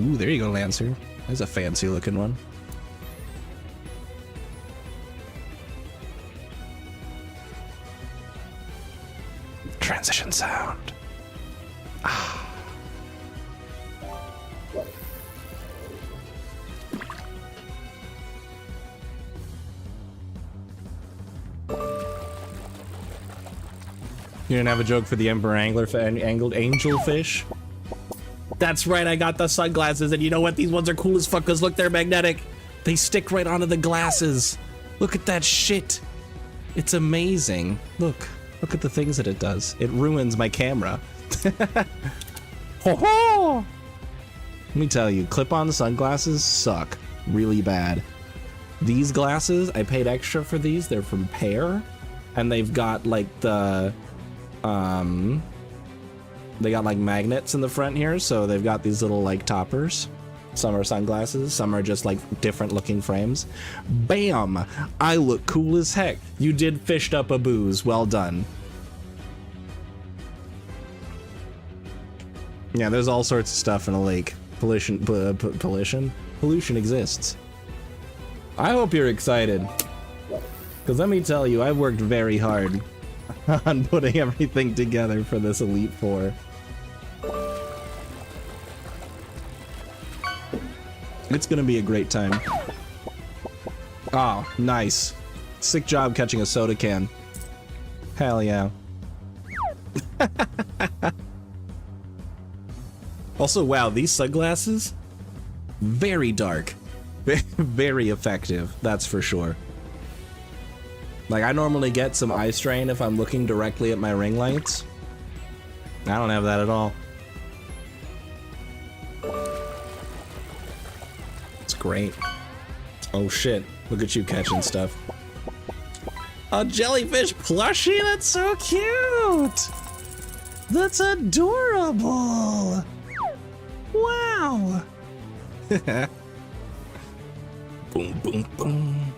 Ooh, there you go, Lancer. There's a fancy looking one. Transition sound. Ah. You didn't have a joke for the Emperor Angler angled angelfish? That's right, I got the sunglasses, and you know what? These ones are cool as fuck, because look, they're magnetic. They stick right onto the glasses. Look at that shit. It's amazing. Look at the things that it does. It ruins my camera. Ho ho! Let me tell you, clip-on sunglasses suck really bad. These glasses, I paid extra for these. They're from Pear, and they've got like the, they got like magnets in the front here, so they've got these little like toppers. Some are sunglasses, some are just like different looking frames. Bam! I look cool as heck. You did fished up a booze. Well done. Yeah, there's all sorts of stuff in a lake. Pollution exists. I hope you're excited. Because let me tell you, I've worked very hard on putting everything together for this Elite Four. It's gonna be a great time. Oh, nice. Sick job catching a soda can. Hell yeah. Also, wow, these sunglasses, very dark. Very effective, that's for sure. Like, I normally get some eye strain if I'm looking directly at my ring lights. I don't have that at all. It's great. Oh shit, look at you catching stuff. A jellyfish plushie? That's so cute! That's adorable! Wow! Boom, boom, boom.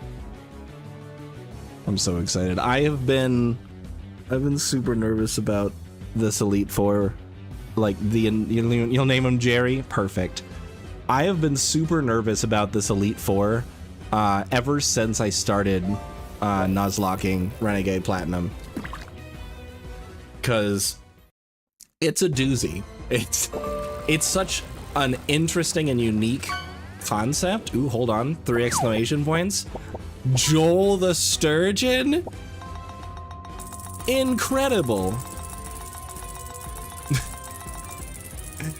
I'm so excited. I've been super nervous about this Elite Four. Like, you'll name him Jerry? Perfect. I have been super nervous about this Elite Four ever since I started Nuzlocking Renegade Platinum. Because it's a doozy. It's such an interesting and unique concept. Ooh, hold on. 3 exclamation points. Joel the Sturgeon? Incredible.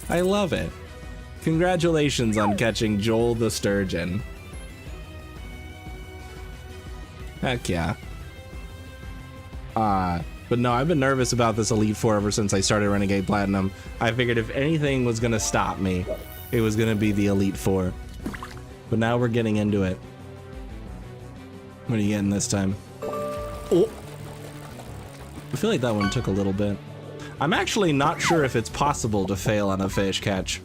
I love it. Congratulations on catching Joel the Sturgeon. Heck yeah. But no, I've been nervous about this Elite Four ever since I started Renegade Platinum. I figured if anything was gonna stop me, it was gonna be the Elite Four. But now we're getting into it. What are you getting this time? Oh! I feel like that one took a little bit. I'm actually not sure if it's possible to fail on a fish catch.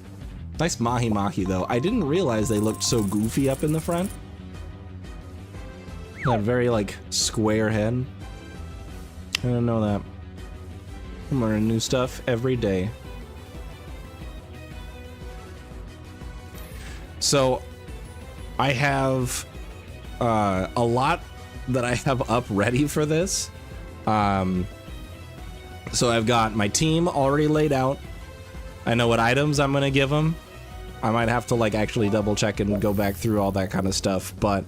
Nice mahi-mahi though. I didn't realize they looked so goofy up in the front. That very like square head. I didn't know that. I'm learning new stuff every day. So I have a lot that I have up ready for this. So I've got my team already laid out. I know what items I'm gonna give them. I might have to like actually double check and go back through all that kind of stuff, but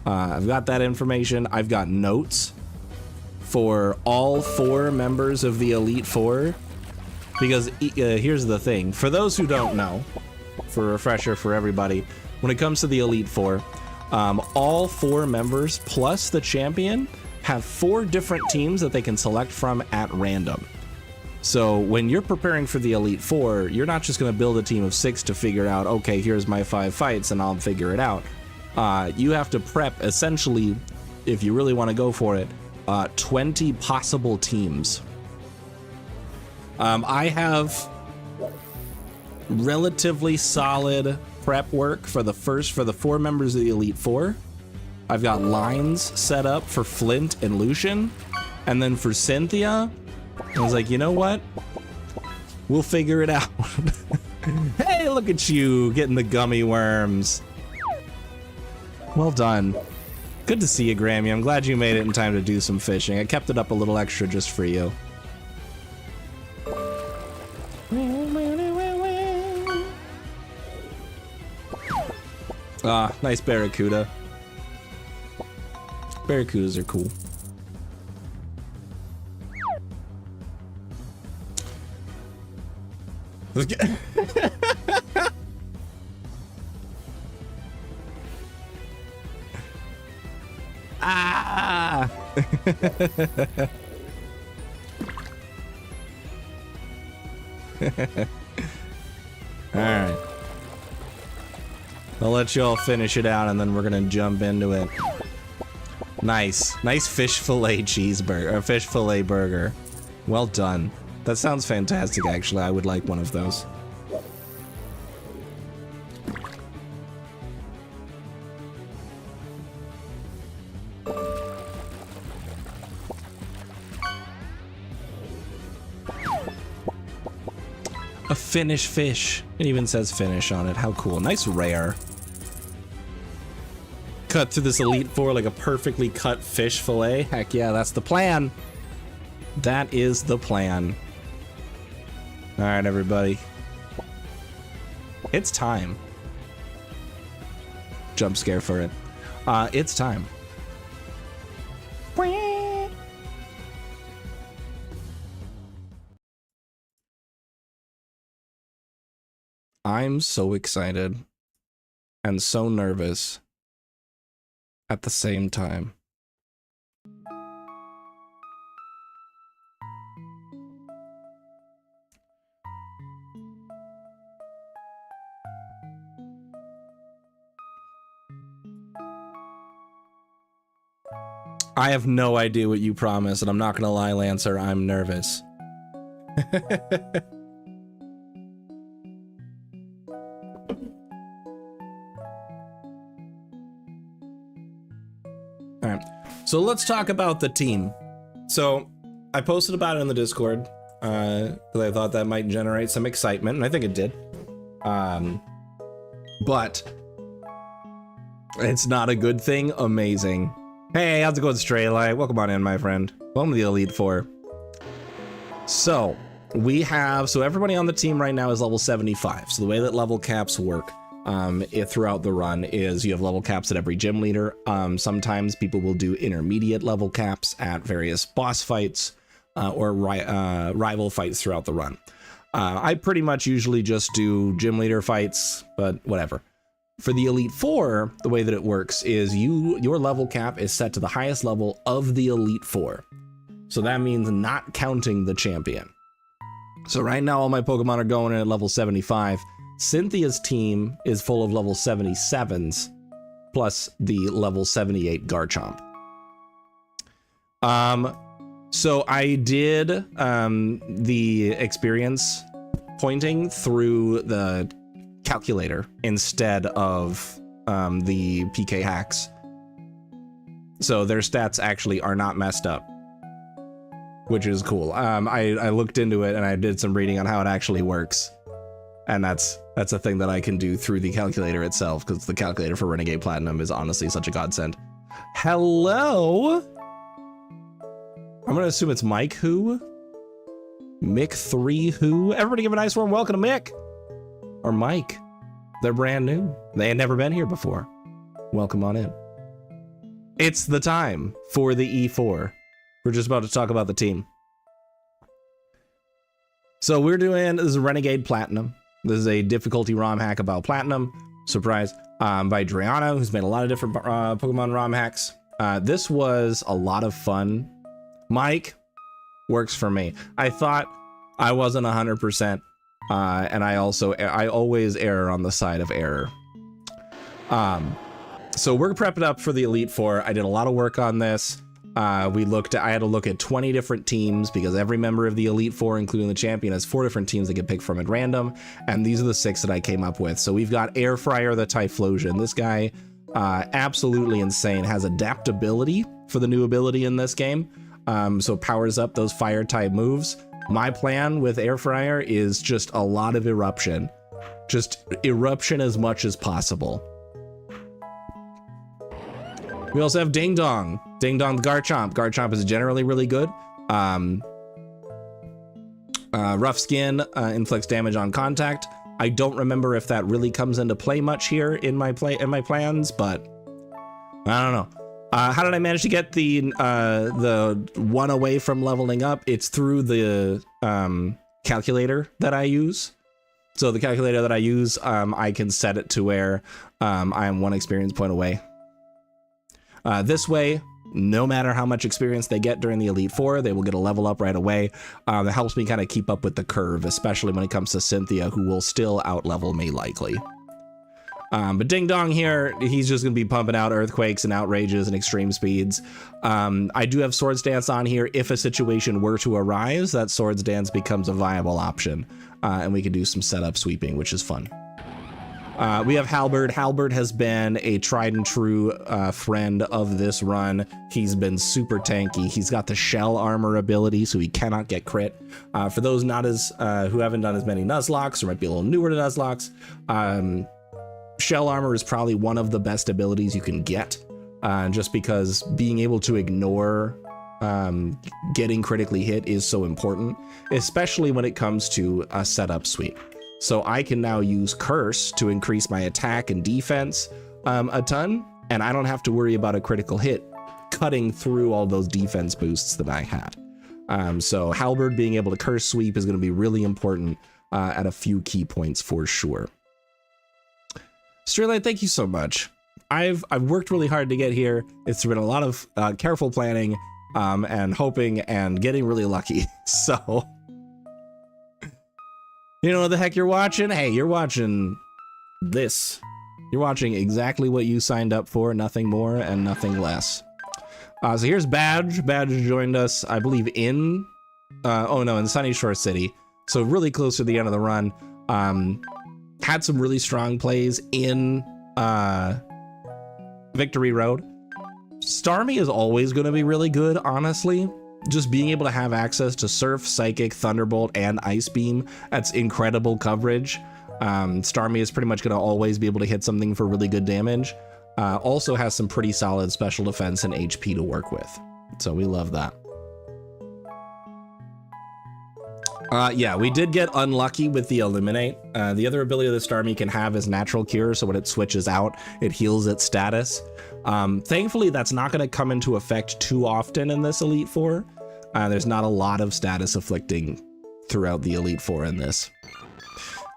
I've got that information. I've got notes for all 4 members of the Elite Four. Because here's the thing, for those who don't know, for a refresher for everybody, when it comes to the Elite Four, all 4 members plus the champion have 4 different teams that they can select from at random. So when you're preparing for the Elite Four, you're not just going to build a team of 6 to figure out, okay, here's my 5 fights and I'll figure it out. You have to prep, essentially, if you really want to go for it, 20 possible teams. I have relatively solid prep work for the 4 members of the Elite Four. I've got lines set up for Flint and Lucian. And then for Cynthia, I was like, you know what? We'll figure it out. Hey, look at you getting the gummy worms. Well done. Good to see you, Grammy. I'm glad you made it in time to do some fishing. I kept it up a little extra just for you. Ah, nice barracuda. Barracudas are cool. Ah! Alright. I'll let you all finish it out and then we're gonna jump into it. Nice. Nice fish fillet cheeseburger, or fish fillet burger. Well done. That sounds fantastic, actually. I would like one of those. A Finnish fish. It even says Finnish on it. How cool. Nice rare. Cut through this Elite Four like a perfectly cut fish fillet. Heck yeah, that's the plan. That is the plan. Alright, everybody. It's time. Jump scare for it. It's time. I'm so excited and so nervous at the same time. I have no idea what you promised, and I'm not gonna lie, Lancer, I'm nervous. Alright, so let's talk about the team. So, I posted about it in the Discord, because I thought that might generate some excitement, and I think it did. But, it's not a good thing. Amazing. Hey, how's it going, Straylight? Welcome on in, my friend. Welcome to the Elite Four. So, we have, everybody on the team right now is level 75. So the way that level caps work throughout the run is you have level caps at every gym leader. Sometimes people will do intermediate level caps at various boss fights or rival fights throughout the run. I pretty much usually just do gym leader fights, but whatever. For the Elite Four, the way that it works is your level cap is set to the highest level of the Elite Four. So that means not counting the champion. So right now all my Pokemon are going in at level 75. Cynthia's team is full of level 77s, plus the level 78 Garchomp. So I did the experience pointing through the calculator instead of the PK hacks. So their stats actually are not messed up, which is cool. I looked into it and I did some reading on how it actually works. And that's a thing that I can do through the calculator itself, because the calculator for Renegade Platinum is honestly such a godsend. Hello? I'm gonna assume it's Mike Who? Mick3 Who? Everybody give a nice warm welcome to Mick. Or Mike. They're brand new. They had never been here before. Welcome on in. It's the time for the E4. We're just about to talk about the team. So we're doing, this is Renegade Platinum. This is a difficulty ROM hack about Platinum. Surprise. By Drayano, who's made a lot of different Pokemon ROM hacks. This was a lot of fun. Mike works for me. I thought I wasn't 100%, and I always err on the side of error. So we're prepping up for the Elite Four. I did a lot of work on this. I had to look at 20 different teams because every member of the Elite Four, including the champion, has 4 different teams that get picked from at random. And these are the 6 that I came up with. So we've got Air Fryer the Typhlosion. This guy, absolutely insane, has adaptability for the new ability in this game. So powers up those fire type moves. My plan with Air Fryer is just a lot of eruption. Just eruption as much as possible. We also have Ding Dong. Ding Dong the Garchomp. Garchomp is generally really good. Rough Skin inflicts damage on contact. I don't remember if that really comes into play much here in my plans, but I don't know. How did I manage to get the one away from leveling up? It's through the calculator that I use. So the calculator that I use, I can set it to where I am 1 experience point away. This way, no matter how much experience they get during the Elite Four, they will get a level up right away. It helps me kind of keep up with the curve, especially when it comes to Cynthia, who will still out-level me likely. But Ding Dong here, he's just going to be pumping out Earthquakes and Outrages and Extreme Speeds. I do have Swords Dance on here. If a situation were to arise, that Swords Dance becomes a viable option. And we can do some setup sweeping, which is fun. We have Halberd. Halberd has been a tried and true friend of this run. He's been super tanky. He's got the shell armor ability, so he cannot get crit. For those not as who haven't done as many Nuzlocks or might be a little newer to Nuzlocks, shell armor is probably one of the best abilities you can get, just because being able to ignore getting critically hit is so important, especially when it comes to a setup sweep. So I can now use Curse to increase my attack and defense a ton, and I don't have to worry about a critical hit cutting through all those defense boosts that I had. So Halberd being able to Curse sweep is going to be really important at a few key points for sure. Straylight, thank you so much. I've worked really hard to get here. It's been a lot of careful planning and hoping and getting really lucky. So... you know what the heck you're watching? Hey, you're watching this. You're watching exactly what you signed up for, nothing more and nothing less. So here's Badge. Badge joined us, I believe, in Sunny Shore City. So really close to the end of the run. Had some really strong plays in Victory Road. Starmie is always going to be really good, honestly. Just being able to have access to Surf, Psychic, Thunderbolt, and Ice Beam, that's incredible coverage. Starmie is pretty much going to always be able to hit something for really good damage. Also has some pretty solid special defense and HP to work with. So we love that. Yeah, we did get unlucky with the Eliminate. The other ability that Starmie can have is Natural Cure, so when it switches out, it heals its status. Thankfully, that's not going to come into effect too often in this Elite Four. There's not a lot of status afflicting throughout the Elite Four in this.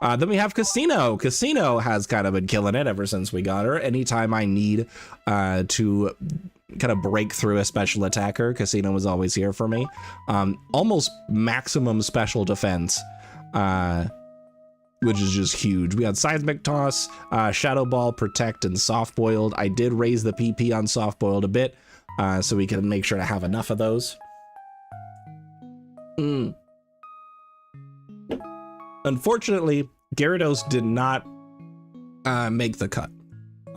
Then we have Casino. Casino has kind of been killing it ever since we got her. Anytime I need to kind of break through a special attacker, Casino was always here for me. Almost maximum special defense, which is just huge. We had Seismic Toss, Shadow Ball, Protect, and Soft Boiled. I did raise the PP on Soft Boiled a bit, so we can make sure to have enough of those. Unfortunately, Gyarados did not make the cut.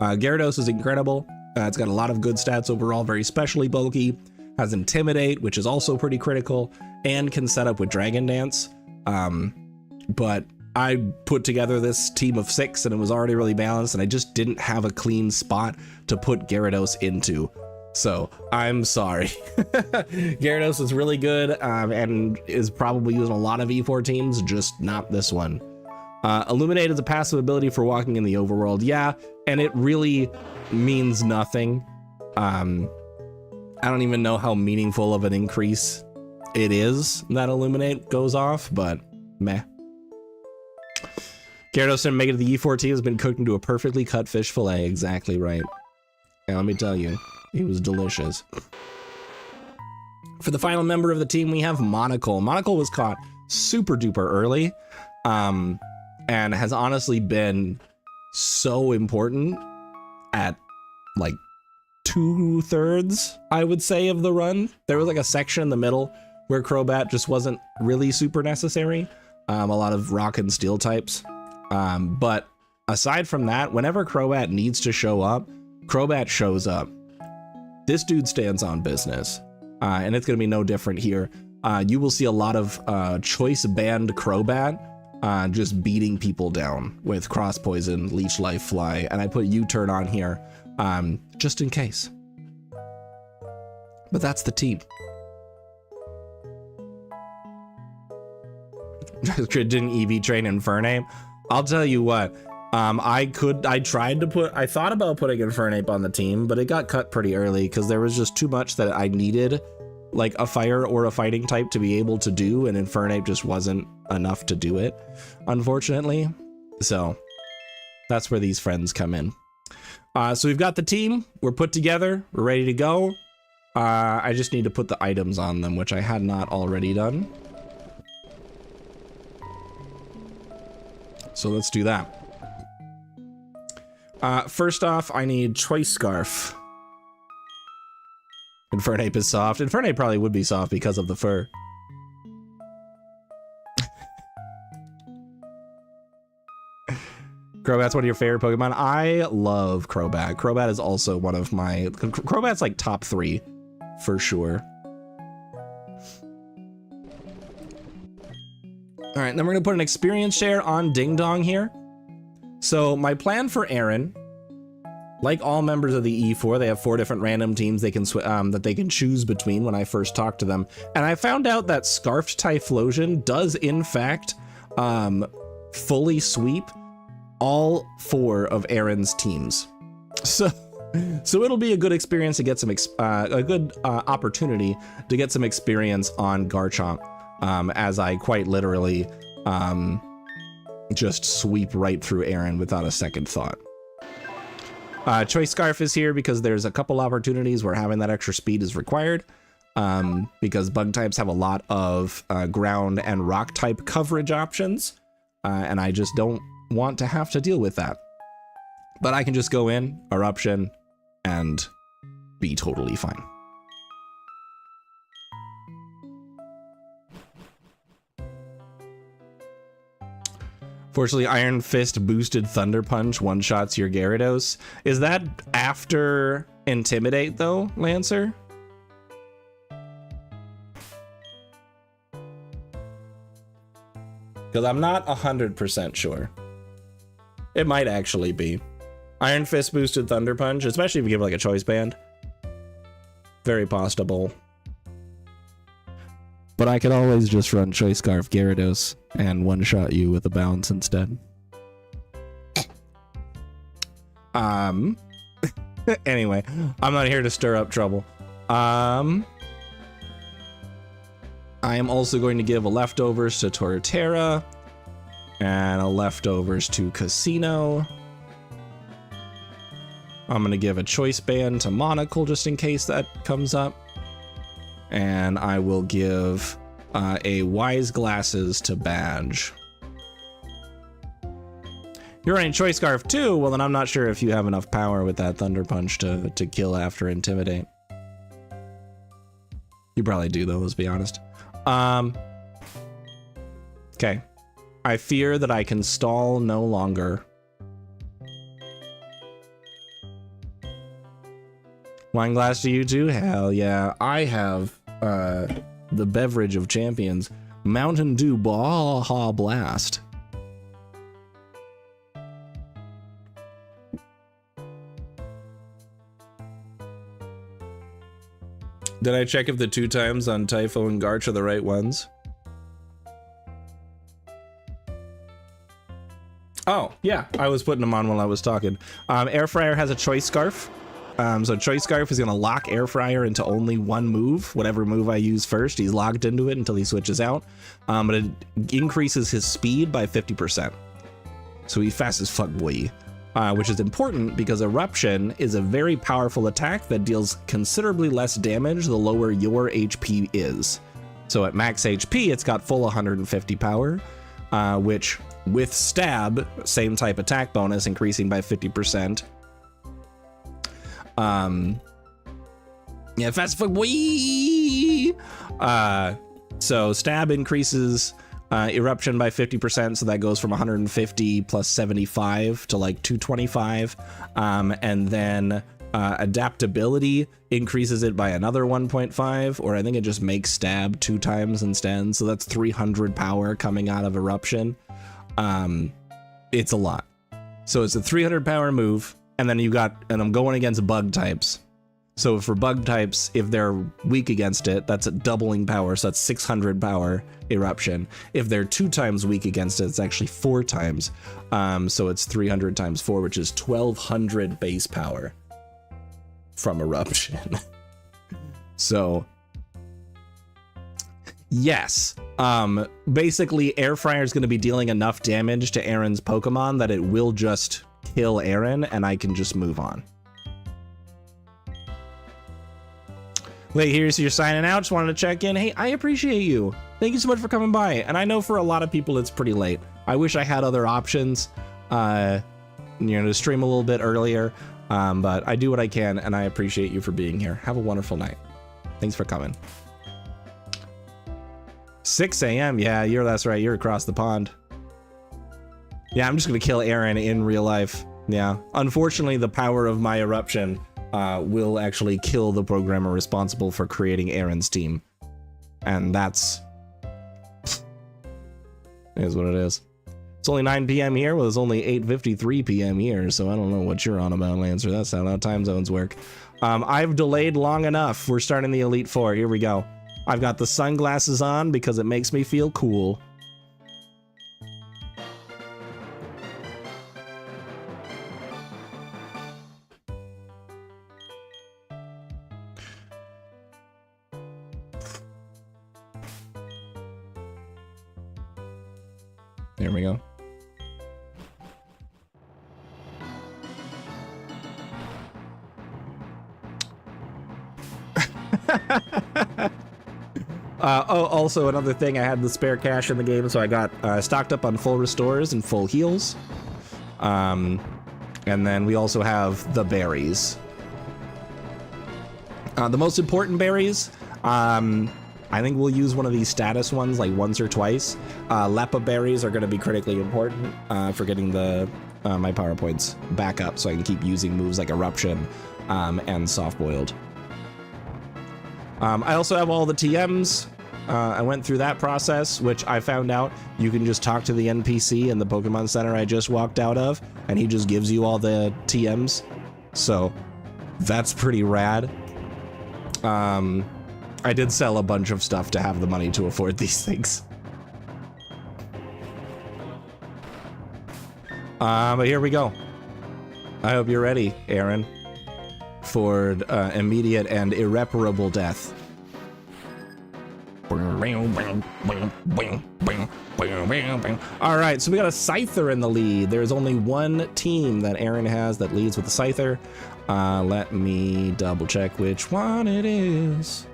Gyarados is incredible. It's got a lot of good stats overall, very specially bulky, has Intimidate, which is also pretty critical, and can set up with Dragon Dance. But I put together this team of 6 and it was already really balanced, and I just didn't have a clean spot to put Gyarados into. So I'm sorry. Gyarados is really good and is probably used in a lot of E4 teams, just not this one. Illuminate is a passive ability for walking in the overworld. Yeah, and it really means nothing. I don't even know how meaningful of an increase it is that Illuminate goes off, but meh. Gyarados didn't make it to the E4 team, has been cooked into a perfectly cut fish fillet. Exactly right. And let me tell you, it was delicious. For the final member of the team, we have Monocle. Monocle was caught super duper early, and has honestly been so important at like 2/3, I would say, of the run. There was like a section in the middle where Crobat just wasn't really super necessary. A lot of rock and steel types. But aside from that, whenever Crobat needs to show up, Crobat shows up. This dude stands on business. And it's going to be no different here. You will see a lot of choice banned Crobat just beating people down with Cross Poison, Leech Life Fly, and I put U-Turn on here just in case. But that's the team. Didn't EV train Infernape? I'll tell you what. I thought about putting Infernape on the team, but it got cut pretty early because there was just too much that I needed, like a fire or a fighting type to be able to do, and Infernape just wasn't enough to do it, unfortunately. So that's where these friends come in. So we've got the team, we're put together, we're ready to go. I just need to put the items on them, which I had not already done. So let's do that. First off, I need Choice Scarf. Infernape is soft. Infernape probably would be soft because of the fur. Crobat's one of your favorite Pokemon. I love Crobat. Crobat is also one of my... Crobat's like top 3 for sure. All right, then we're gonna put an experience share on Ding Dong here. So my plan for Aaron, like all members of the E4, they have 4 different random teams they can that they can choose between when I first talked to them. And I found out that Scarfed Typhlosion does in fact fully sweep all 4 of Aaron's teams. So it'll be a good experience to get some a good opportunity to get some experience on Garchomp, as I quite literally just sweep right through Aaron without a second thought. Choice Scarf is here because there's a couple opportunities where having that extra speed is required, because bug types have a lot of ground and rock type coverage options, and I just don't want to have to deal with that. But I can just go in, Eruption, and be totally fine. Fortunately, Iron Fist boosted Thunder Punch one-shots your Gyarados. Is that after Intimidate, though, Lancer? Because I'm not 100% sure. It might actually be. Iron Fist boosted Thunder Punch, especially if you give like a choice band. Very possible. But I could always just run Choice Scarf Gyarados and one-shot you with a bounce instead. Anyway, I'm not here to stir up trouble. I am also going to give a leftovers to Torterra and a leftovers to Casino. I'm gonna give a choice band to Monocle just in case that comes up. And I will give a Wise Glasses to Badge. You're running Choice Scarf too? Well, then I'm not sure if you have enough power with that Thunder Punch to kill after Intimidate. You probably do though, let's be honest. Okay. I fear that I can stall no longer. Wine glass to you too? Hell yeah. I have the beverage of champions, Mountain Dew Baja Blast. Did I check if the 2 times on Typho and Garch are the right ones? Oh, yeah, I was putting them on while I was talking. Air Fryer has a Choice Scarf. So Choice Scarf is gonna lock Air Fryer into only one move. Whatever move I use first, he's locked into it until he switches out. But it increases his speed by 50%. So he's fast as fuck, boy. Which is important because Eruption is a very powerful attack that deals considerably less damage the lower your HP is. So at max HP, it's got full 150 power, which with Stab, same type attack bonus, increasing by 50%. Yeah, fast fuck boy. So Stab increases Eruption by 50%, so that goes from 150 plus 75 to like 225. And then Adaptability increases it by another 1.5, or I think it just makes Stab 2 times instead. So that's 300 power coming out of Eruption. It's a lot. So it's a 300 power move, and then you got, and I'm going against bug types. So for bug types, if they're weak against it, that's a doubling power, so that's 600 power Eruption. If they're 2 times weak against it, it's actually 4 times. So it's 300 times 4, which is 1200 base power from Eruption. So yes, basically Air Fryer is going to be dealing enough damage to Aaron's Pokemon that it will just kill Aaron, and I can just move on. Wait, here's your signing out. Just wanted to check in. Hey, I appreciate you. Thank you so much for coming by. And I know for a lot of people it's pretty late. I wish I had other options, to stream a little bit earlier. But I do what I can, and I appreciate you for being here. Have a wonderful night. Thanks for coming. 6 a.m. Yeah, that's right. You're across the pond. Yeah, I'm just gonna kill Aaron in real life. Yeah, unfortunately, the power of my Eruption will actually kill the programmer responsible for creating Aaron's team. And that's... is what it is. It's only 9 p.m. here. Well, it's only 8:53 p.m. here, so I don't know what you're on about, Lancer. That's not how time zones work. I've delayed long enough. We're starting the Elite Four. Here we go. I've got the sunglasses on because it makes me feel cool. There we go. Oh, also another thing, I had the spare cash in the game, so I got stocked up on full restores and full heals. And then we also have the berries. The most important berries, I think we'll use one of these status ones like once or twice. Lepa berries are going to be critically important for getting the my power points back up so I can keep using moves like Eruption and Soft Boiled. I also have all the TMs. I went through that process, which I found out you can just talk to the NPC in the Pokemon Center I just walked out of, and he just gives you all the TMs. So that's pretty rad. I did sell a bunch of stuff to have the money to afford these things. But here we go. I hope you're ready, Aaron, for immediate and irreparable death. All right, so we got a Scyther in the lead. There's only one team that Aaron has that leads with the Scyther. Let me double check which one it is.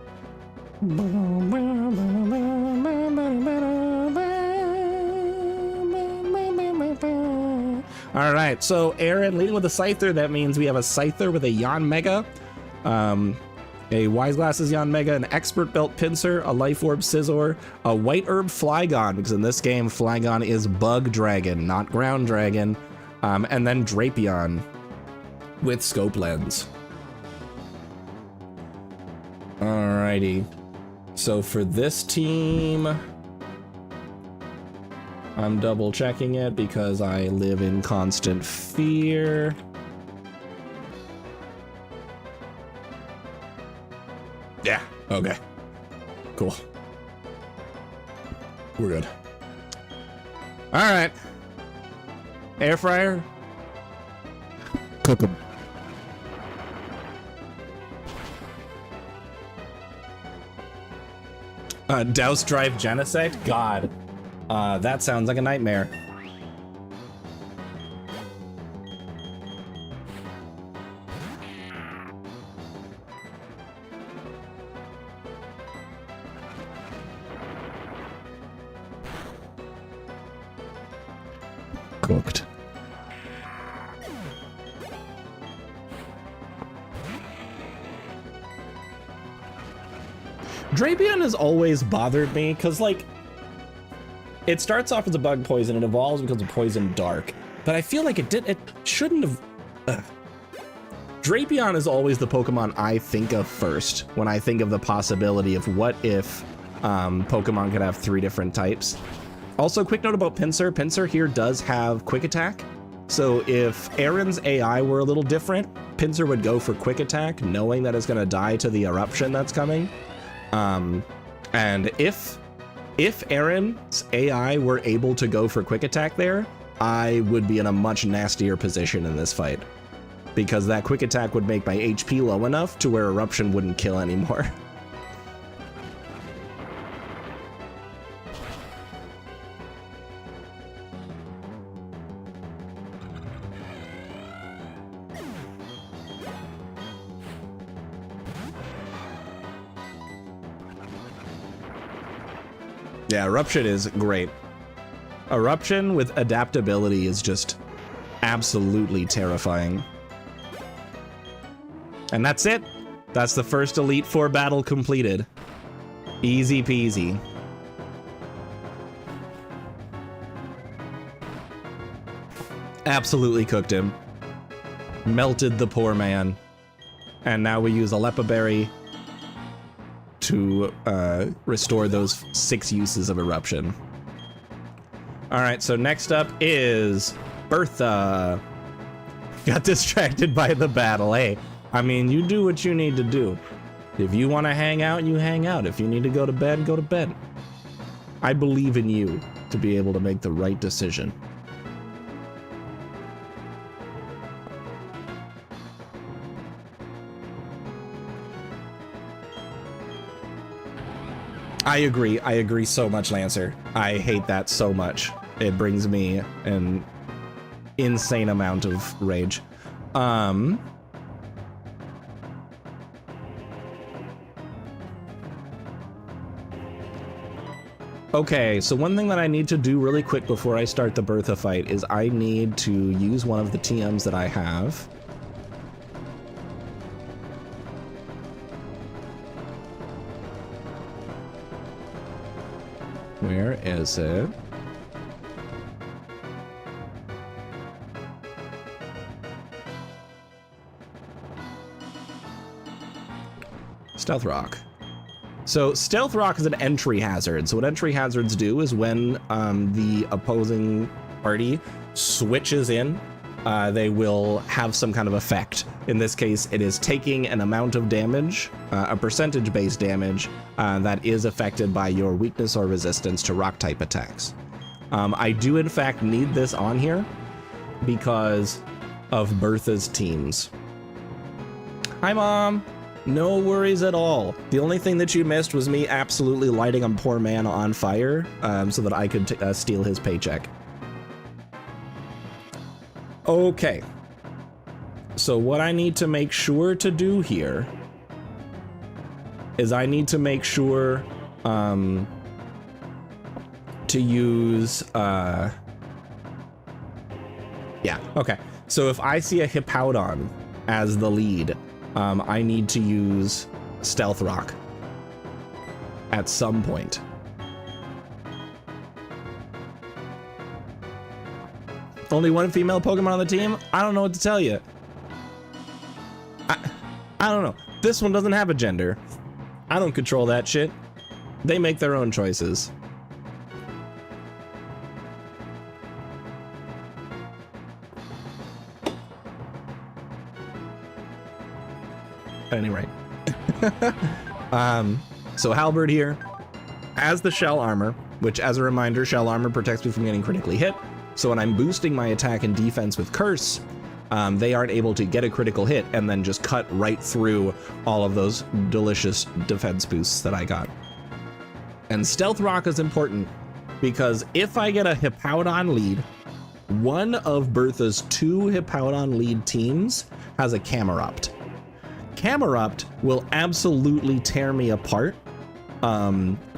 All right, so Aaron leading with a Scyther. That means we have a Scyther with a Yanmega, a Wise Glasses Yanmega, an Expert Belt Pinsir, a Life Orb Scizor, a White Herb Flygon, because in this game Flygon is Bug Dragon, not Ground Dragon, and then Drapion with Scope Lens. Alrighty. So for this team, I'm double checking it because I live in constant fear. Yeah, okay. Cool. We're good. All right. Air fryer. Cook 'em. Douse Drive Genesect? God. That sounds like a nightmare. Cooked. Drapion has always bothered me because, like, it starts off as a bug poison, it evolves because of poison dark, but I feel like it shouldn't have. Drapion is always the Pokemon I think of first when I think of the possibility of what if Pokemon could have 3 different types. Also, quick note about Pinsir. Pinsir here does have Quick Attack. So if Aaron's AI were a little different, Pinsir would go for Quick Attack, knowing that it's going to die to the eruption that's coming. And if Aaron's AI were able to go for Quick Attack there, I would be in a much nastier position in this fight. Because that Quick Attack would make my HP low enough to where eruption wouldn't kill anymore. Yeah, Eruption is great. Eruption with adaptability is just absolutely terrifying. And that's it. That's the first Elite Four battle completed. Easy peasy. Absolutely cooked him. Melted the poor man. And now we use a Alepa Berry to restore those 6 uses of Eruption. All right, so next up is Bertha. Got distracted by the battle. Hey, I mean, you do what you need to do. If you want to hang out, you hang out. If you need to go to bed, go to bed. I believe in you to be able to make the right decision. I agree so much, Lancer. I hate that so much. It brings me an insane amount of rage. Okay, so one thing that I need to do really quick before I start the Bertha fight is I need to use one of the TMs that I have. Where is it? Stealth Rock. So Stealth Rock is an entry hazard. So what entry hazards do is when the opposing party switches in, they will have some kind of effect. In this case, it is taking an amount of damage, a percentage-based damage, that is affected by your weakness or resistance to rock-type attacks. I do, in fact, need this on here because of Bertha's teams. Hi, Mom. No worries at all. The only thing that you missed was me absolutely lighting a poor man on fire so that I could steal his paycheck. Okay. So what I need to make sure to do here is I need to make sure to use... Yeah, okay. So if I see a Hippowdon as the lead, I need to use Stealth Rock at some point. Only one female Pokemon on the team? I don't know what to tell you. I don't know. This one doesn't have a gender. I don't control that shit. They make their own choices. At any rate. So Halberd here has the Shell Armor, which, as a reminder, Shell Armor protects me from getting critically hit. So when I'm boosting my attack and defense with Curse, they aren't able to get a critical hit and then just cut right through all of those delicious defense boosts that I got. And Stealth Rock is important because if I get a Hippowdon lead, one of Bertha's 2 Hippowdon lead teams has a Camerupt. Camerupt will absolutely tear me apart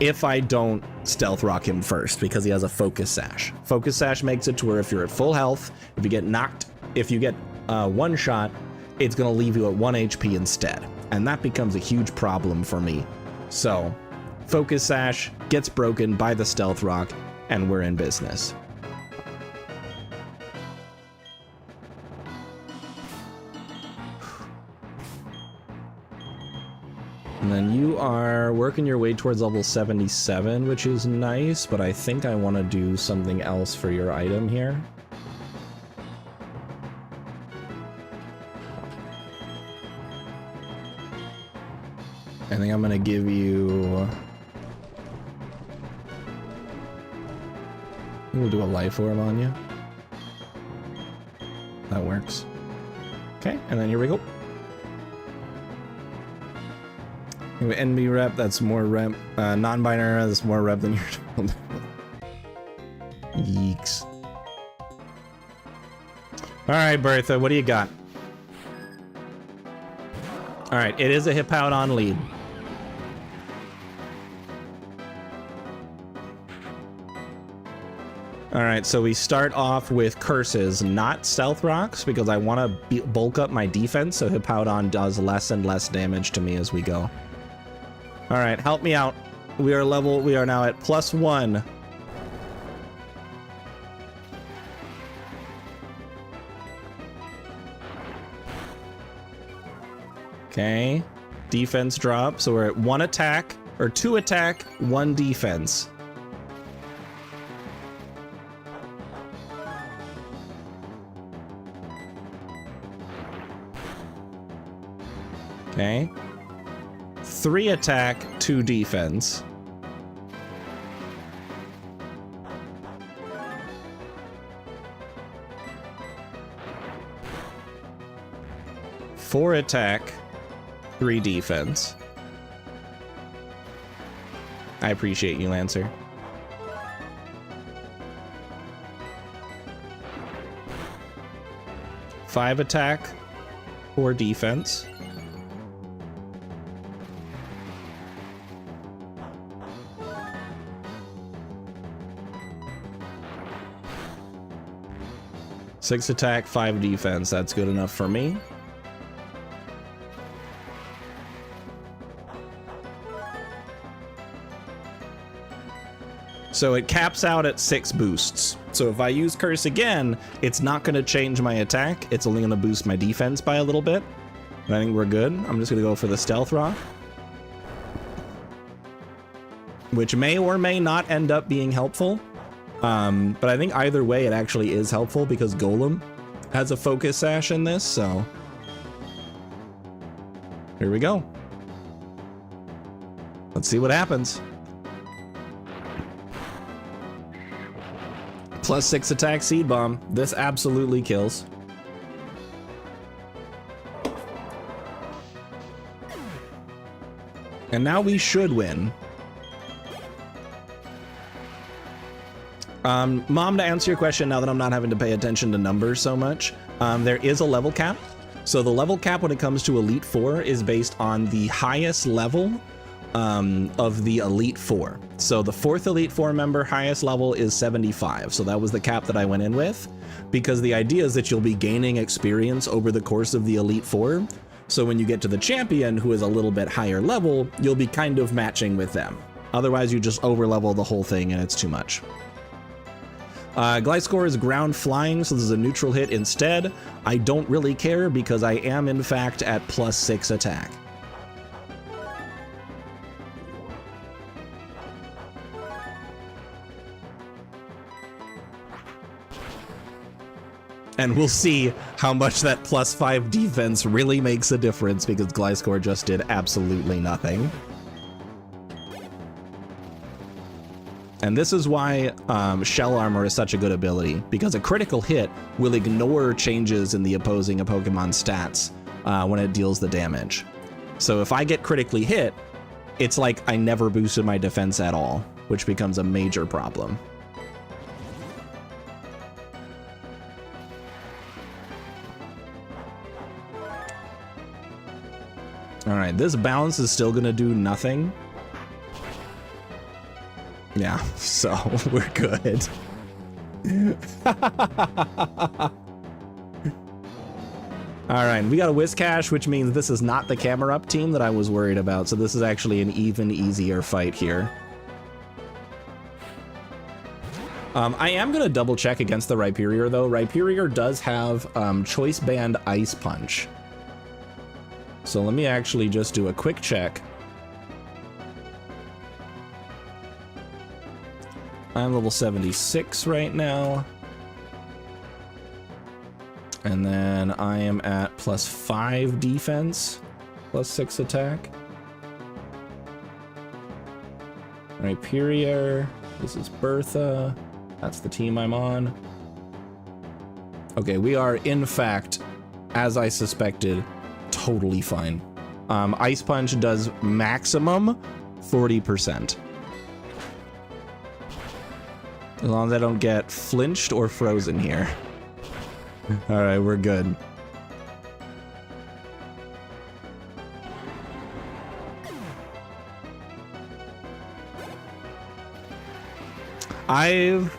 if I don't Stealth Rock him first, because he has a Focus Sash. Focus Sash makes it to where if you're at full health, if you get knocked, if you get one shot, it's gonna leave you at 1 HP instead. And that becomes a huge problem for me. So Focus Sash gets broken by the Stealth Rock and we're in business. And then you are working your way towards level 77, which is nice, but I think I want to do something else for your item here. I think I'm going to give you... We'll do a life orb on you. That works. Okay, and then here we go. NB rep, that's more rep. Non-binary, that's more rep than your... Yeeks. Alright, Bertha, what do you got? Alright, it is a Hippowdon lead. Alright, so we start off with curses, not stealth rocks, because I want to bulk up my defense so Hippowdon does less and less damage to me as we go. Alright, help me out. We are now at +1. Okay, defense drop, so we're at 1 attack, or 2 attack, 1 defense. Okay. 3 attack, 2 defense. Four attack, 3 defense. I appreciate you, Lancer. Five attack, 4 defense. Six attack, 5 defense. That's good enough for me. So it caps out at 6 boosts. So if I use Curse again, it's not going to change my attack. It's only going to boost my defense by a little bit. And I think we're good. I'm just going to go for the Stealth Rock, which may or may not end up being helpful. But I think either way it actually is helpful because Golem has a Focus Sash in this, so here we go. Let's see what happens. +6 attack, Seed Bomb. This absolutely kills. And now we should win. Mom, to answer your question, now that I'm not having to pay attention to numbers so much, there is a level cap. So the level cap when it comes to Elite Four is based on the highest level of the Elite Four. So the 4th Elite Four member highest level is 75. So that was the cap that I went in with, because the idea is that you'll be gaining experience over the course of the Elite Four. So when you get to the champion, who is a little bit higher level, you'll be kind of matching with them. Otherwise, you just overlevel the whole thing and it's too much. Gliscor is ground flying, so this is a neutral hit instead. I don't really care because I am in fact at +6 attack. And we'll see how much that +5 defense really makes a difference, because Gliscor just did absolutely nothing. And this is why Shell Armor is such a good ability, because a critical hit will ignore changes in the opposing Pokemon stats when it deals the damage. So if I get critically hit it's like I never boosted my defense at all, which becomes a major problem. All right, this bounce is still gonna do nothing. Yeah, so we're good. All right, we got a Whiscash, which means this is not the camera up team that I was worried about. So this is actually an even easier fight here. I am gonna double check against the Rhyperior though. Rhyperior does have Choice Band Ice Punch. So let me actually just do a quick check. I'm level 76 right now. And then I am at +5 defense, +6 attack. Rhyperior, this is Bertha. That's the team I'm on. Okay, we are in fact, as I suspected, totally fine. Ice Punch does maximum 40%. As long as I don't get flinched or frozen here. All right, we're good. I've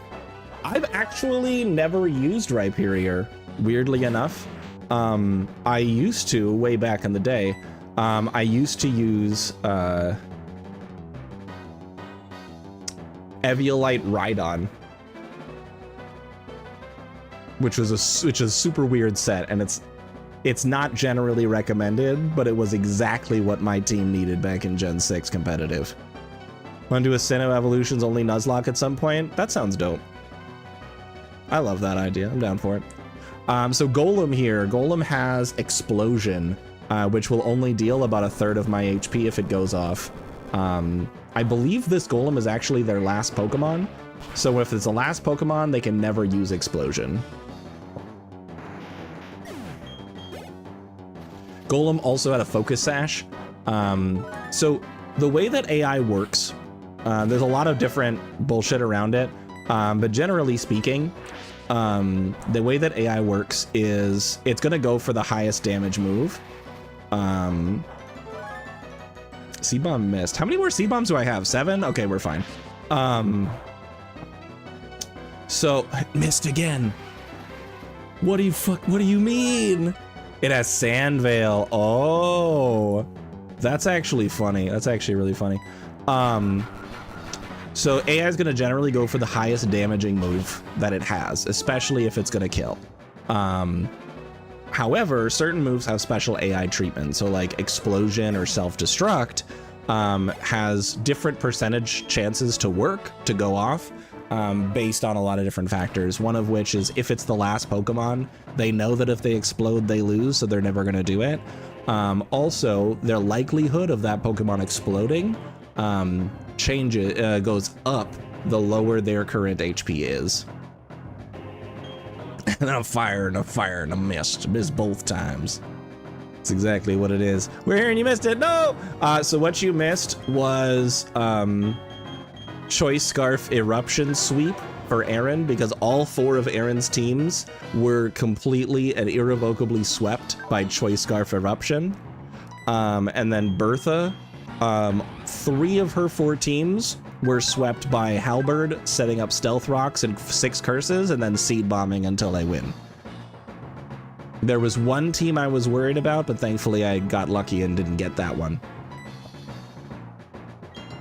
actually never used Rhyperior, weirdly enough. I used to way back in the day. I used to use Eviolite Rhydon, which is a super weird set, and it's not generally recommended, but it was exactly what my team needed back in Gen 6 competitive. Want to do a Sinnoh Evolutions only Nuzlocke at some point? That sounds dope. I love that idea. I'm down for it. So Golem here. Golem has Explosion, which will only deal about 1/3 of my HP if it goes off. I believe this Golem is actually their last Pokemon. So if it's the last Pokemon, they can never use Explosion. Golem also had a Focus Sash. So the way that AI works, there's a lot of different bullshit around it. But generally speaking, the way that AI works is it's going to go for the highest damage move. C-Bomb missed. How many more C-Bombs do I have? 7? Okay, we're fine. So, missed again. What do you mean? It has Sand Veil. Oh, that's actually funny. That's actually really funny. So AI is going to generally go for the highest damaging move that it has, especially if it's going to kill. However, certain moves have special AI treatment. So like Explosion or Self-Destruct has different percentage chances to work, to go off, based on a lot of different factors. One of which is if it's the last Pokemon, they know that if they explode, they lose, so they're never going to do it. Also, their likelihood of that Pokemon exploding goes up the lower their current HP is. And a fire and a mist. Missed both times. That's exactly what it is. We're here and you missed it. No! So what you missed was Choice Scarf Eruption Sweep for Aaron, because all 4 of Aaron's teams were completely and irrevocably swept by Choice Scarf Eruption. And then Bertha, 3 of her 4 teams were swept by Halberd, setting up Stealth Rocks and 6 curses, and then Seed Bombing until they win. There was one team I was worried about, but thankfully I got lucky and didn't get that one.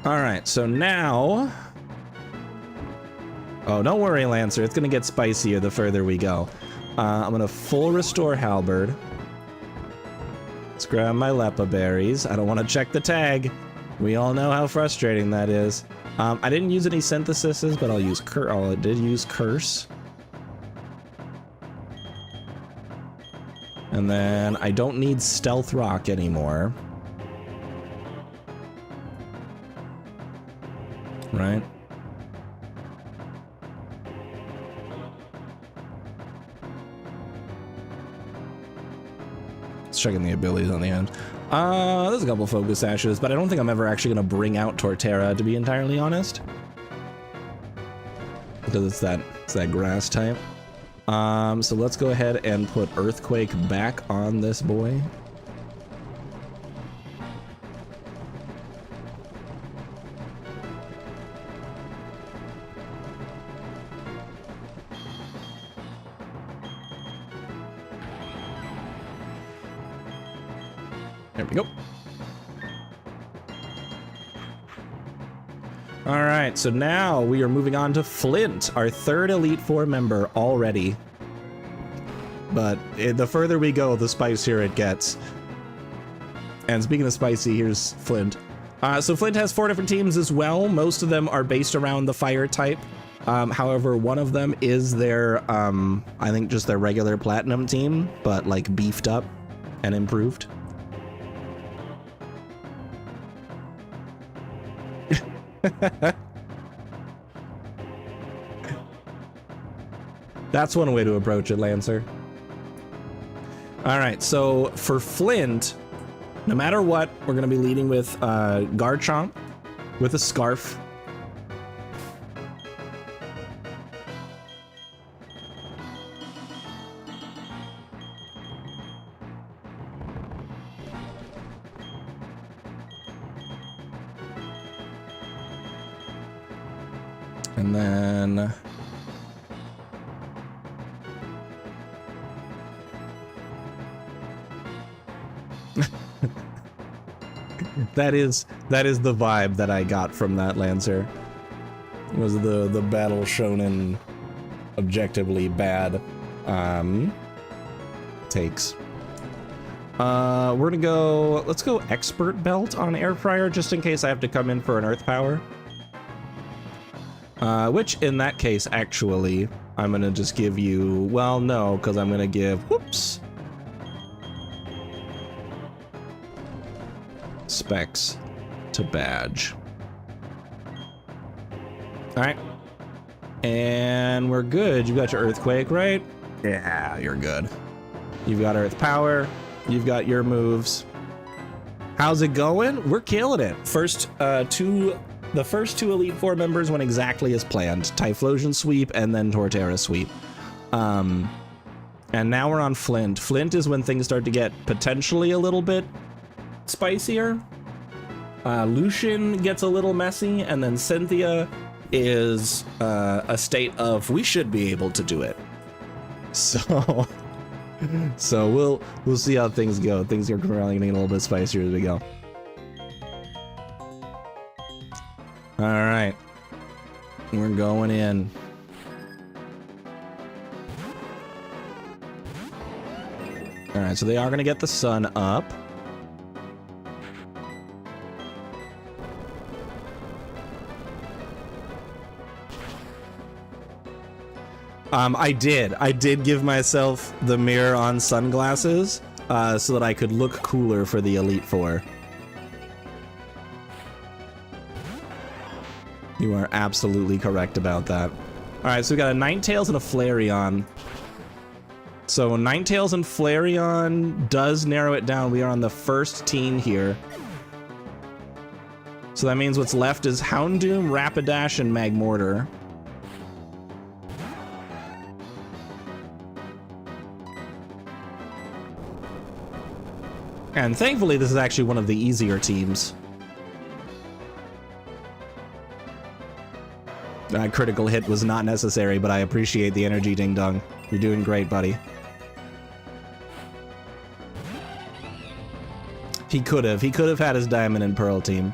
All right, so now... Oh, don't worry, Lancer. It's going to get spicier the further we go. I'm going to full restore Halberd. Let's grab my Lepa Berries. I don't want to check the tag. We all know how frustrating that is. I didn't use any synthesises, but I'll use I did use Curse. And then I don't need Stealth Rock anymore. Right? Let's check in the abilities on the end. There's a couple focus ashes, but I don't think I'm ever actually gonna bring out Torterra, to be entirely honest. Because it's that grass type. So let's go ahead and put Earthquake back on this boy. There we go. All right, so now we are moving on to Flint, our third Elite Four member already. But the further we go, the spicier it gets. And speaking of spicy, here's Flint. So Flint has 4 different teams as well. Most of them are based around the fire type. However, one of them is their, I think just their regular Platinum team, but like beefed up and improved. That's one way to approach it, Lancer. All right, so for Flint, no matter what, we're going to be leading with Garchomp with a Scarf. And then that is the vibe that I got from that Lancer. It was the battle shonen objectively bad takes. We're gonna go, let's go Expert Belt on Air Fryer just in case I have to come in for an Earth Power. Which in that case, actually, I'm gonna just give you, well, no, because I'm gonna give, whoops, Specs to Badge. All right, and we're good. You got your Earthquake, right? Yeah, you're good. You've got Earth Power. You've got your moves. How's it going? We're killing it. The first two Elite Four members went exactly as planned. Typhlosion sweep and then Torterra sweep. And now we're on Flint. Flint is when things start to get potentially a little bit spicier. Lucian gets a little messy, and then Cynthia is a state of we should be able to do it. So we'll see how things go. Things are probably getting a little bit spicier as we go. All right, we're going in. All right, so they are gonna get the sun up. I did give myself the mirror on sunglasses so that I could look cooler for the Elite Four. You are absolutely correct about that. All right, so we got a Ninetales and a Flareon. So Ninetales and Flareon does narrow it down. We are on the first team here. So that means what's left is Houndoom, Rapidash, and Magmortar. And thankfully, this is actually one of the easier teams. Critical hit was not necessary, but I appreciate the energy, Ding Dong. You're doing great, buddy. He could have had his Diamond and Pearl team.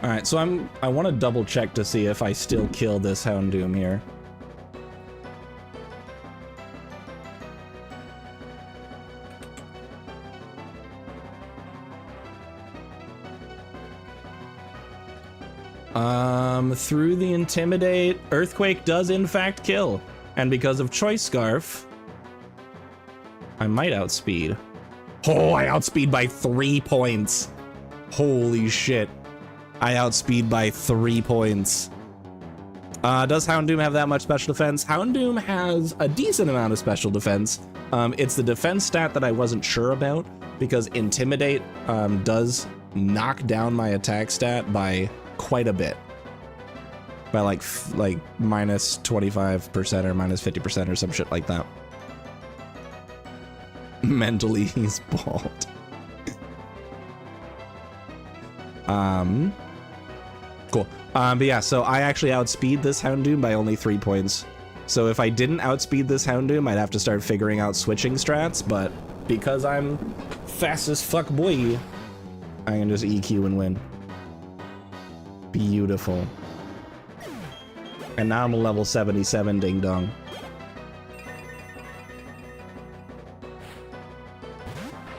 All right, so I want to double check to see if I still kill this Houndoom here. Through the Intimidate, Earthquake does in fact kill. And because of Choice Scarf, I might outspeed. Oh, I outspeed by 3 points. Holy shit. I outspeed by 3 points. Does Houndoom have that much special defense? Houndoom has a decent amount of special defense. It's the defense stat that I wasn't sure about, because Intimidate does knock down my attack stat by quite a bit. By like minus 25% or minus 50% or some shit like that. Mentally, he's bald. Cool. But yeah, so I actually outspeed this Houndoom by only 3 points. So if I didn't outspeed this Houndoom, I'd have to start figuring out switching strats, but because I'm fast as fuck boy, I can just EQ and win. Beautiful. And now I'm a level 77 ding dong.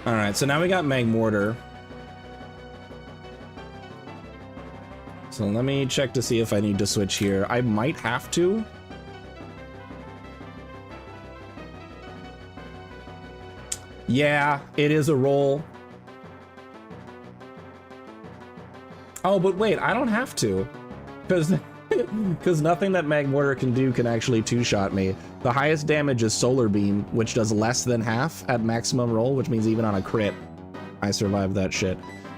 Alright, so now we got Magmortar. So let me check to see if I need to switch here. I might have to. Yeah, it is a roll. Oh, but wait, I don't have to. Because nothing that Magmortar can do can actually two-shot me. The highest damage is Solar Beam, which does less than half at maximum roll, which means even on a crit, I survive that shit.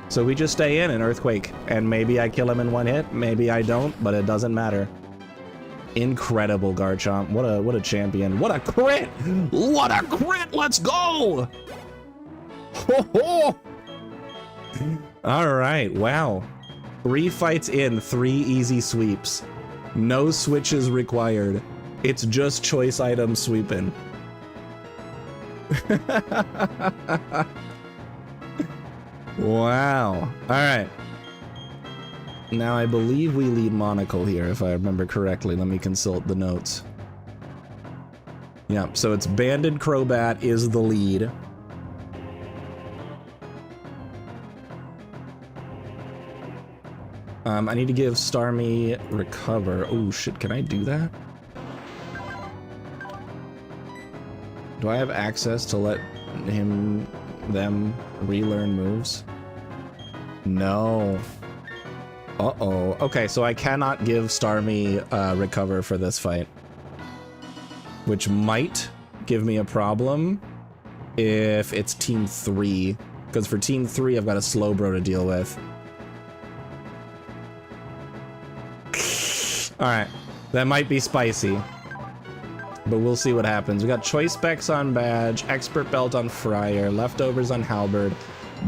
So we just stay in an Earthquake, and maybe I kill him in one hit, maybe I don't, but it doesn't matter. Incredible Garchomp. What a champion. What a crit! What a crit! Let's go! Ho ho! Alright, wow. 3 fights in, 3 easy sweeps. No switches required. It's just choice item sweeping. Wow. Alright. Now I believe we lead Monocle here, if I remember correctly. Let me consult the notes. Yeah, so it's Banded Crobat is the lead. I need to give Starmie Recover. Oh shit, can I do that? Do I have access to let them relearn moves? No. Uh-oh. Okay, so I cannot give Starmie Recover for this fight. Which might give me a problem if it's Team 3. Because for Team 3, I've got a Slowbro to deal with. Alright, that might be spicy. But we'll see what happens. We got Choice Specs on Badge, Expert Belt on Fryer, Leftovers on Halberd,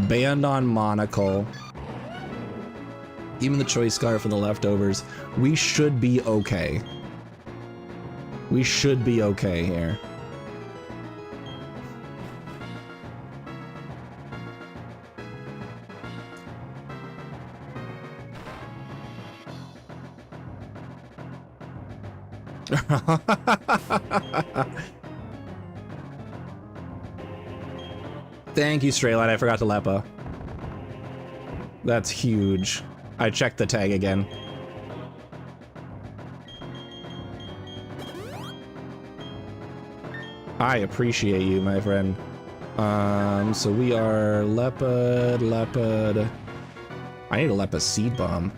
Band on Monocle. Even the Choice Scarf and the Leftovers. We should be okay. We should be okay here. Thank you, Straylight. I forgot to Lepa. That's huge. I checked the tag again. I appreciate you, my friend. So we are Lepid. I need a Lepa Seed Bomb.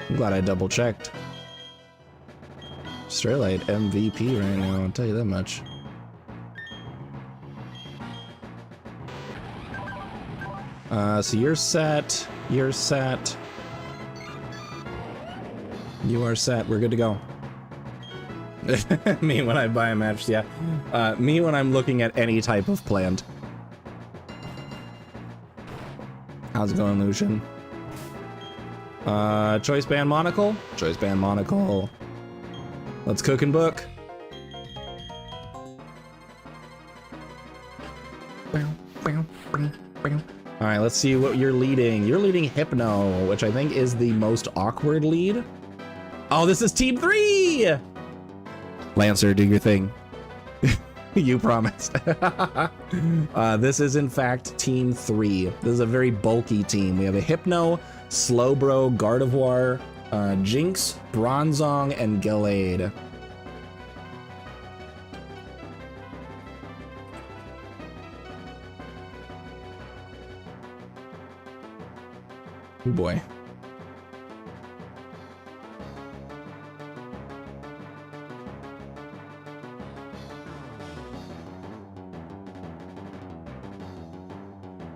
I'm glad I double checked. Straylight MVP right now, I'll tell you that much. So you're set. You're set. You are set. We're good to go. Me when I buy a match, yeah. Me when I'm looking at any type of plant. How's it going, Lucian? Choice Band Monocle? Choice Band Monocle. Let's cook and book. Alright, let's see what you're leading. You're leading Hypno, which I think is the most awkward lead. Oh, this is Team 3! Lancer, do your thing. You promised. This is, in fact, Team 3. This is a very bulky team. We have a Hypno, Slowbro, Gardevoir, Jinx, Bronzong, and Gallade. Oh boy.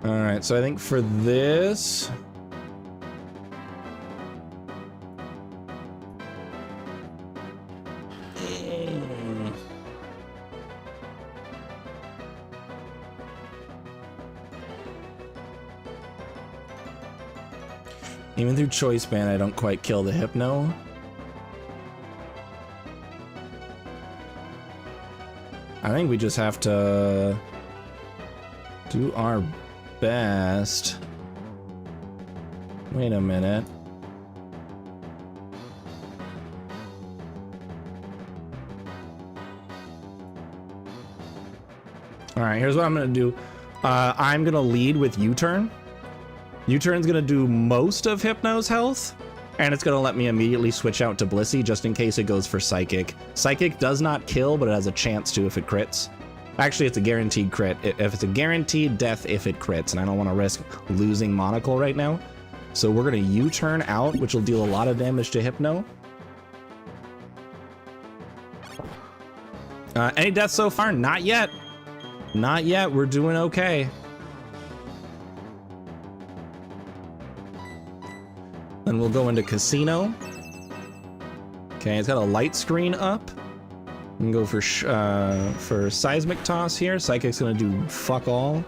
All right, so I think for this, even through choice band, I don't quite kill the Hypno. I think we just have to do our best. Wait a minute. All right, here's what I'm gonna do. I'm gonna lead with U-turn. U-turn's gonna do most of Hypno's health, and it's gonna let me immediately switch out to Blissey just in case it goes for Psychic. Psychic does not kill, but it has a chance to if it crits. Actually, it's a guaranteed crit. If it's a guaranteed death if it crits, and I don't want to risk losing Monocle right now. So we're gonna U-turn out, which will deal a lot of damage to Hypno. Any deaths so far? Not yet. Not yet. We're doing okay. Then we'll go into Casino. Okay, it's got a light screen up. We can go for Seismic Toss here. Psychic's gonna do fuck all.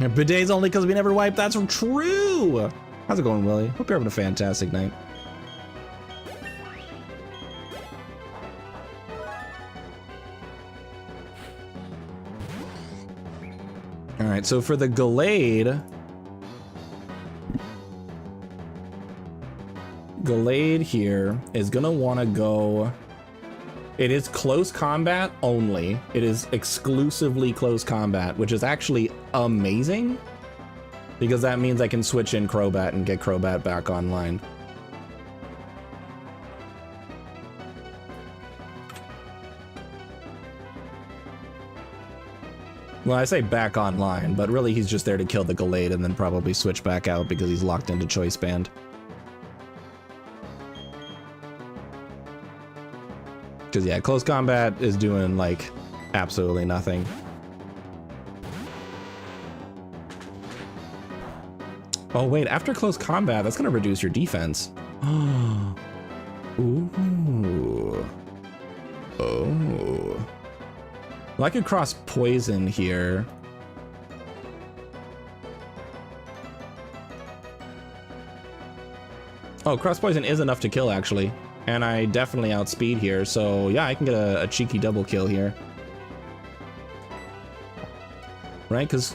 And bidets only because we never wiped. That's true. How's it going, Willie? Hope you're having a fantastic night. All right, so for the Gallade here is gonna want to go. It is close combat only. It is exclusively close combat, which is actually amazing because that means I can switch in Crobat and get Crobat back online. Well, I say back online, but really he's just there to kill the Gallade and then probably switch back out because he's locked into Choice Band. Because yeah, close combat is doing like absolutely nothing. Oh wait, after close combat, that's gonna reduce your defense. Ooh. Oh. Well, I could cross poison here. Oh, cross poison is enough to kill actually. And I definitely outspeed here, so yeah, I can get a cheeky double kill here. Right, because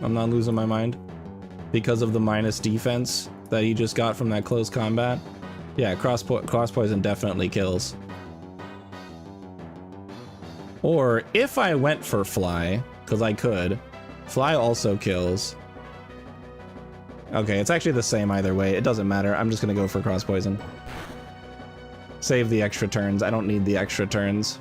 I'm not losing my mind. Because of the minus defense that he just got from that close combat. Yeah, cross poison definitely kills. Or if I went for Fly, because I could, Fly also kills. Okay, it's actually the same either way. It doesn't matter. I'm just gonna go for cross poison. Save the extra turns. I don't need the extra turns.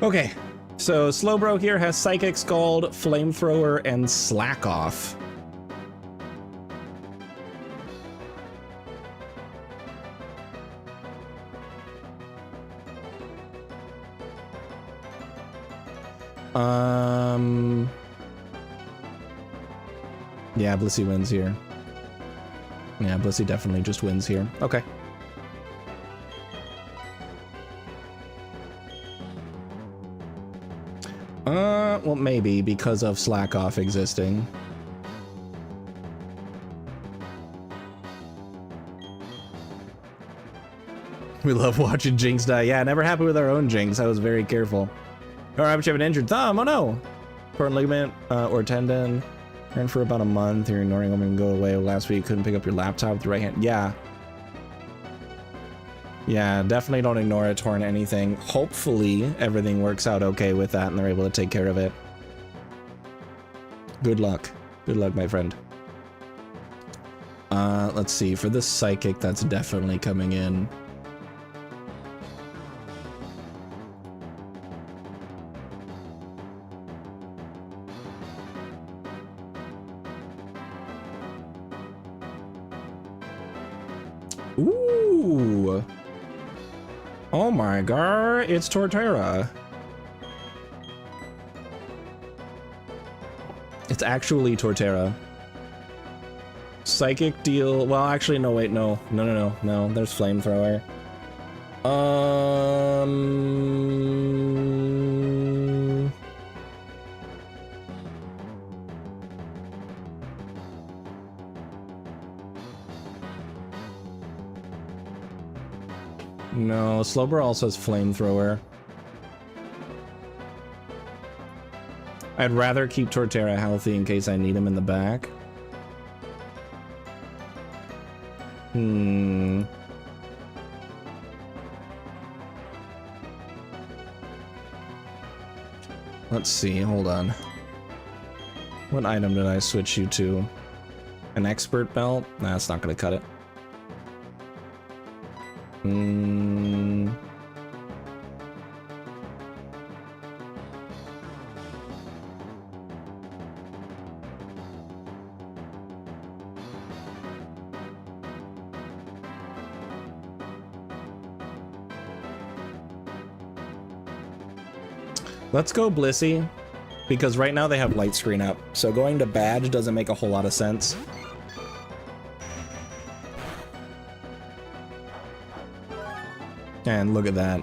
Okay, so Slowbro here has Psychic Scald, Flamethrower, and Slack Off. Yeah, Blissey wins here. Yeah, Blissey definitely just wins here. Okay. Well, maybe because of Slack Off existing. We love watching Jinx die. Yeah, never happy with our own Jinx. I was very careful. All right, but you have an injured thumb. Oh no. Torn ligament or tendon. Ran for about a month. You're ignoring them and go away. Last week you couldn't pick up your laptop with the right hand. Yeah. Yeah, definitely don't ignore a torn anything. Hopefully everything works out okay with that and they're able to take care of it. Good luck. Good luck, my friend. Let's see. For this psychic, that's definitely coming in. Ooh. Oh my god, it's Torterra. It's actually Torterra. Psychic deal. Well, actually, no, wait, no. No. There's Flamethrower. No, Slowbro also has Flamethrower. I'd rather keep Torterra healthy in case I need him in the back. Let's see, hold on. What item did I switch you to? An expert belt? Nah, that's not gonna cut it. Let's go Blissey, because right now they have light screen up, so going to badge doesn't make a whole lot of sense. And look at that.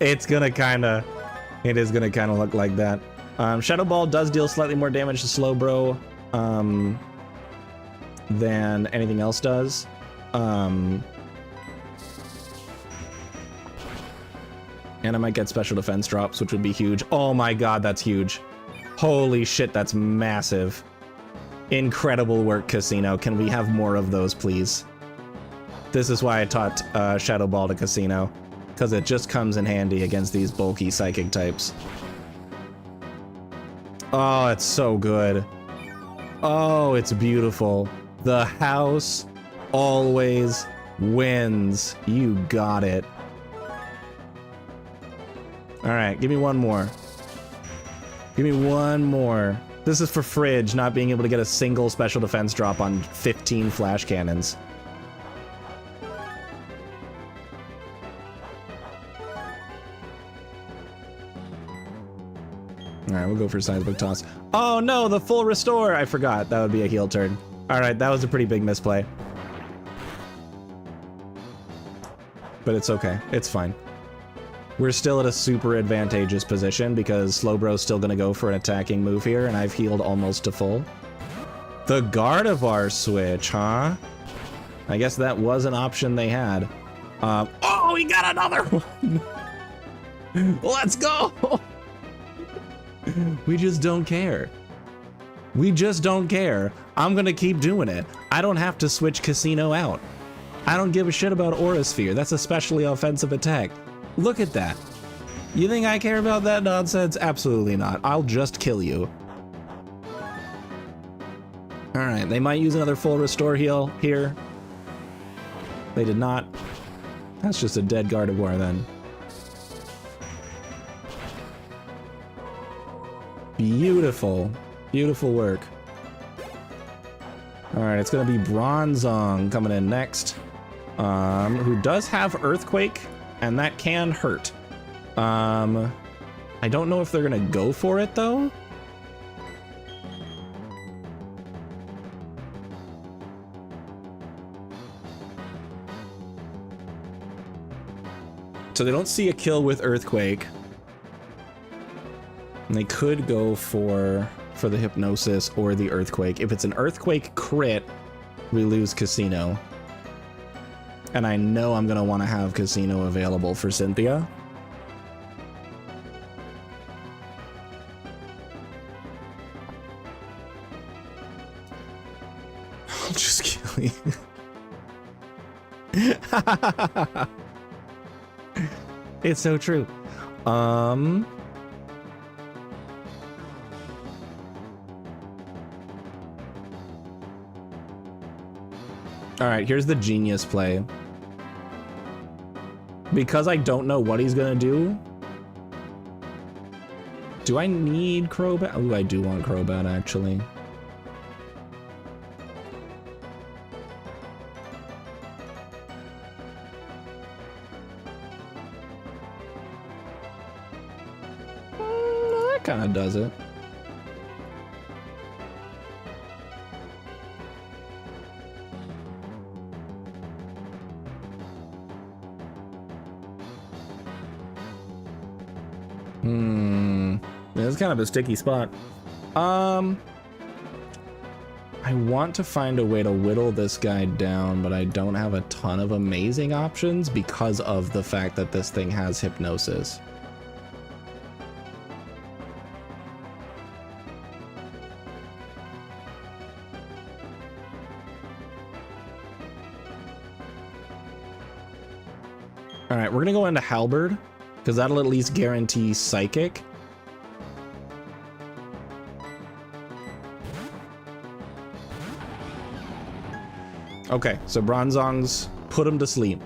It is gonna kinda look like that. Shadow Ball does deal slightly more damage to Slowbro than anything else does. And I might get special defense drops, which would be huge. Oh my god, that's huge. Holy shit, that's massive. Incredible work, Casino. Can we have more of those, please? This is why I taught Shadow Ball to Casino, because it just comes in handy against these bulky psychic types. Oh, it's so good. Oh, it's beautiful. The house always wins. You got it. All right, give me one more. Give me one more. This is for Fridge not being able to get a single special defense drop on 15 flash cannons. Alright, we'll go for Seismic Toss. Oh no, the full restore! I forgot. That would be a heel turn. Alright, that was a pretty big misplay. But it's okay. It's fine. We're still at a super advantageous position because Slowbro's still gonna go for an attacking move here, and I've healed almost to full. The Gardevoir switch, huh? I guess that was an option they had. Oh, we got another one! Let's go! We just don't care. We just don't care. I'm gonna keep doing it. I don't have to switch Casino out. I don't give a shit about Aura Sphere. That's a specially offensive attack. Look at that. You think I care about that nonsense? Absolutely not. I'll just kill you. Alright, they might use another full restore heal here. They did not. That's just a dead Gardevoir then. Beautiful. Beautiful work. Alright, it's gonna be Bronzong coming in next. Who does have Earthquake, and that can hurt. I don't know if they're gonna go for it though. So they don't see a kill with Earthquake. And they could go for the Hypnosis or the Earthquake. If it's an Earthquake crit, we lose Casino. And I know I'm gonna want to have Casino available for Cynthia. I'll just kill you. It's so true. All right, here's the genius play. Because I don't know what he's gonna do. Do I need Crobat? Oh, I do want Crobat actually. That kind of does it. Yeah, it's kind of a sticky spot. I want to find a way to whittle this guy down, but I don't have a ton of amazing options because of the fact that this thing has Hypnosis. All right, we're gonna go into Halberd because that'll at least guarantee Psychic. Okay, so Bronzong's put him to sleep.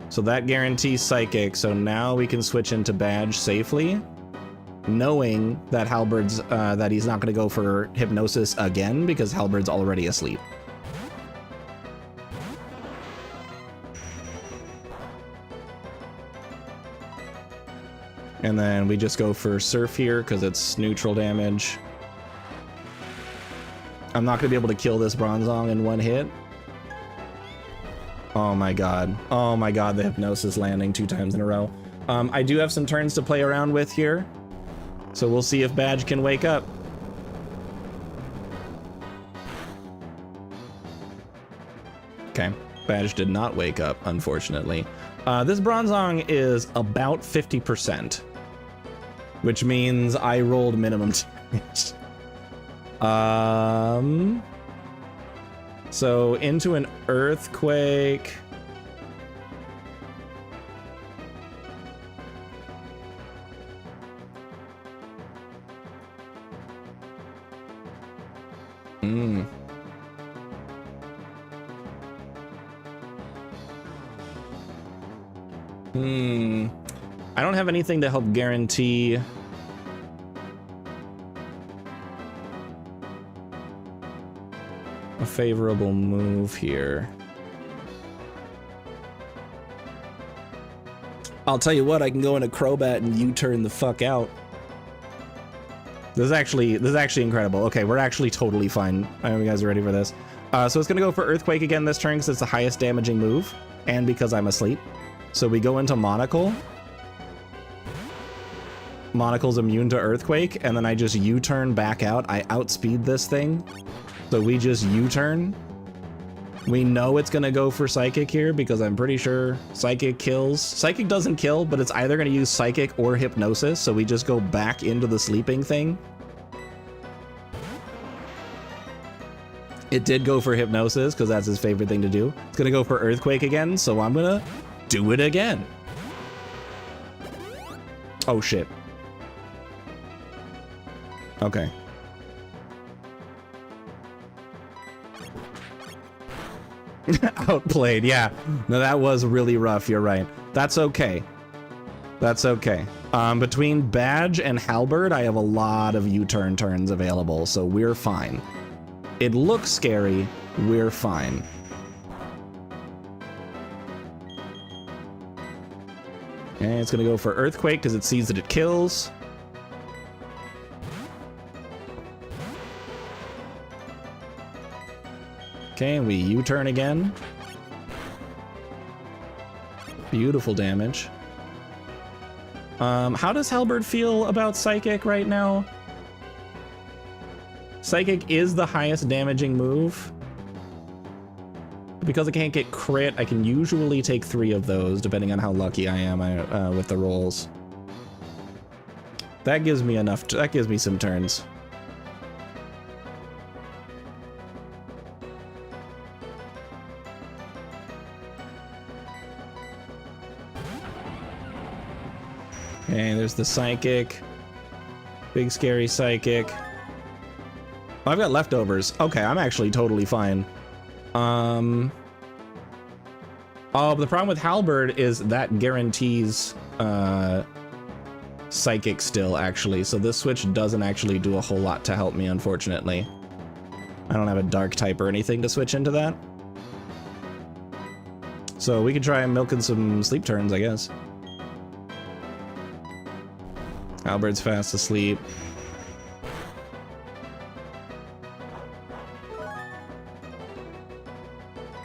So that guarantees Psychic, so now we can switch into Badge safely, knowing that Halberd's, that he's not gonna go for Hypnosis again because Halberd's already asleep. And then we just go for Surf here because it's neutral damage. I'm not gonna be able to kill this Bronzong in one hit. Oh my god. Oh my god, the Hypnosis landing 2 times in a row. I do have some turns to play around with here. So we'll see if Badge can wake up. Okay, Badge did not wake up, unfortunately. This Bronzong is about 50%. Which means I rolled minimum damage. So into an Earthquake. I don't have anything to help guarantee a favorable move here. I'll tell you what, I can go into Crobat and U-turn the fuck out. This is actually incredible. Okay, we're actually totally fine. I hope you guys are ready for this. So it's gonna go for Earthquake again this turn because it's the highest damaging move, and because I'm asleep. So we go into Monocle. Monocle's immune to Earthquake, and then I just U-turn back out. I outspeed this thing. So we just U-turn. We know it's gonna go for Psychic here because I'm pretty sure Psychic kills. Psychic doesn't kill, but it's either gonna use Psychic or Hypnosis, so we just go back into the sleeping thing. It did go for Hypnosis because that's his favorite thing to do. It's gonna go for Earthquake again, so I'm gonna do it again. Oh shit. Okay. Outplayed, yeah. No, that was really rough, you're right. That's okay. That's okay. Between Badge and Halberd, I have a lot of U-turn turns available, so we're fine. It looks scary, we're fine. Okay, it's gonna go for Earthquake because it sees that it kills. Okay, we U-turn again. Beautiful damage. How does Halberd feel about Psychic right now? Psychic is the highest damaging move. Because I can't get crit, I can usually take 3 of those, depending on how lucky I am with the rolls. That gives me enough, that gives me some turns. Okay, there's the Psychic. Big scary Psychic. Oh, I've got leftovers. Okay, I'm actually totally fine. Oh, the problem with Halberd is that guarantees Psychic still, actually. So this switch doesn't actually do a whole lot to help me, unfortunately. I don't have a Dark type or anything to switch into that. So we could try milking some sleep turns, I guess. Halberd's fast asleep.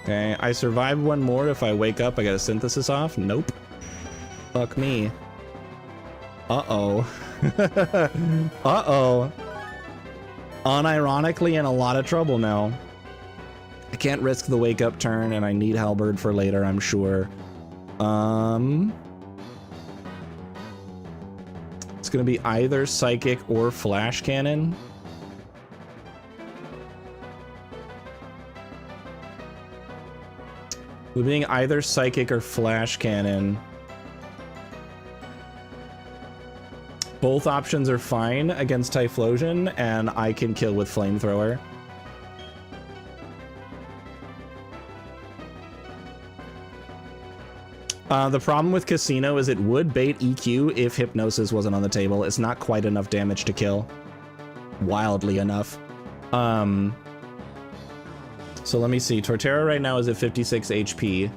Okay, I survive one more. If I wake up, I got a synthesis off. Nope. Fuck me. Uh-oh. Uh-oh. Unironically in a lot of trouble now. I can't risk the wake up turn, and I need Halberd for later, I'm sure. It's gonna be either Psychic or Flash Cannon. With being either Psychic or Flash Cannon. Both options are fine against Typhlosion, and I can kill with Flamethrower. The problem with Casino is it would bait EQ if Hypnosis wasn't on the table. It's not quite enough damage to kill. Wildly enough. So let me see. Torterra right now is at 56 HP.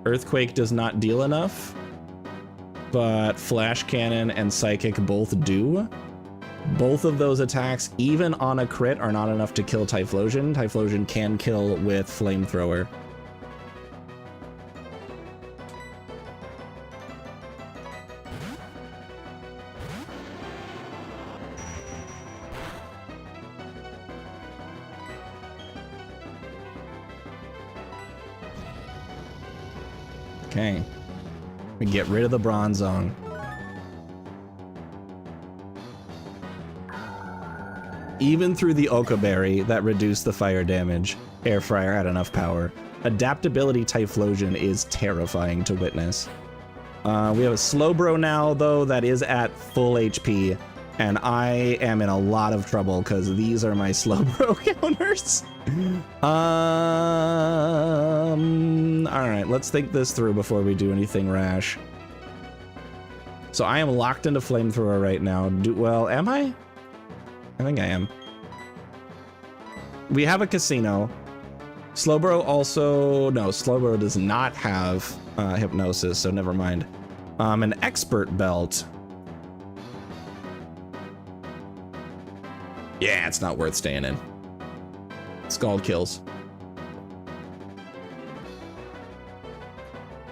Earthquake does not deal enough. But Flash Cannon and Psychic both do. Both of those attacks, even on a crit, are not enough to kill Typhlosion. Typhlosion can kill with Flamethrower. Okay. We get rid of the Bronzong. Even through the Oka Berry that reduced the fire damage, Air Fryer had enough power. Adaptability Typhlosion is terrifying to witness. We have a Slowbro now, though, that is at full HP, and I am in a lot of trouble because these are my Slowbro counters. Alright, let's think this through before we do anything rash. So I am locked into Flamethrower right now. Well, am I? I think I am. We have a Casino. Slowbro also... No, Slowbro does not have Hypnosis, so never mind. An Expert Belt. Yeah, it's not worth staying in. Scald kills.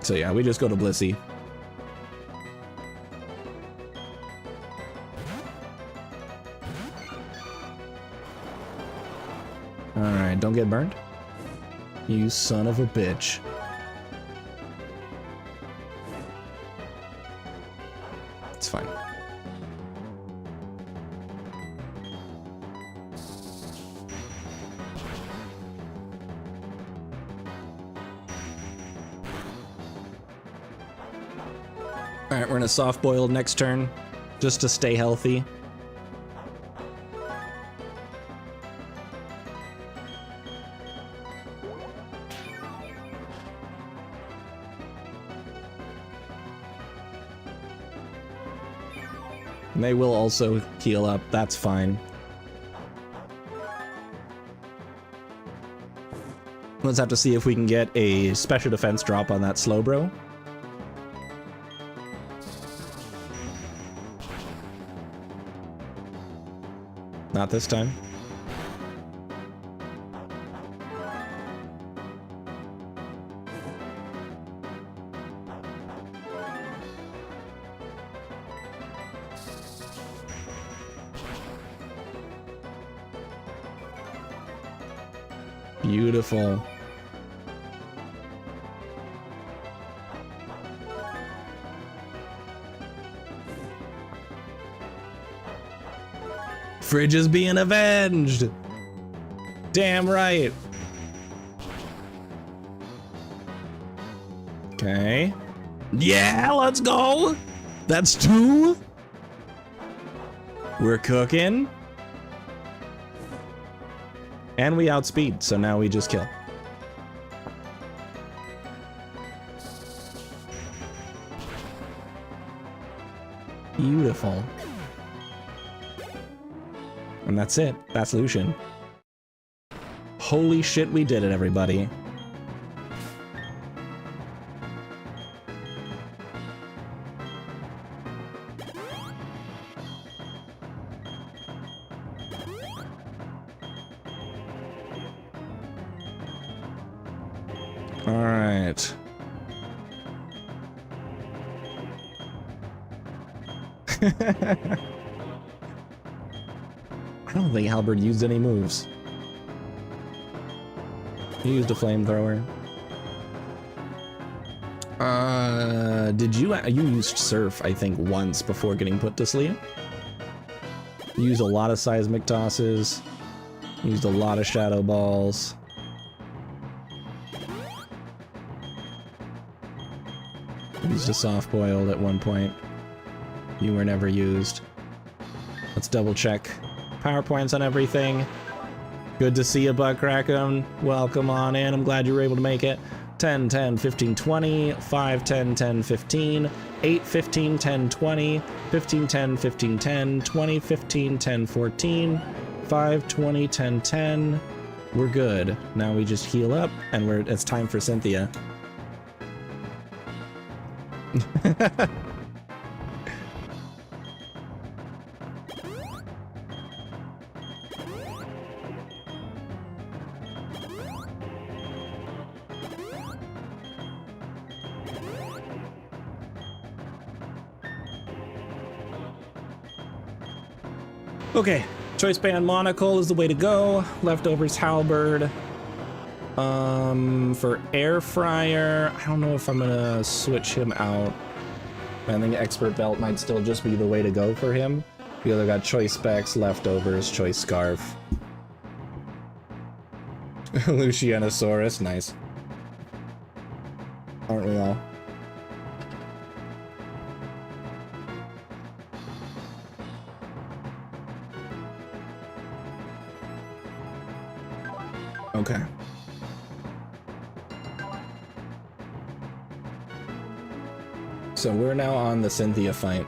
So yeah, we just go to Blissey. Alright, don't get burned. You son of a bitch. It's fine. Alright, we're in a soft-boiled next turn, just to stay healthy. And they will also heal up, that's fine. Let's have to see if we can get a special defense drop on that Slowbro. Not this time. Beautiful. Fridge is being avenged. Damn right. Okay. Yeah, let's go. That's 2. We're cooking. And we outspeed, so now we just kill. Beautiful. And that's it. That's Lucian. Holy shit, we did it, everybody. All right. I don't think Halberd used any moves. He used a flamethrower. Did you used Surf, I think, once before getting put to sleep? You used a lot of seismic tosses. Used a lot of shadow balls. Used a soft boiled at one point. You were never used. Let's double check. PowerPoints on everything. Good to see you, Buckrackham. Welcome on in. I'm glad you were able to make it. 10, 10, 15, 20, 5, 10, 10, 15, 8, 15, 10, 20, 15, 10, 15, 10, 20, 15, 10, 14, 5, 20, 10, 10. We're good. Now we just heal up, and it's time for Cynthia. Okay, choice band monocle is the way to go. Leftovers halberd. For air fryer, I don't know if I'm gonna switch him out. I think expert belt might still just be the way to go for him. The other got choice specs, leftovers, choice scarf. Lucianosaurus, nice. Aren't we all? Okay. So we're now on the Cynthia fight.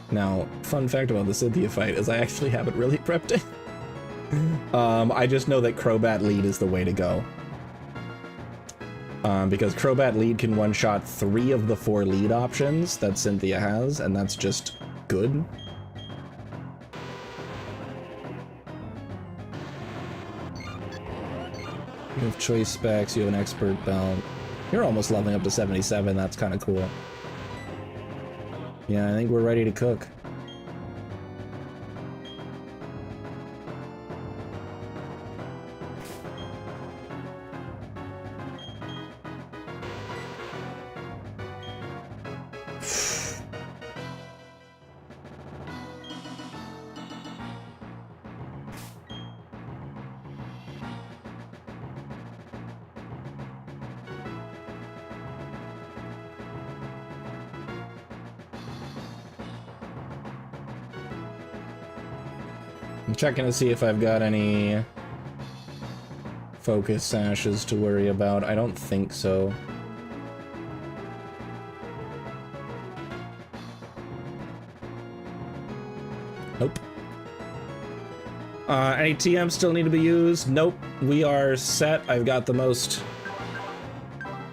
Now, fun fact about the Cynthia fight is I actually haven't really prepped it. I just know that Crobat lead is the way to go. Because Crobat lead can one-shot 3 of the 4 lead options that Cynthia has, and that's just good. You have choice specs, you have an expert belt. You're almost leveling up to 77, that's kind of cool. Yeah, I think we're ready to cook. I'm checking to see if I've got any focus sashes to worry about. I don't think so. Nope. Any TMs still need to be used? Nope. We are set. I've got the most...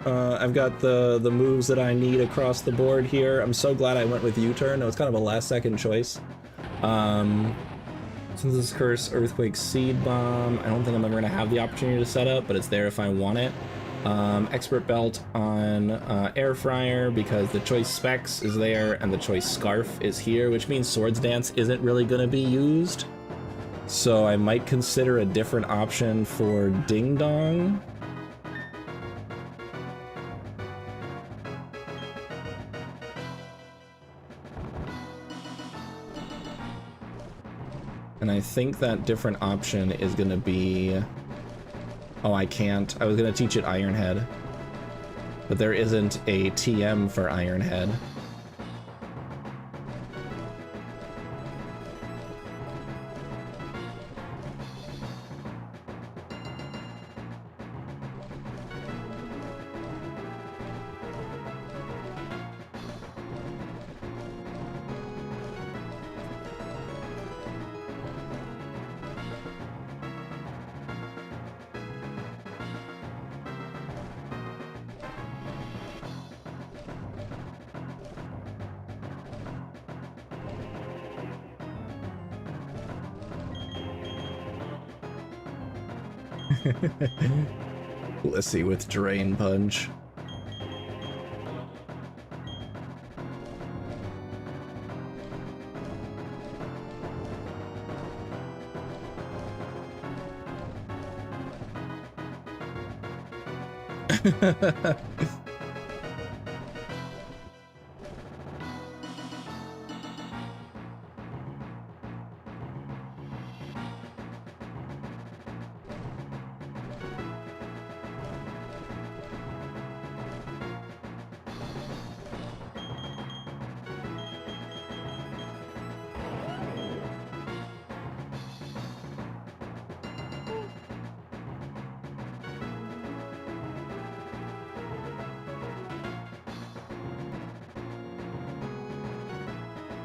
I've got the moves that I need across the board here. I'm so glad I went with U-turn. It was kind of a last-second choice. Synthesis Curse, Earthquake, Seed Bomb. I don't think I'm ever going to have the opportunity to set up, but it's there if I want it. Expert Belt on Air Fryer because the choice specs is there and the choice Scarf is here, which means Swords Dance isn't really going to be used. So I might consider a different option for Ding Dong. And I think that different option is going to be... Oh, I can't. I was going to teach it Ironhead. But there isn't a TM for Ironhead. Let's see with Drain Punch.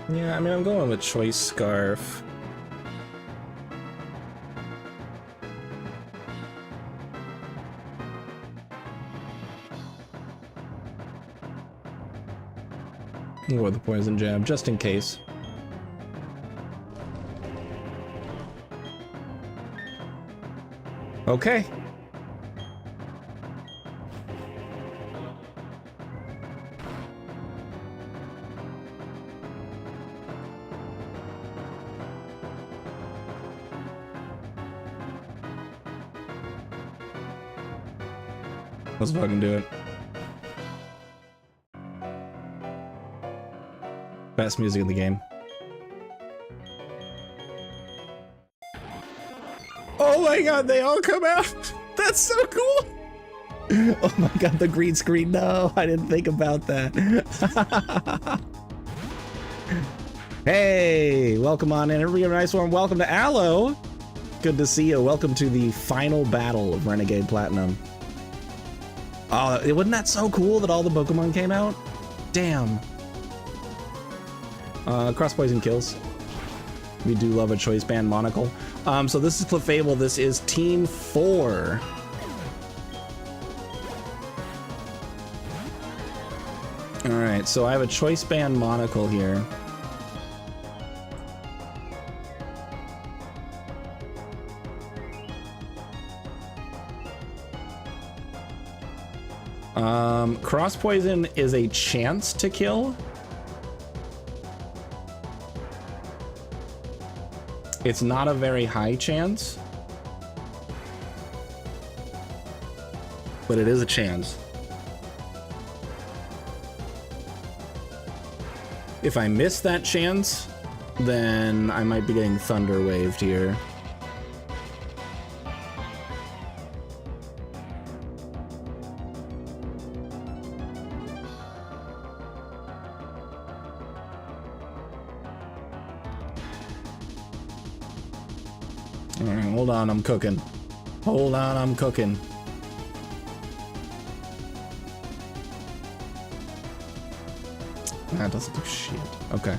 Yeah, I mean, I'm going with Choice Scarf. I'll go with the Poison Jab, just in case. Okay. Let's fucking do it. Best music in the game. Oh my god, they all come out! That's so cool! Oh my god, the green screen. No, I didn't think about that. Hey, welcome on in. Everybody have a nice warm welcome to Aloe. Good to see you. Welcome to the final battle of Renegade Platinum. Oh, wasn't that so cool that all the Pokemon came out? Damn. Cross Poison kills. We do love a Choice Band Monocle. So this is Clefable. This is Team 4. Alright, so I have a Choice Band Monocle here. Cross Poison is a chance to kill. It's not a very high chance, but it is a chance. If I miss that chance, then I might be getting Thunder Waved here. Alright, hold on, I'm cooking. Hold on, I'm cooking. That doesn't do shit. Okay.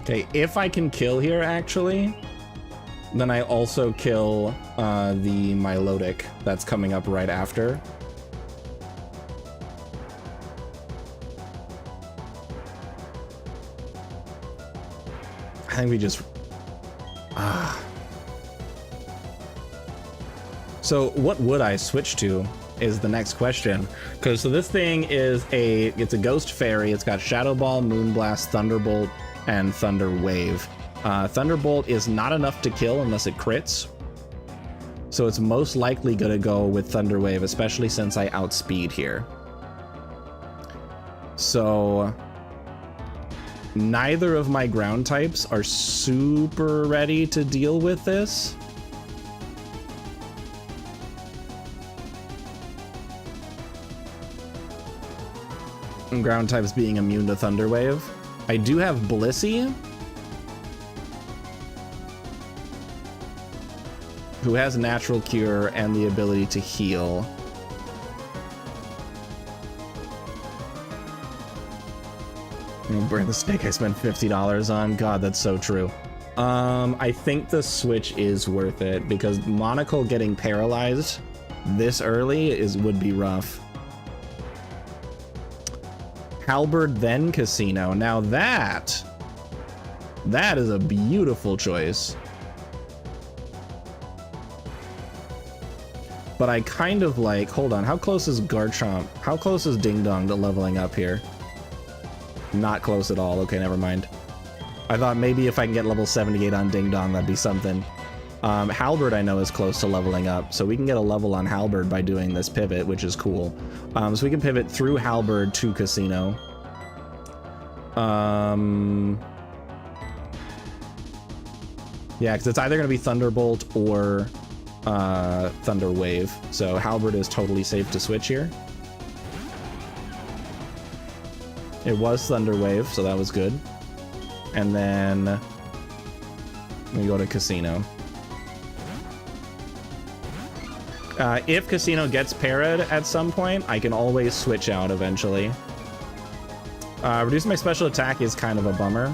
Okay, if I can kill here, actually, then I also kill the Milotic that's coming up right after. I think we just... So what would I switch to is the next question. Because so this thing is it's a ghost fairy. It's got Shadow Ball, Moonblast, Thunderbolt, and Thunder Wave. Thunderbolt is not enough to kill unless it crits. So it's most likely gonna go with Thunder Wave, especially since I outspeed here. So neither of my ground types are super ready to deal with this. And ground types being immune to Thunder Wave. I do have Blissey, who has Natural Cure and the ability to heal. Burn the snake I spent $50 on. God, that's so true. I think the switch is worth it because Monocle getting paralyzed this early would be rough. Halberd, then Casino. Now that is a beautiful choice. But I kind of like, hold on, how close is Garchomp? How close is Ding Dong to leveling up here? Not close at all. Okay, never mind. I thought maybe if I can get level 78 on Ding Dong, that'd be something. Halberd I know is close to leveling up, so we can get a level on Halberd by doing this pivot, which is cool. So we can pivot through Halberd to Casino. Yeah, because it's either going to be Thunderbolt or Thunder Wave. So Halberd is totally safe to switch here. It was Thunder Wave, so that was good. And then we go to Casino. If Casino gets parried at some point, I can always switch out eventually. Reducing my special attack is kind of a bummer.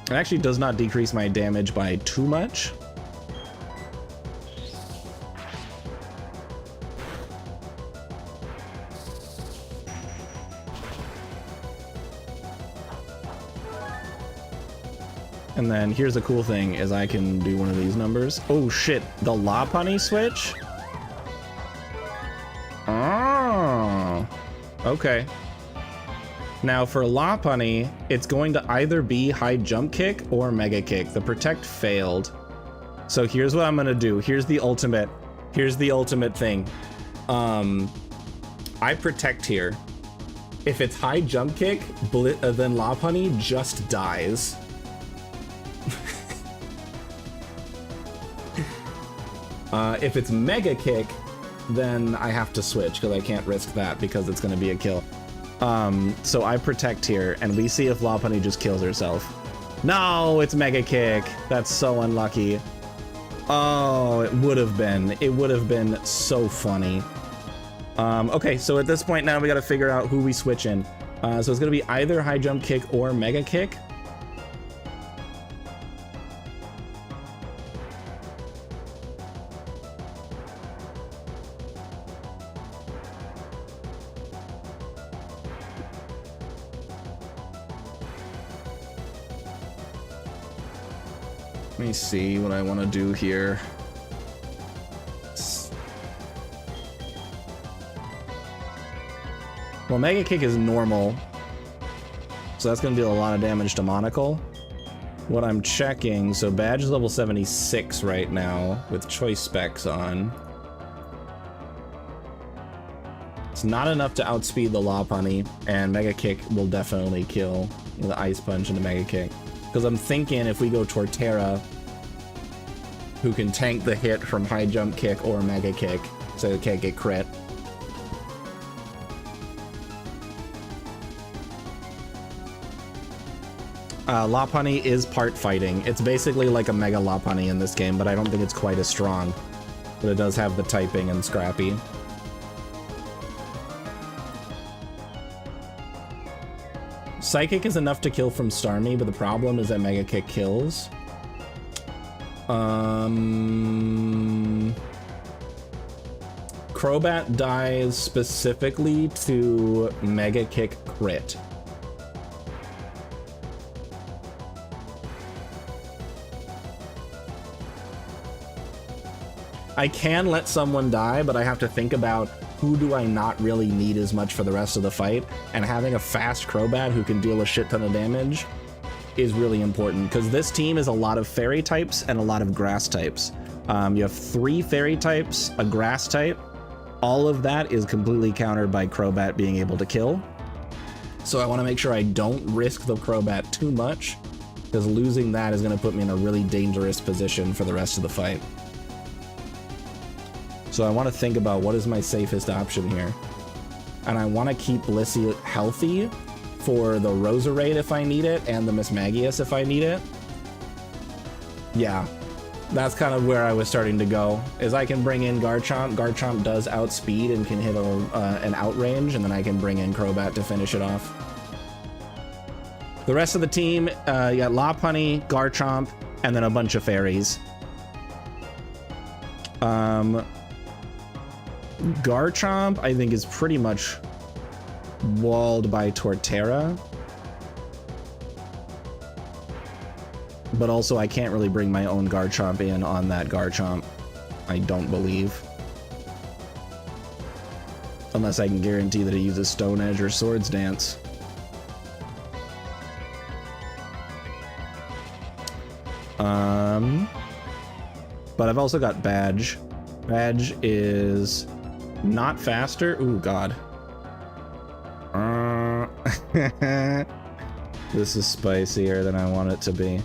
It actually does not decrease my damage by too much. And then here's the cool thing is I can do one of these numbers. Oh shit, the Lopunny switch? Oh, okay. Now for Lopunny, it's going to either be High Jump Kick or Mega Kick. The Protect failed. So here's what I'm gonna do. Here's the ultimate thing. I Protect here. If it's High Jump Kick, then Lopunny just dies. If it's Mega Kick, then I have to switch because I can't risk that because it's going to be a kill. So I Protect here, and we see if Lopunny just kills herself. No, it's Mega Kick. That's so unlucky. Oh, it would have been. It would have been so funny. Okay, so at this point now we got to figure out who we switch in. So it's going to be either High Jump Kick or Mega Kick. Let me see what I want to do here. Well, Mega Kick is normal, so that's going to deal a lot of damage to Monocle. What I'm checking, so Badge is level 76 right now with choice specs on. It's not enough to outspeed the Lopunny, and Mega Kick will definitely kill the Ice Punch into Mega Kick. Because I'm thinking if we go Torterra, who can tank the hit from High Jump Kick or Mega Kick, so it can't get crit. Lopunny is part fighting. It's basically like a Mega Lopunny in this game, but I don't think it's quite as strong. But it does have the typing and Scrappy. Psychic is enough to kill from Starmie, but the problem is that Mega Kick kills. Crobat dies specifically to Mega Kick crit. I can let someone die, but I have to think about who do I not really need as much for the rest of the fight, and having a fast Crobat who can deal a shit ton of damage is really important, because this team is a lot of fairy types and a lot of grass types. You have 3 fairy types, a grass type. All of that is completely countered by Crobat being able to kill. So I want to make sure I don't risk the Crobat too much, because losing that is going to put me in a really dangerous position for the rest of the fight. So I want to think about what is my safest option here. And I want to keep Blissey healthy for the Roserade if I need it, and the Mismagius if I need it. Yeah, that's kind of where I was starting to go, is I can bring in Garchomp. Garchomp does outspeed and can hit an outrange, and then I can bring in Crobat to finish it off. The rest of the team, you got Lopunny, Garchomp, and then a bunch of fairies. Garchomp, I think, is pretty much walled by Torterra. But also, I can't really bring my own Garchomp in on that Garchomp, I don't believe. Unless I can guarantee that it uses Stone Edge or Swords Dance. But I've also got Badge. Badge is not faster. Ooh, God. This is spicier than I want it to be.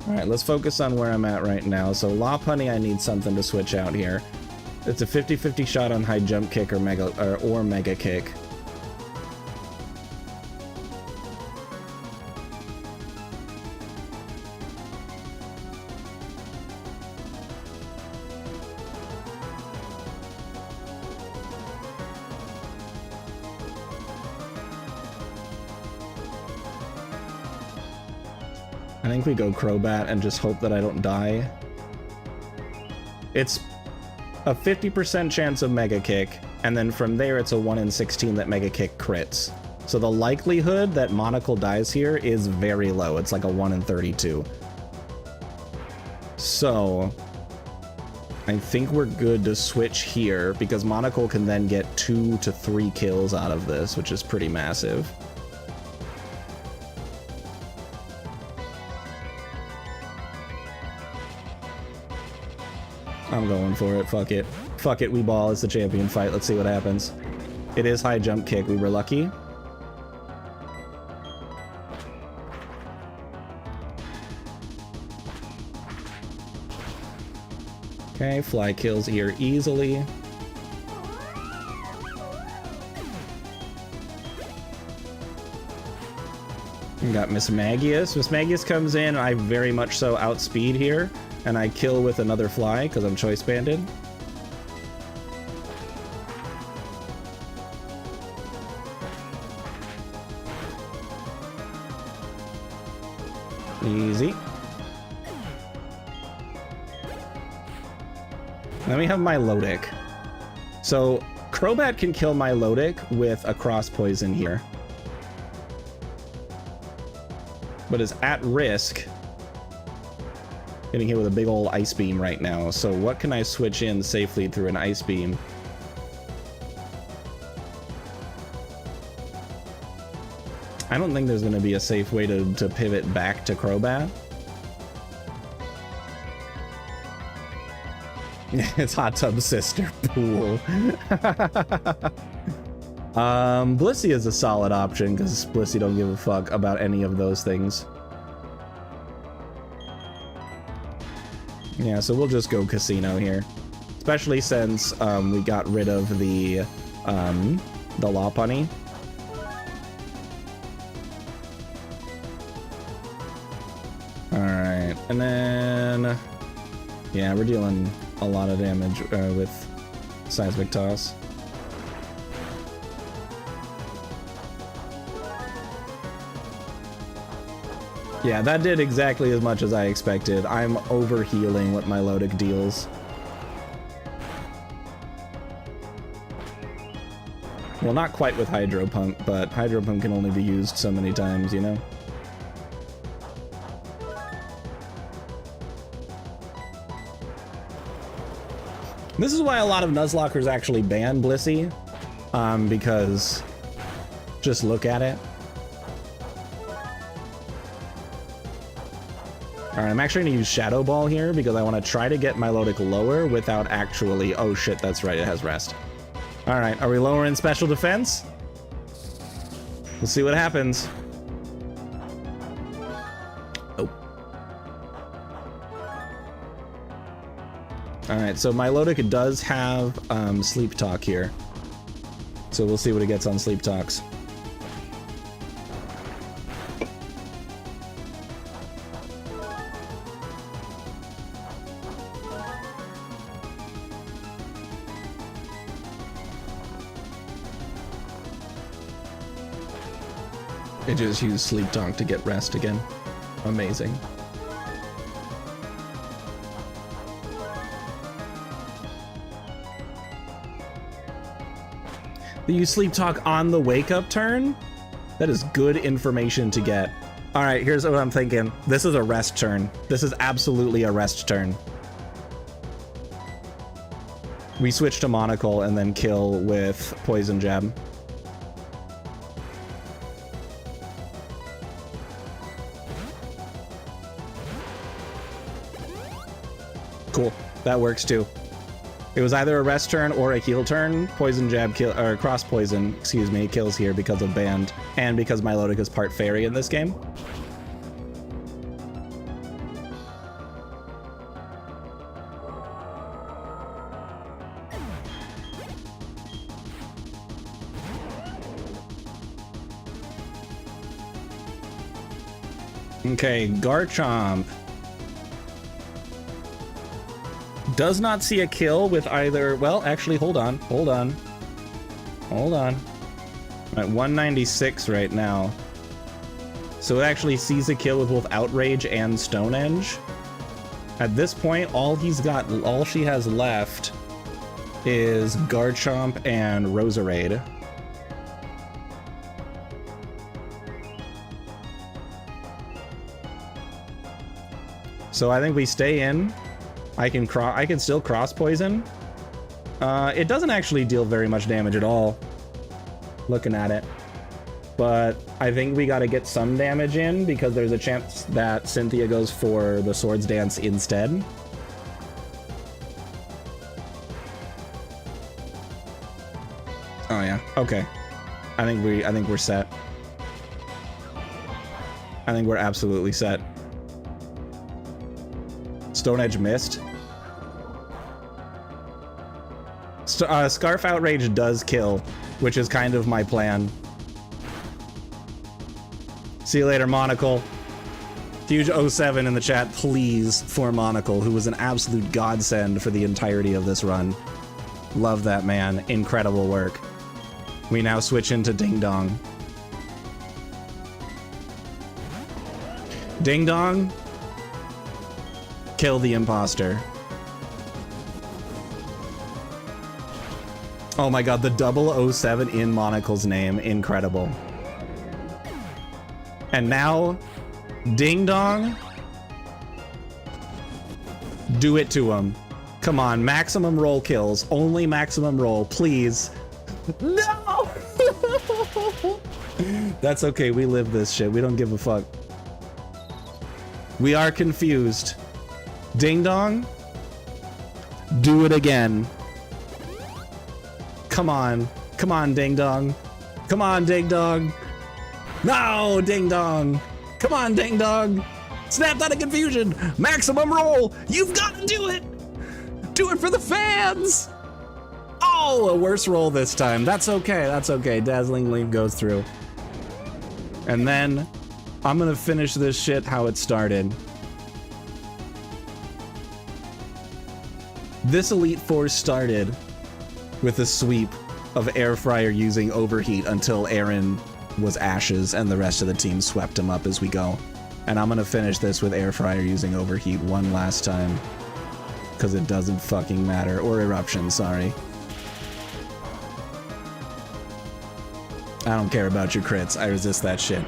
Alright, let's focus on where I'm at right now. So Lopunny, I need something to switch out here. It's a 50-50 shot on high jump kick or mega kick. I think we go Crobat and just hope that I don't die. It's a 50% chance of Mega Kick, and then from there it's a 1 in 16 that Mega Kick crits. So the likelihood that Monocle dies here is very low. It's like a 1 in 32. So I think we're good to switch here, because Monocle can then get 2 to 3 kills out of this, which is pretty massive. I'm going for it. Fuck it. Fuck it, we ball. It's the champion fight. Let's see what happens. It is high jump kick. We were lucky. Okay, fly kills here easily. We got Mismagius. Mismagius comes in. I very much so outspeed here. And I kill with another fly because I'm choice banded. Easy. Then we have Milotic. So Crobat can kill Milotic with a cross poison here, but is at risk getting hit with a big old ice beam right now. So what can I switch in safely through an ice beam? I don't think there's going to be a safe way to pivot back to Crobat. It's Hot Tub Sister Pool. Blissey is a solid option because Blissey don't give a fuck about any of those things. Yeah, so we'll just go Casino here, especially since we got rid of the Lopunny. All right, and then yeah, we're dealing a lot of damage with Seismic Toss. Yeah, that did exactly as much as I expected. I'm overhealing what Milotic deals. Well, not quite with Hydro Pump, but Hydro Pump can only be used so many times, you know? This is why a lot of Nuzlockers actually ban Blissey, because just look at it. Alright, I'm actually going to use Shadow Ball here because I want to try to get Milotic lower without actually... Oh shit, that's right, it has rest. Alright, are we lowering special defense? We'll see what happens. Oh. Alright, so Milotic does have Sleep Talk here. So we'll see what it gets on Sleep Talks. It just used Sleep Talk to get rest again. Amazing. They use Sleep Talk on the wake up turn? That is good information to get. All right, here's what I'm thinking. This is a rest turn. This is absolutely a rest turn. We switch to Monocle and then kill with Poison Jab. Cool, that works too. It was either a rest turn or a heal turn. Poison Jab kill, or Cross Poison, excuse me, kills here because of Band and because Milotic is part fairy in this game. Okay, Garchomp. Does not see a kill with either... Well, actually, hold on. Hold on. Hold on. I'm at 196 right now. So it actually sees a kill with both Outrage and Stone Edge. At this point, all she has left is Garchomp and Roserade. So I think we stay in. I can still cross poison. It doesn't actually deal very much damage at all, looking at it. But I think we got to get some damage in because there's a chance that Cynthia goes for the Swords Dance instead. Oh yeah, okay. I think we're set. I think we're absolutely set. Stone Edge missed. Scarf Outrage does kill, which is kind of my plan. See you later, Monocle. Huge 07 in the chat, please, for Monocle, who was an absolute godsend for the entirety of this run. Love that man. Incredible work. We now switch into Ding Dong. Ding Dong. Kill the imposter. Oh my god, the 007 in Monocle's name. Incredible. And now, Ding Dong. Do it to him. Come on, maximum roll kills. Only maximum roll, please. No! That's okay, we live this shit. We don't give a fuck. We are confused. Ding Dong, do it again. Come on. Come on, Ding Dong. Come on, Ding Dong. No, Ding Dong. Come on, Ding Dong. Snapped out of confusion. Maximum roll. You've got to do it. Do it for the fans. Oh, a worse roll this time. That's okay. That's okay. Dazzling Gleam goes through. And then I'm going to finish this shit how it started. This Elite Four started with a sweep of Air Fryer using Overheat until Aaron was ashes and the rest of the team swept him up as we go. And I'm gonna finish this with Air Fryer using Overheat one last time. Because it doesn't fucking matter. Or Eruption, sorry. I don't care about your crits. I resist that shit.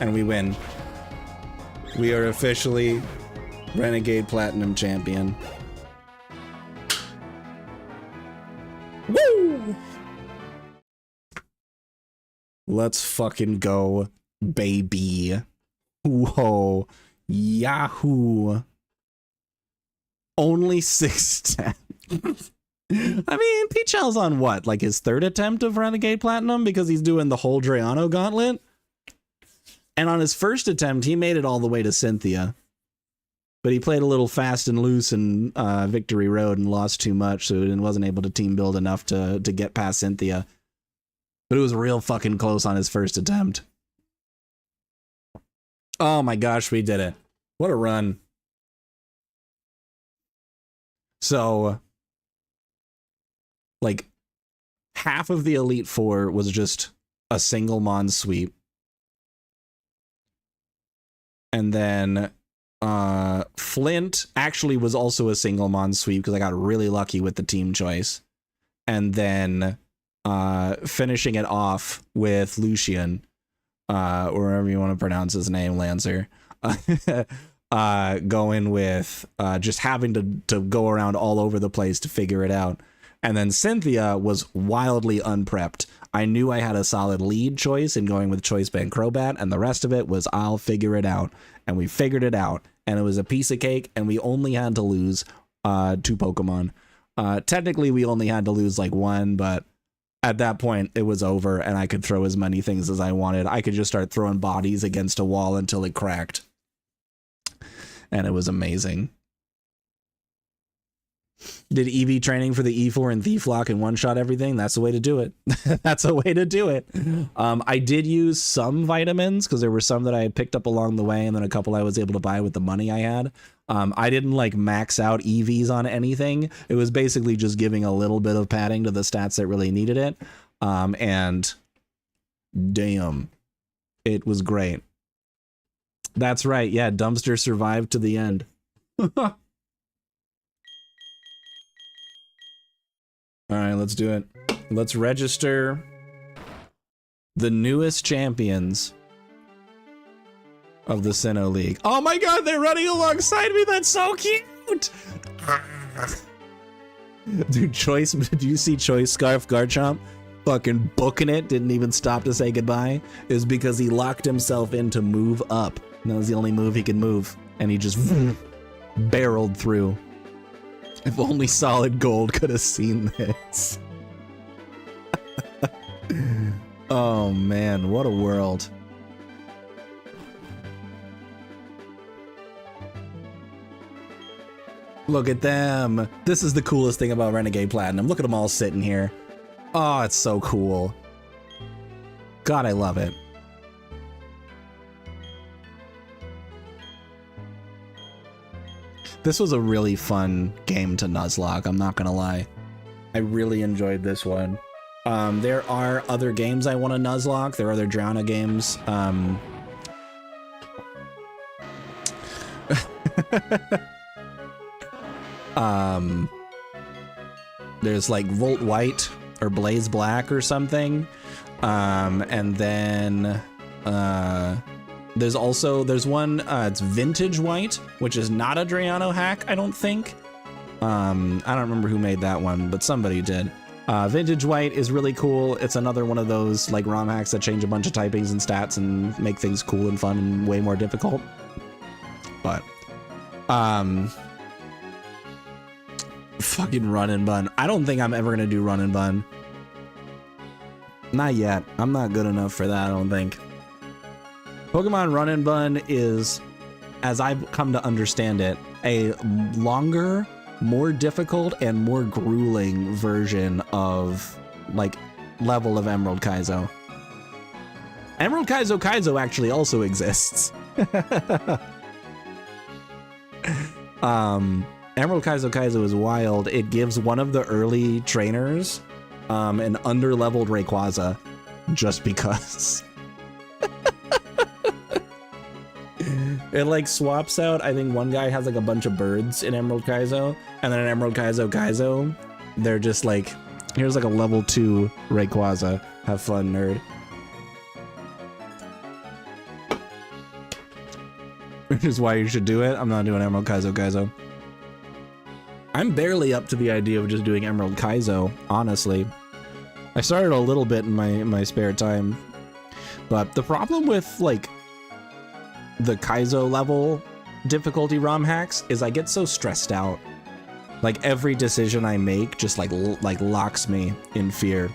And we win. We are officially Renegade Platinum champion. Woo! Let's fucking go, baby. Whoa. Yahoo. Only 610. I mean, Peachell's on what? Like his third attempt of Renegade Platinum because he's doing the whole Drayano gauntlet? And on his first attempt, he made it all the way to Cynthia. But he played a little fast and loose in Victory Road and lost too much, so he wasn't able to team build enough to get past Cynthia. But it was real fucking close on his first attempt. Oh my gosh, we did it. What a run. So, like, half of the Elite Four was just a single Mon sweep. And then Flint actually was also a single Mon sweep because I got really lucky with the team choice. And then finishing it off with Lucian, or whatever you want to pronounce his name, Lancer. Going with just having to go around all over the place to figure it out. And then Cynthia was wildly unprepped. I knew I had a solid lead choice in going with Choice Band Crobat, and the rest of it was I'll figure it out. And we figured it out, and it was a piece of cake, and we only had to lose 2 Pokemon. Technically, we only had to lose like 1, but at that point, it was over, and I could throw as many things as I wanted. I could just start throwing bodies against a wall until it cracked. And it was amazing. Did EV training for the E4 and Thief Lock and one-shot everything? That's the way to do it. That's a way to do it. I did use some vitamins because there were some that I had picked up along the way and then a couple I was able to buy with the money I had. I didn't like max out EVs on anything. It was basically just giving a little bit of padding to the stats that really needed it. And damn, it was great. That's right. Yeah, Dumpster survived to the end. All right, let's do it. Let's register the newest champions of the Sinnoh League. Oh my god, they're running alongside me. That's so cute. Dude, Choice, did you see Choice Scarf Garchomp fucking booking it? Didn't even stop to say goodbye. It was because he locked himself in to move up. And that was the only move he could move. And he just barreled through. If only Solid Gold could have seen this. Oh man, what a world. Look at them. This is the coolest thing about Renegade Platinum. Look at them all sitting here. Oh, it's so cool. God, I love it. This was a really fun game to Nuzlocke, I'm not gonna lie. I really enjoyed this one. There are other games I want to Nuzlocke. There are other Drayano games. There's like Volt White or Blaze Black or something. And then there's one, it's Vintage White, which is not a Drayano hack, I don't think. I don't remember who made that one, but somebody did. Vintage White is really cool. It's another one of those like ROM hacks that change a bunch of typings and stats and make things cool and fun and way more difficult. But, fucking Run and Bun. I don't think I'm ever gonna do Run and Bun. Not yet. I'm not good enough for that, I don't think. Pokemon Run and Bun is, as I've come to understand it, a longer, more difficult, and more grueling version of, like, level of Emerald Kaizo. Emerald Kaizo actually also exists. Emerald Kaizo is wild. It gives one of the early trainers an under-leveled Rayquaza, just because. It like swaps out, I think one guy has like a bunch of birds in Emerald Kaizo, and then in Emerald Kaizo, they're just like, here's like a level 2 Rayquaza. Have fun, nerd. which is why you should do it. I'm not doing Emerald Kaizo. I'm barely up to the idea of just doing Emerald Kaizo, honestly. I started a little bit in my spare time, but the problem with like the Kaizo level difficulty ROM hacks is I get so stressed out. Like every decision I make just like locks me in fear.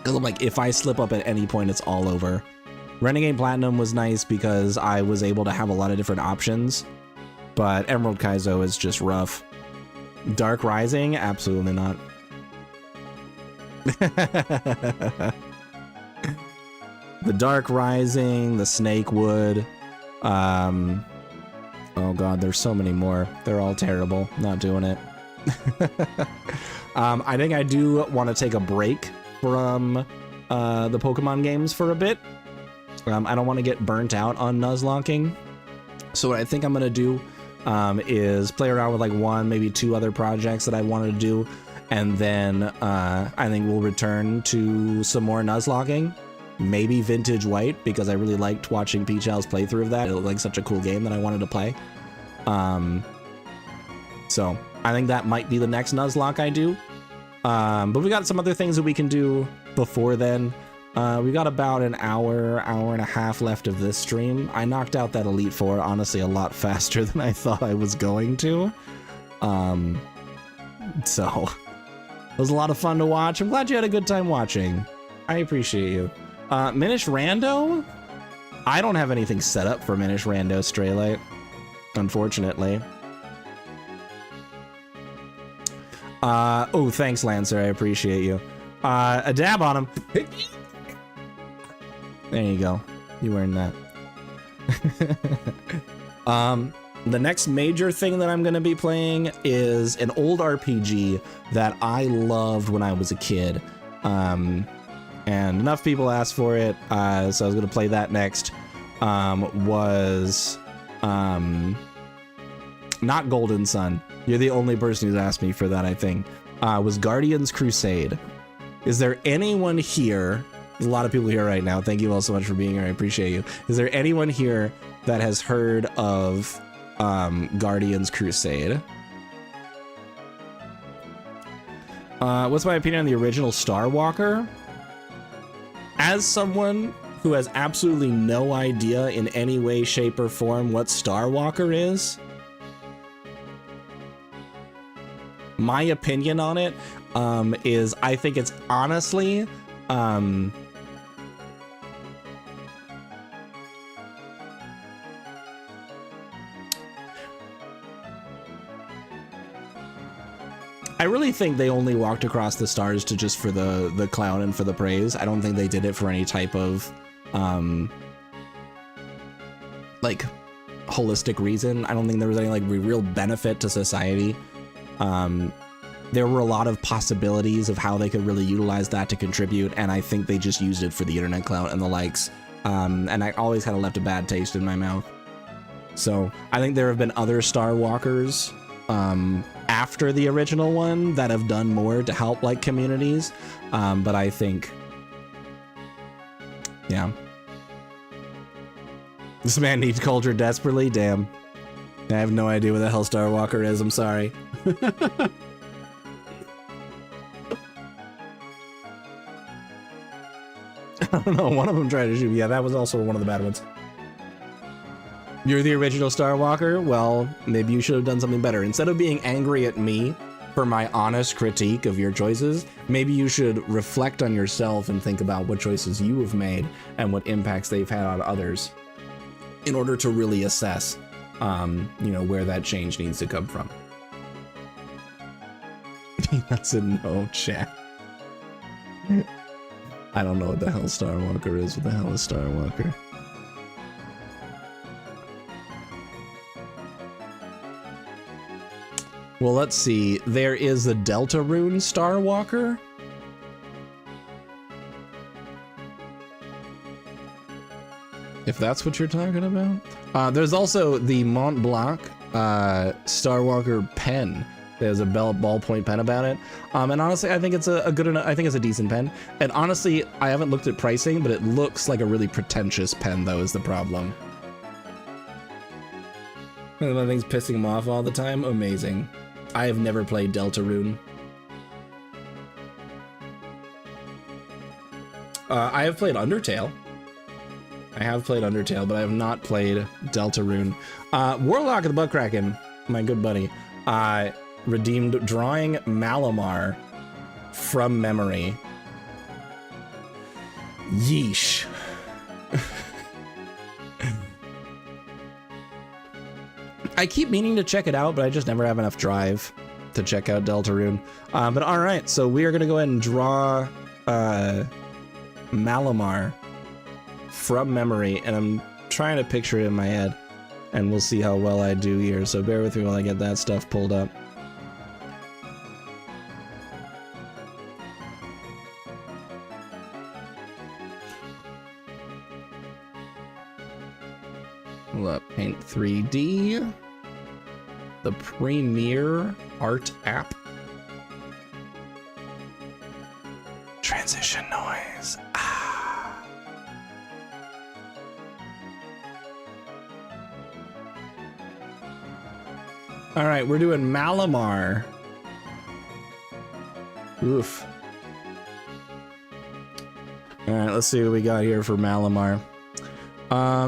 Cause I'm like, if I slip up at any point, it's all over. Renegade Platinum was nice because I was able to have a lot of different options, but Emerald Kaizo is just rough. Dark Rising, absolutely not. The Dark Rising, the Snakewood, oh god, there's so many more. They're all terrible. Not doing it. I think I do want to take a break from the Pokemon games for a bit. I don't want to get burnt out on Nuzlocking. So what I think I'm going to do is play around with like one, maybe two other projects that I wanted to do. And then I think we'll return to some more Nuzlocking. Maybe Vintage White, because I really liked watching Peachow's playthrough of that. It looked like such a cool game that I wanted to play. So I think that might be the next Nuzlocke I do. But we got some other things that we can do before then. We got about an hour and a half left of this stream. I knocked out that Elite Four, honestly, a lot faster than I thought I was going to. So it was a lot of fun to watch. I'm glad you had a good time watching. I appreciate you. Minish Rando? I don't have anything set up for Minish Rando Straylight, unfortunately. Oh, thanks, Lancer. I appreciate you. A dab on him. There you go. You earned that. The next major thing that I'm going to be playing is an old RPG that I loved when I was a kid. And enough people asked for it, so I was going to play that next. Not Golden Sun. You're the only person who's asked me for that, I think. Was Guardians Crusade. Is there anyone here? There's a lot of people here right now. Thank you all so much for being here. I appreciate you. Is there anyone here that has heard of Guardians Crusade? What's my opinion on the original Star Walker? As someone who has absolutely no idea in any way, shape, or form what Star Walker is, my opinion on it is I think it's honestly I really think they only walked across the stars to just for the clown and for the praise. I don't think they did it for any type of like holistic reason. I don't think there was any like real benefit to society. There were a lot of possibilities of how they could really utilize that to contribute, and I think they just used it for the internet clout and the likes. And I always kind of left a bad taste in my mouth. So I think there have been other Star Walkers after the original one that have done more to help like communities. But I think, yeah. This man needs culture desperately. Damn. I have no idea what the hell Star Walker is. I'm sorry. I don't know. One of them tried to shoot. Yeah, that was also one of the bad ones. You're the original Star Walker? Well, maybe you should have done something better. Instead of being angry at me for my honest critique of your choices, maybe you should reflect on yourself and think about what choices you have made and what impacts they've had on others in order to really assess, you know, where that change needs to come from. That's a no chat. I don't know what the hell Star Walker is. What the hell is Star Walker? Well, let's see. There is the Deltarune Star Walker. If that's what you're talking about. There's also the Mont Blanc Star Walker pen. There's a ballpoint pen about it. And honestly, I think it's a good enough, I think it's a decent pen. And honestly, I haven't looked at pricing, but it looks like a really pretentious pen, though, is the problem. That thing's pissing him off all the time. Amazing. I have never played Deltarune. I have played Undertale. I have played Undertale, but I have not played Deltarune. Warlock of the Buttkraken, my good buddy, redeemed drawing Malamar from memory. Yeesh. I keep meaning to check it out, but I just never have enough drive to check out Deltarune. But all right, so we are going to go ahead and draw Malamar from memory, and I'm trying to picture it in my head, and we'll see how well I do here. So bear with me while I get that stuff pulled up. Hold up, Paint 3D, the Premiere Art app. Transition noise. All right, we're doing Malamar. Oof. All right, let's see what we got here for Malamar.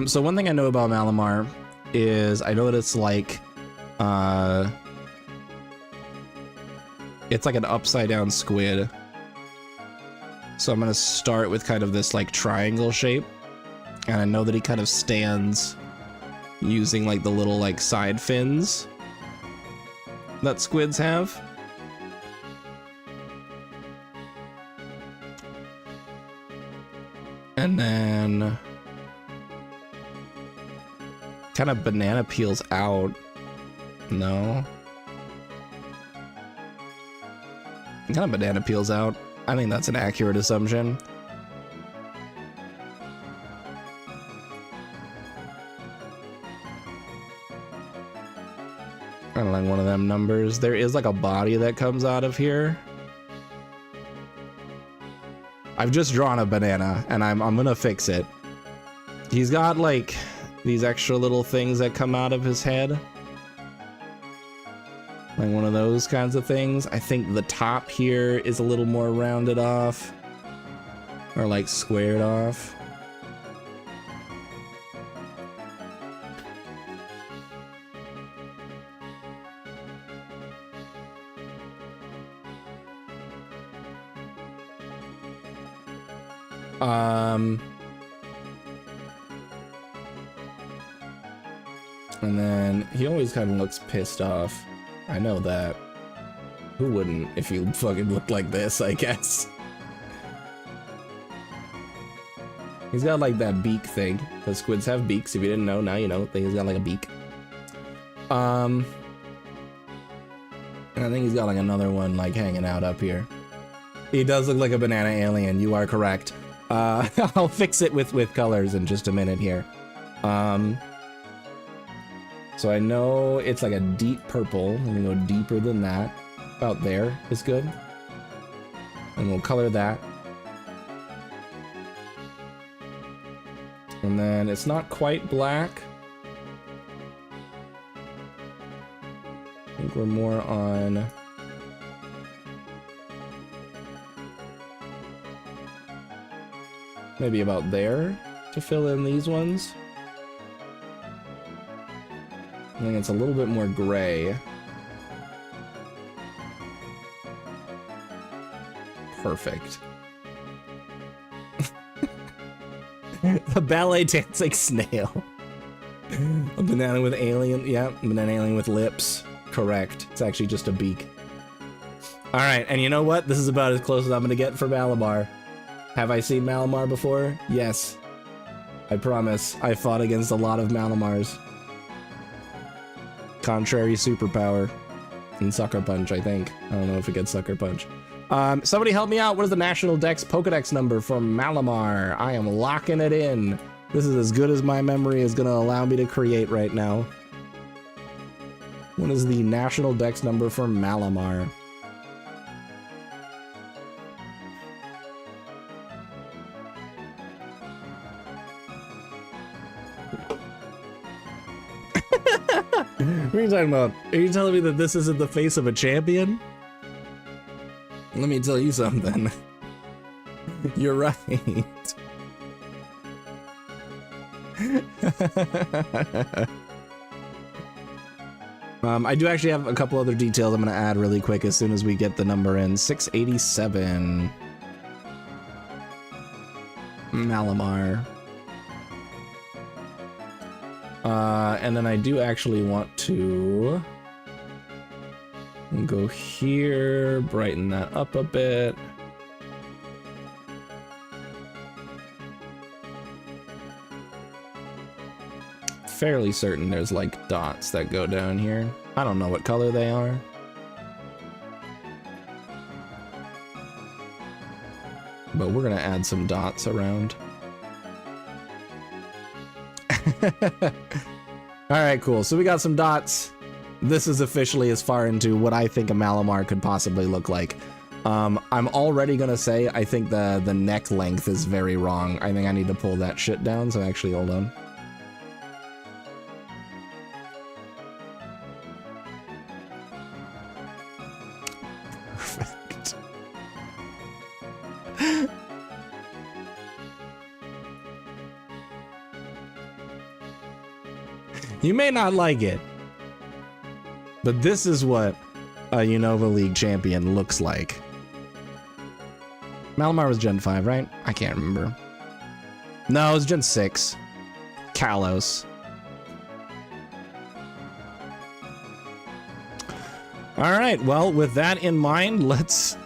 So one thing I know about Malamar is I know that it's like an upside down squid. So I'm gonna start with kind of this like triangle shape, and I know that he kind of stands using like the little like side fins that squids have. And then kind of banana peels out. No. Kind of banana peels out. I think that's an accurate assumption. Kind of like one of them numbers. There is like a body that comes out of here. I've just drawn a banana and I'm gonna fix it. He's got like these extra little things that come out of his head. Like one of those kinds of things. I think the top here is a little more rounded off. Or like squared off. And then he always kind of looks pissed off. I know that. Who wouldn't if you fucking looked like this, I guess. He's got like that beak thing, because squids have beaks. If you didn't know, now you know. He's got like a beak. And I think he's got like another one like hanging out up here. He does look like a banana alien, you are correct. I'll fix it with colors in just a minute here. So I know it's like a deep purple. I'm gonna go deeper than that. About there is good. And we'll color that. And then it's not quite black. I think we're more on... maybe about there to fill in these ones. I think it's a little bit more gray. Perfect. A ballet dancing snail. A banana with alien, yeah, banana alien with lips. Correct. It's actually just a beak. All right, and you know what? This is about as close as I'm gonna get for Malamar. Have I seen Malamar before? Yes. I promise. I fought against a lot of Malamars. Contrary superpower. And Sucker Punch, I think. I don't know if it gets Sucker Punch. Somebody help me out. What is the National Dex Pokedex number for Malamar? I am locking it in. This is as good as my memory is gonna allow me to create right now. What is the National Dex number for Malamar? What are you talking about? Are you telling me that this isn't the face of a champion? Let me tell you something. You're right. I do actually have a couple other details I'm going to add really quick as soon as we get the number in. 687. Malamar. And then I do actually want to go here, brighten that up a bit. Fairly certain there's like dots that go down here. I don't know what color they are. But we're gonna add some dots around. All right, cool. So we got some dots. This is officially as far into what I think a Malamar could possibly look like. I'm already gonna say I think the neck length is very wrong. I think I need to pull that shit down. So actually, hold on. Perfect. You may not like it, but this is what a Unova League champion looks like. Malamar was Gen 5, right? I can't remember. No, it was Gen 6. Kalos. All right, well, with that in mind, let's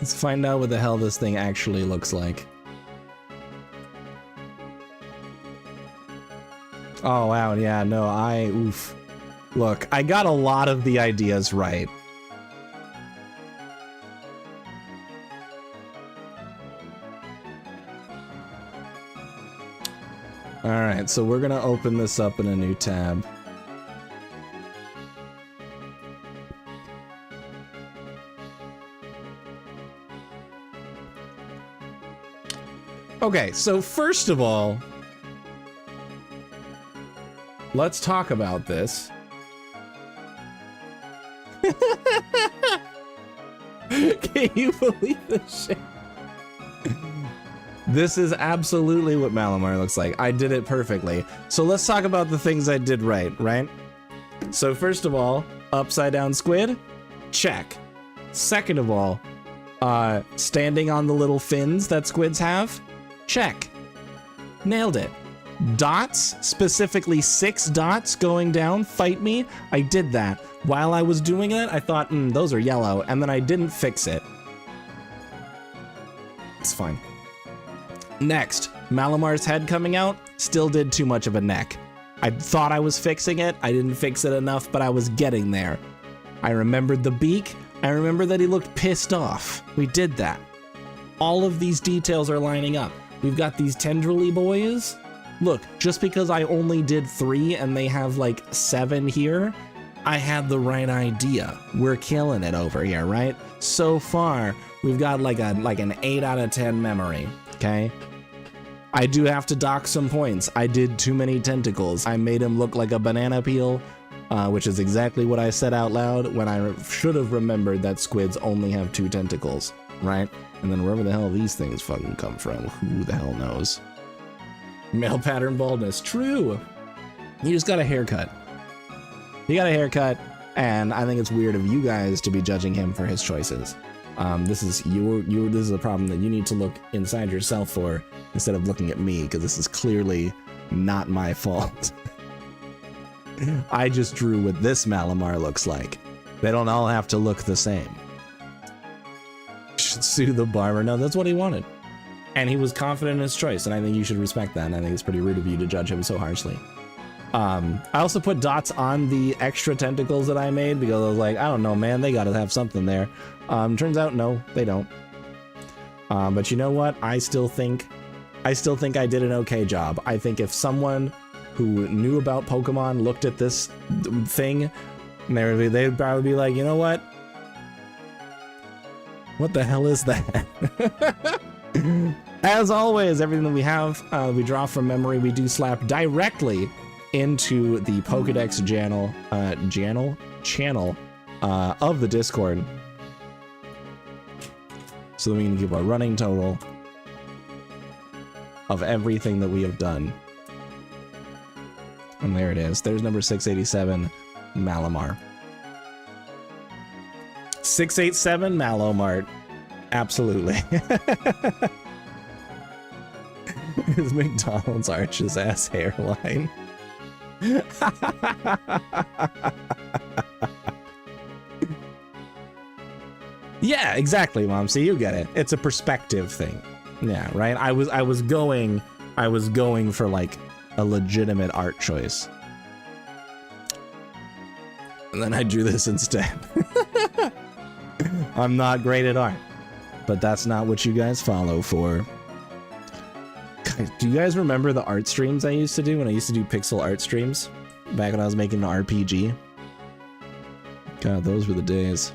find out what the hell this thing actually looks like. Oh, wow, yeah, no, oof. Look, I got a lot of the ideas right. All right, so we're gonna open this up in a new tab. Okay, so first of all, let's talk about this. Can you believe this shit? This is absolutely what Malamar looks like. I did it perfectly. So let's talk about the things I did right? So first of all, upside down squid, check. Second of all, standing on the little fins that squids have, check. Nailed it. Dots, specifically 6 dots going down, fight me. I did that. While I was doing it, I thought, those are yellow, and then I didn't fix it. It's fine. Next, Malamar's head coming out, still did too much of a neck. I thought I was fixing it, I didn't fix it enough, but I was getting there. I remembered the beak, I remember that he looked pissed off. We did that. All of these details are lining up. We've got these tendrily boys. Look, just because I only did 3 and they have like 7 here, I had the right idea. We're killing it over here, right? So far, we've got like an 8 out of 10 memory, okay? I do have to dock some points. I did too many tentacles. I made him look like a banana peel, which is exactly what I said out loud when I should have remembered that squids only have 2 tentacles, right? And then wherever the hell these things fucking come from, who the hell knows? Male pattern baldness, true. He just got a haircut. He got a haircut, and I think it's weird of you guys to be judging him for his choices. This is this is a problem that you need to look inside yourself for instead of looking at me, because this is clearly not my fault. I just drew what this Malamar looks like. They don't all have to look the same. Should sue the barber. No, that's what he wanted. And he was confident in his choice, and I think you should respect that, and I think it's pretty rude of you to judge him so harshly. I also put dots on the extra tentacles that I made because I was like, I don't know, man, they gotta have something there. Turns out, no, they don't. But you know what? I still think I did an okay job. I think if someone who knew about Pokemon looked at this thing, they'd probably be like, you know what? What the hell is that? As always, everything that we have, we draw from memory. We do slap directly into the Pokedex channel of the Discord, so that we can give a running total of everything that we have done. And there it is. There's number 687, Malamar. 687 Malomart. Absolutely. His McDonald's arches ass hairline. Yeah, exactly, Mom. See, you get it. It's a perspective thing. Yeah, right. I was going for like a legitimate art choice, and then I drew this instead. I'm not great at art, but that's not what you guys follow for. Guys, do you guys remember the art streams I used to do when I used to do pixel art streams back when I was making an RPG? God, those were the days.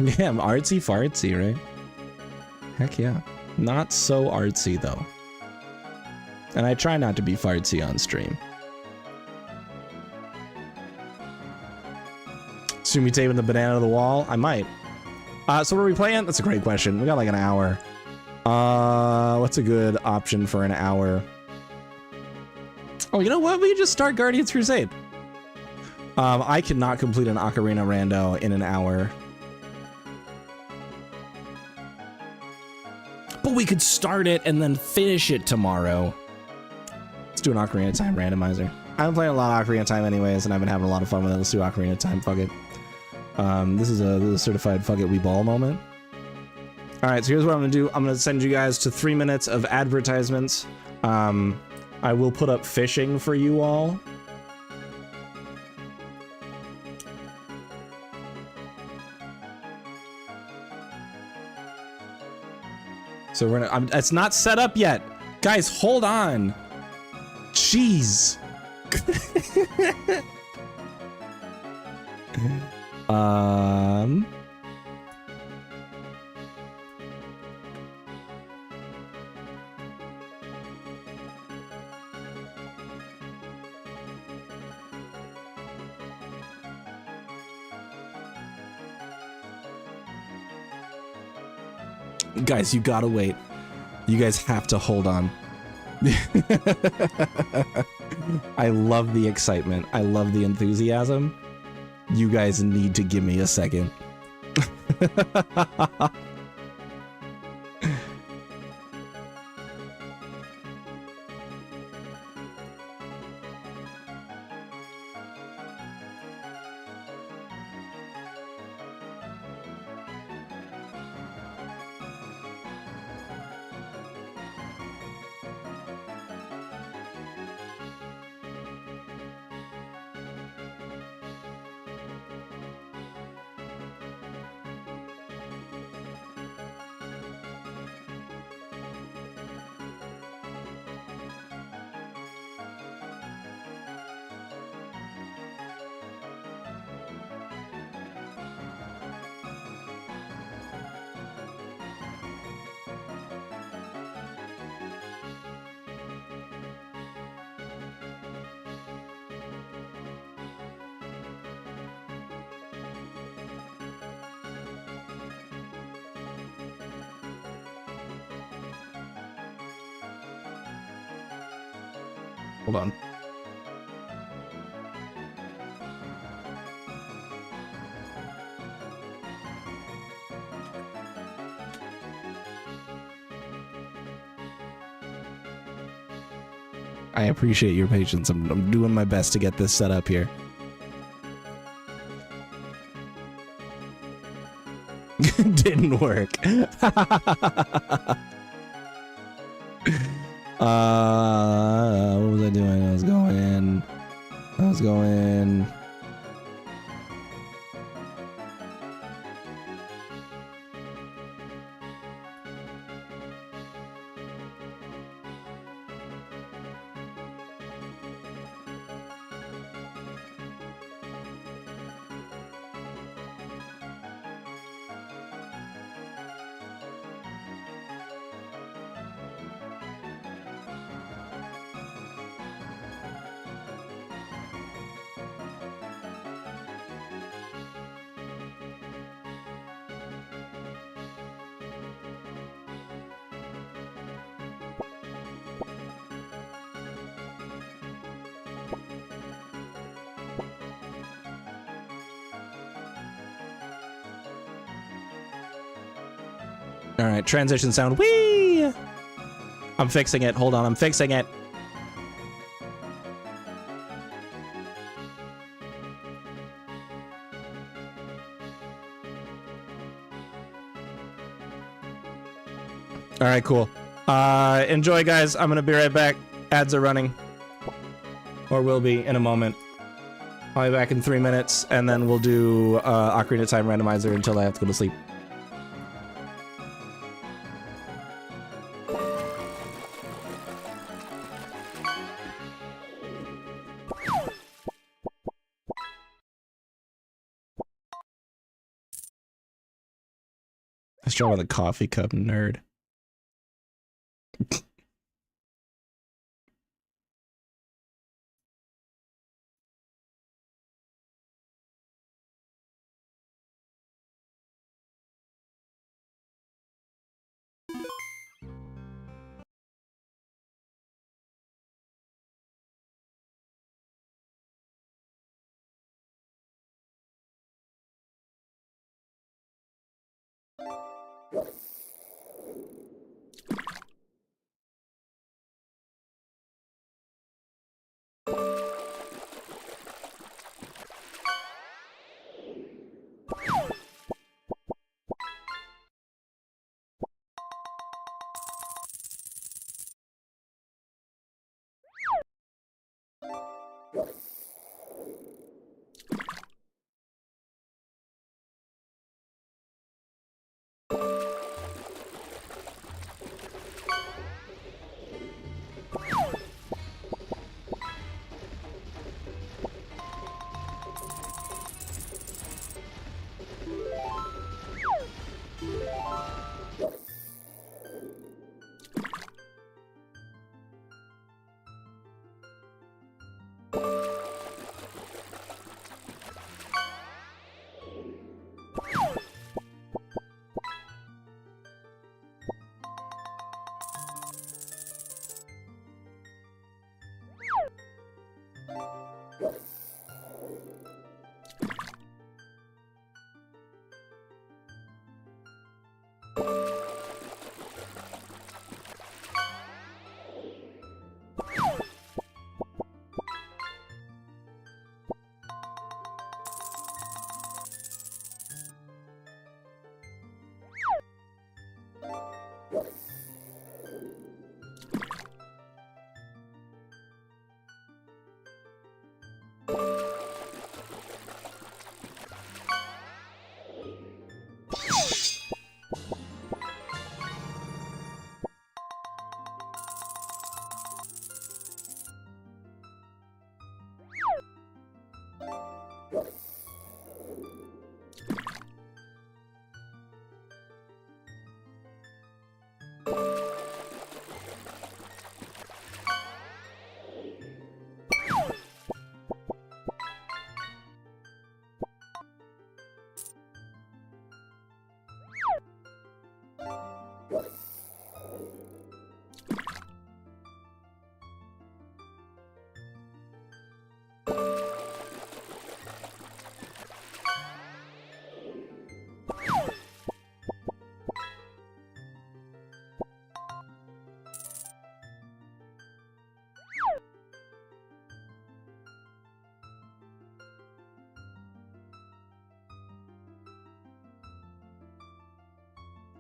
Yeah, I'm artsy fartsy, right? Heck yeah. Not so artsy though. And I try not to be fartsy on stream. Sumi taping the banana to the wall? I might. So what are we playing? That's a great question. We got like an hour. What's a good option for an hour? Oh, you know what? We just start Guardians Crusade. I cannot complete an Ocarina rando in an hour. But we could start it and then finish it tomorrow. Let's do an Ocarina of Time randomizer. I've been playing a lot of Ocarina of Time anyways, and I've been having a lot of fun with it. Let's do Ocarina of Time. Fuck it. This is a certified fuck it we ball moment. All right, so here's what I'm gonna do. I'm gonna send you guys to 3 minutes of advertisements. I will put up fishing for you all. So we're gonna, it's not set up yet. Guys, hold on. Jeez. Guys, you gotta wait. You guys have to hold on. I love the excitement. I love the enthusiasm. You guys need to give me a second. Hold on. I appreciate your patience. I'm doing my best to get this set up here. Didn't work. What was I doing? I was going. All right, transition sound. Whee! I'm fixing it. Hold on, I'm fixing it. All right, cool. Enjoy, guys. I'm gonna be right back. Ads are running. Or will be in a moment. I'll be back in 3 minutes, and then we'll do Ocarina of Time Randomizer until I have to go to sleep. Let's draw with a coffee cup, nerd.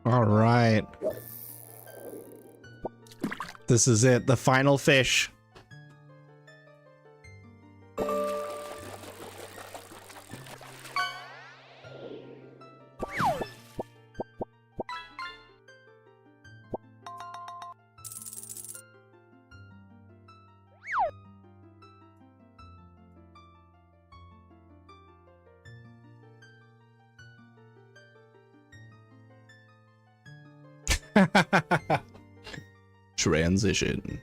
All right. This is it, the final fish. Transition.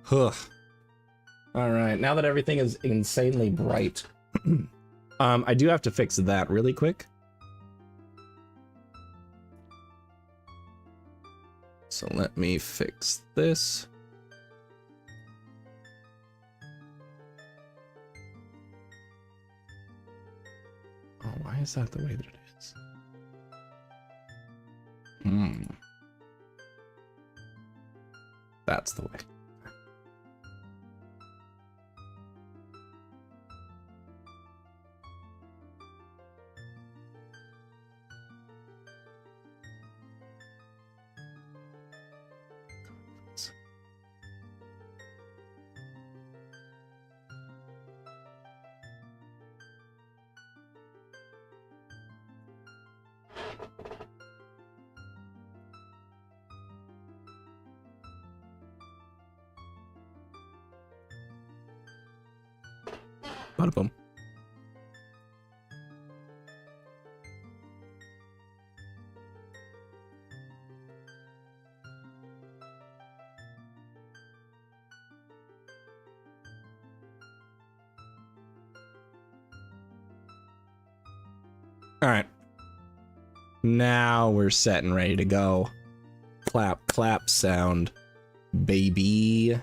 Huh. All right, now that everything is insanely bright, I do have to fix that really quick. So let me fix this. Oh, why is that the way that it is? Hmm. That's the way. Bada boom. All right. Now we're set and ready to go. Clap, clap sound, baby.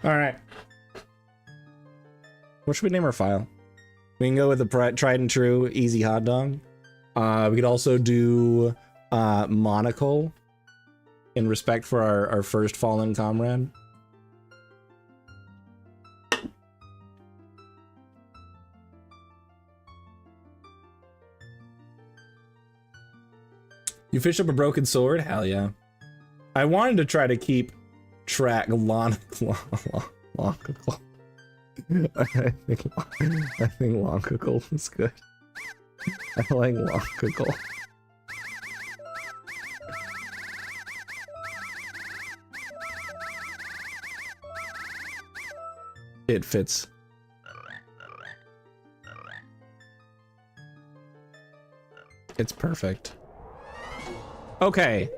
All right. What should we name our file? We can go with the tried and true easy hot dog. We could also do monocle in respect for our first fallen comrade. You fished up a broken sword? Hell yeah. I wanted to try to keep track Lonkicle. I think Lonkicle is good. I like Lonkicle. It fits. It's perfect. Okay.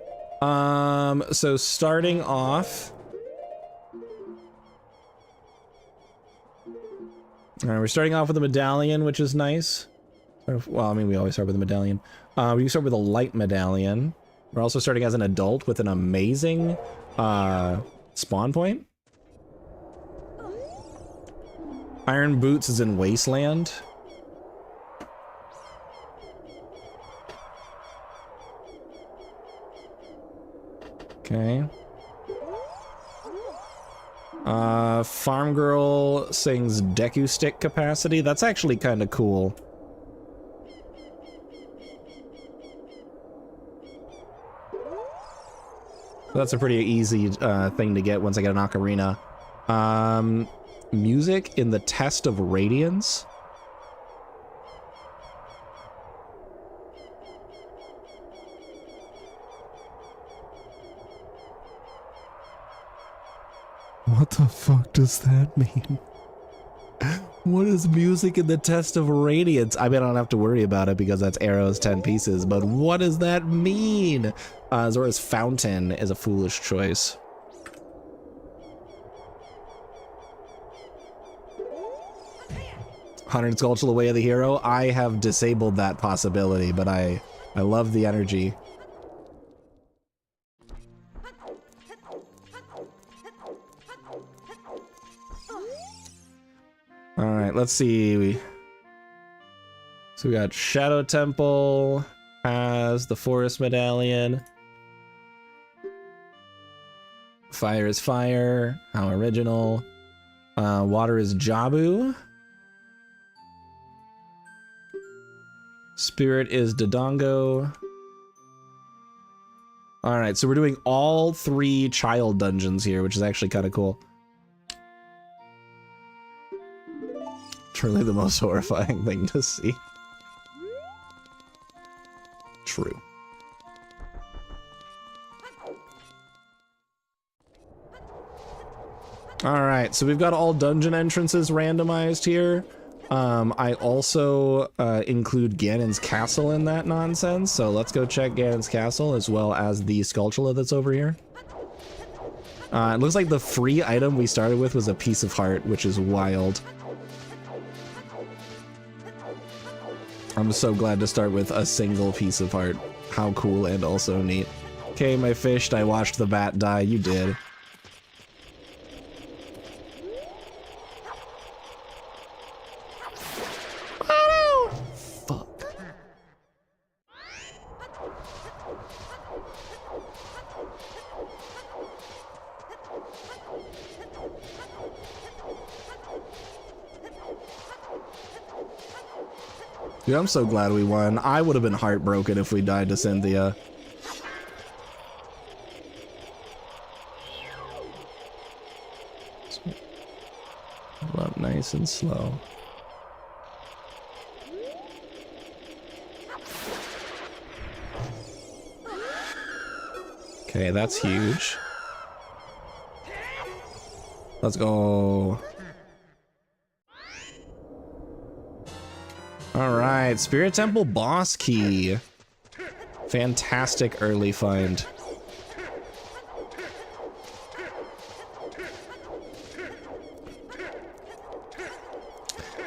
So starting off. Alright, we're starting off with a medallion, which is nice. Well, I mean, we always start with a medallion. We can start with a light medallion. We're also starting as an adult with an amazing spawn point. Iron Boots is in Wasteland. Okay. Farm Girl sings Deku Stick capacity. That's actually kind of cool. That's a pretty easy thing to get once I get an ocarina. Music in the Test of Radiance. What the fuck does that mean? What is music in the Test of Radiance? I mean, I don't have to worry about it because that's arrows 10 pieces, but what does that mean? Zora's Fountain is a foolish choice. Hundred Sculpture, the Way of the Hero. I have disabled that possibility, but I love the energy. All right, let's see. So we got Shadow Temple has the Forest Medallion. Fire is Fire. How original. Water is Jabu. Spirit is Dodongo. All right, so we're doing all 3 child dungeons here, which is actually kind of cool. Truly the most horrifying thing to see. True. All right, so we've got all dungeon entrances randomized here. I also include Ganon's Castle in that nonsense, so let's go check Ganon's Castle as well as the Skulltula that's over here. It looks like the free item we started with was a piece of heart, which is wild. I'm so glad to start with a single piece of heart. How cool and also neat. Okay, my fish, I watched the bat die. You did. Fuck. Dude, I'm so glad we won. I would have been heartbroken if we died to Cynthia. Pull up nice and slow. Okay, that's huge. Let's go. All right, Spirit Temple boss key. Fantastic early find.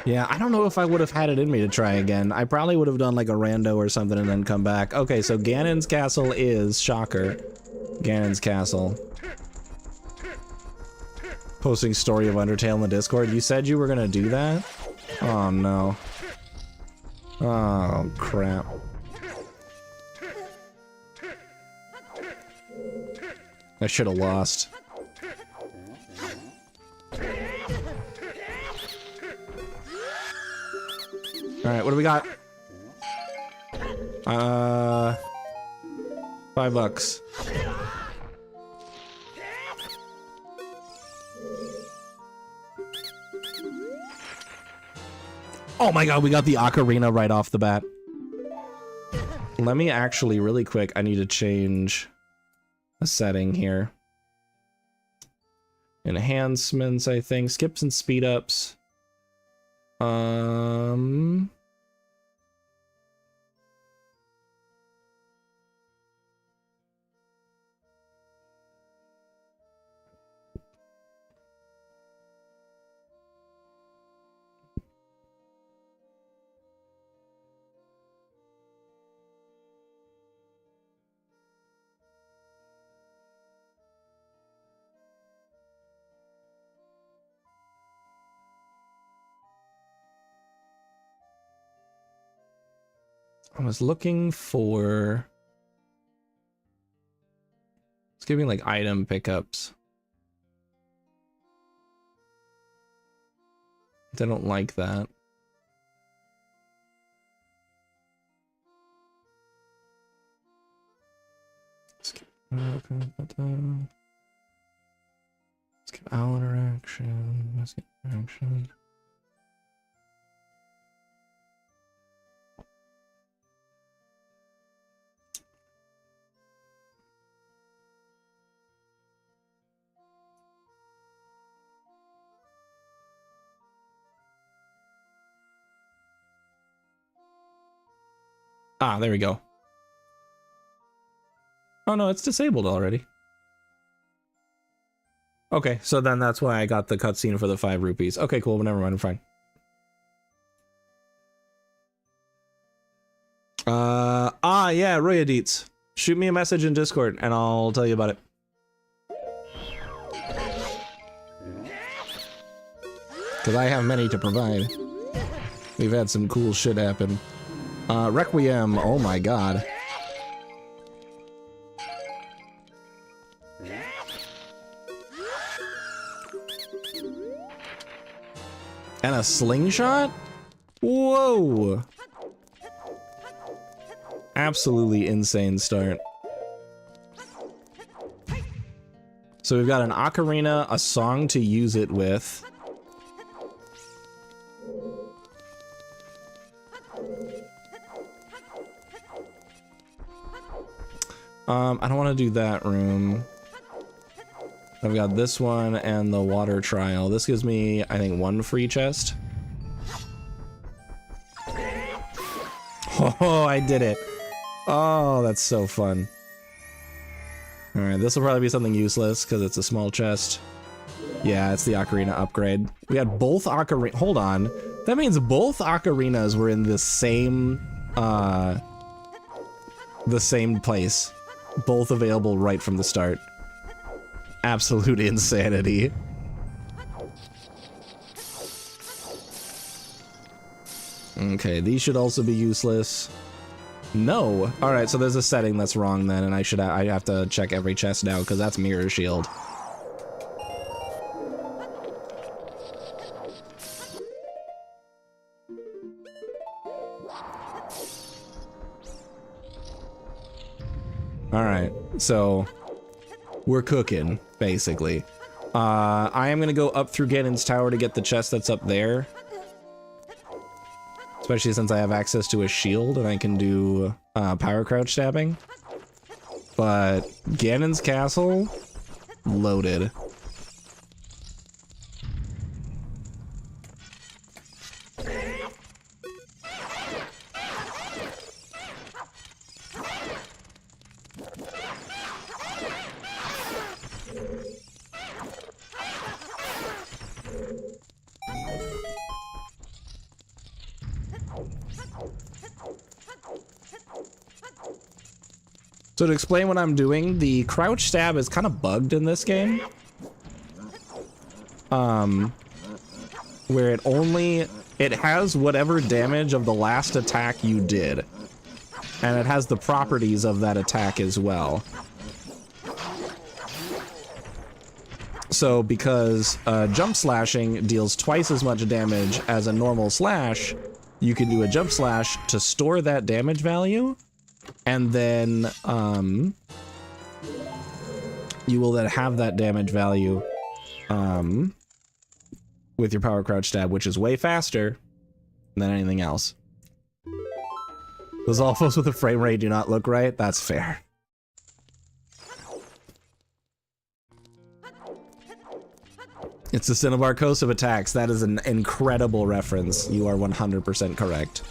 Yeah, I don't know if I would have had it in me to try again. I probably would have done like a rando or something and then come back. Okay, so Ganon's castle is shocker. Ganon's castle. Posting story of Undertale in the Discord. You said you were gonna do that? Oh no. Oh crap. I should have lost. Alright, what do we got? $5. Oh my god, we got the ocarina right off the bat. Let me actually, really quick, I need to change a setting here. Enhancements, I think. Skips and speed ups. I was looking for... It's giving like item pickups. I don't like that. Skip all interaction. Skip interaction. Ah, there we go. Oh no, it's disabled already. Okay, so then that's why I got the cutscene for the 5 rupees. Okay, cool, but never mind, I'm fine. Yeah, Royadits. Shoot me a message in Discord and I'll tell you about it. Because I have many to provide. We've had some cool shit happen. Requiem, oh my god. And a slingshot? Whoa! Absolutely insane start. So we've got an ocarina, a song to use it with. I don't want to do that room. I've got this one and the water trial. This gives me, I think, 1 free chest. Oh, I did it. Oh, that's so fun. All right, this will probably be something useless because it's a small chest. Yeah, it's the ocarina upgrade. We had both ocarina. Hold on, that means both ocarinas were in the same place, both available right from the start. Absolute insanity. Okay, these should also be useless. No. All right, so there's a setting that's wrong then, and I have to check every chest now because that's mirror shield. All right, so we're cooking basically. I am gonna go up through Ganon's tower to get the chest that's up there. Especially since I have access to a shield and I can do power crouch stabbing. But Ganon's castle, loaded. So to explain what I'm doing, the crouch stab is kind of bugged in this game. Where it has whatever damage of the last attack you did. And it has the properties of that attack as well. So because jump slashing deals twice as much damage as a normal slash, you can do a jump slash to store that damage value. And then you will then have that damage value with your power crouch stab, which is way faster than anything else. Those alphas with a frame rate do not look right. That's fair. It's the Cinnabar Coast of attacks. That is an incredible reference. You are 100% correct.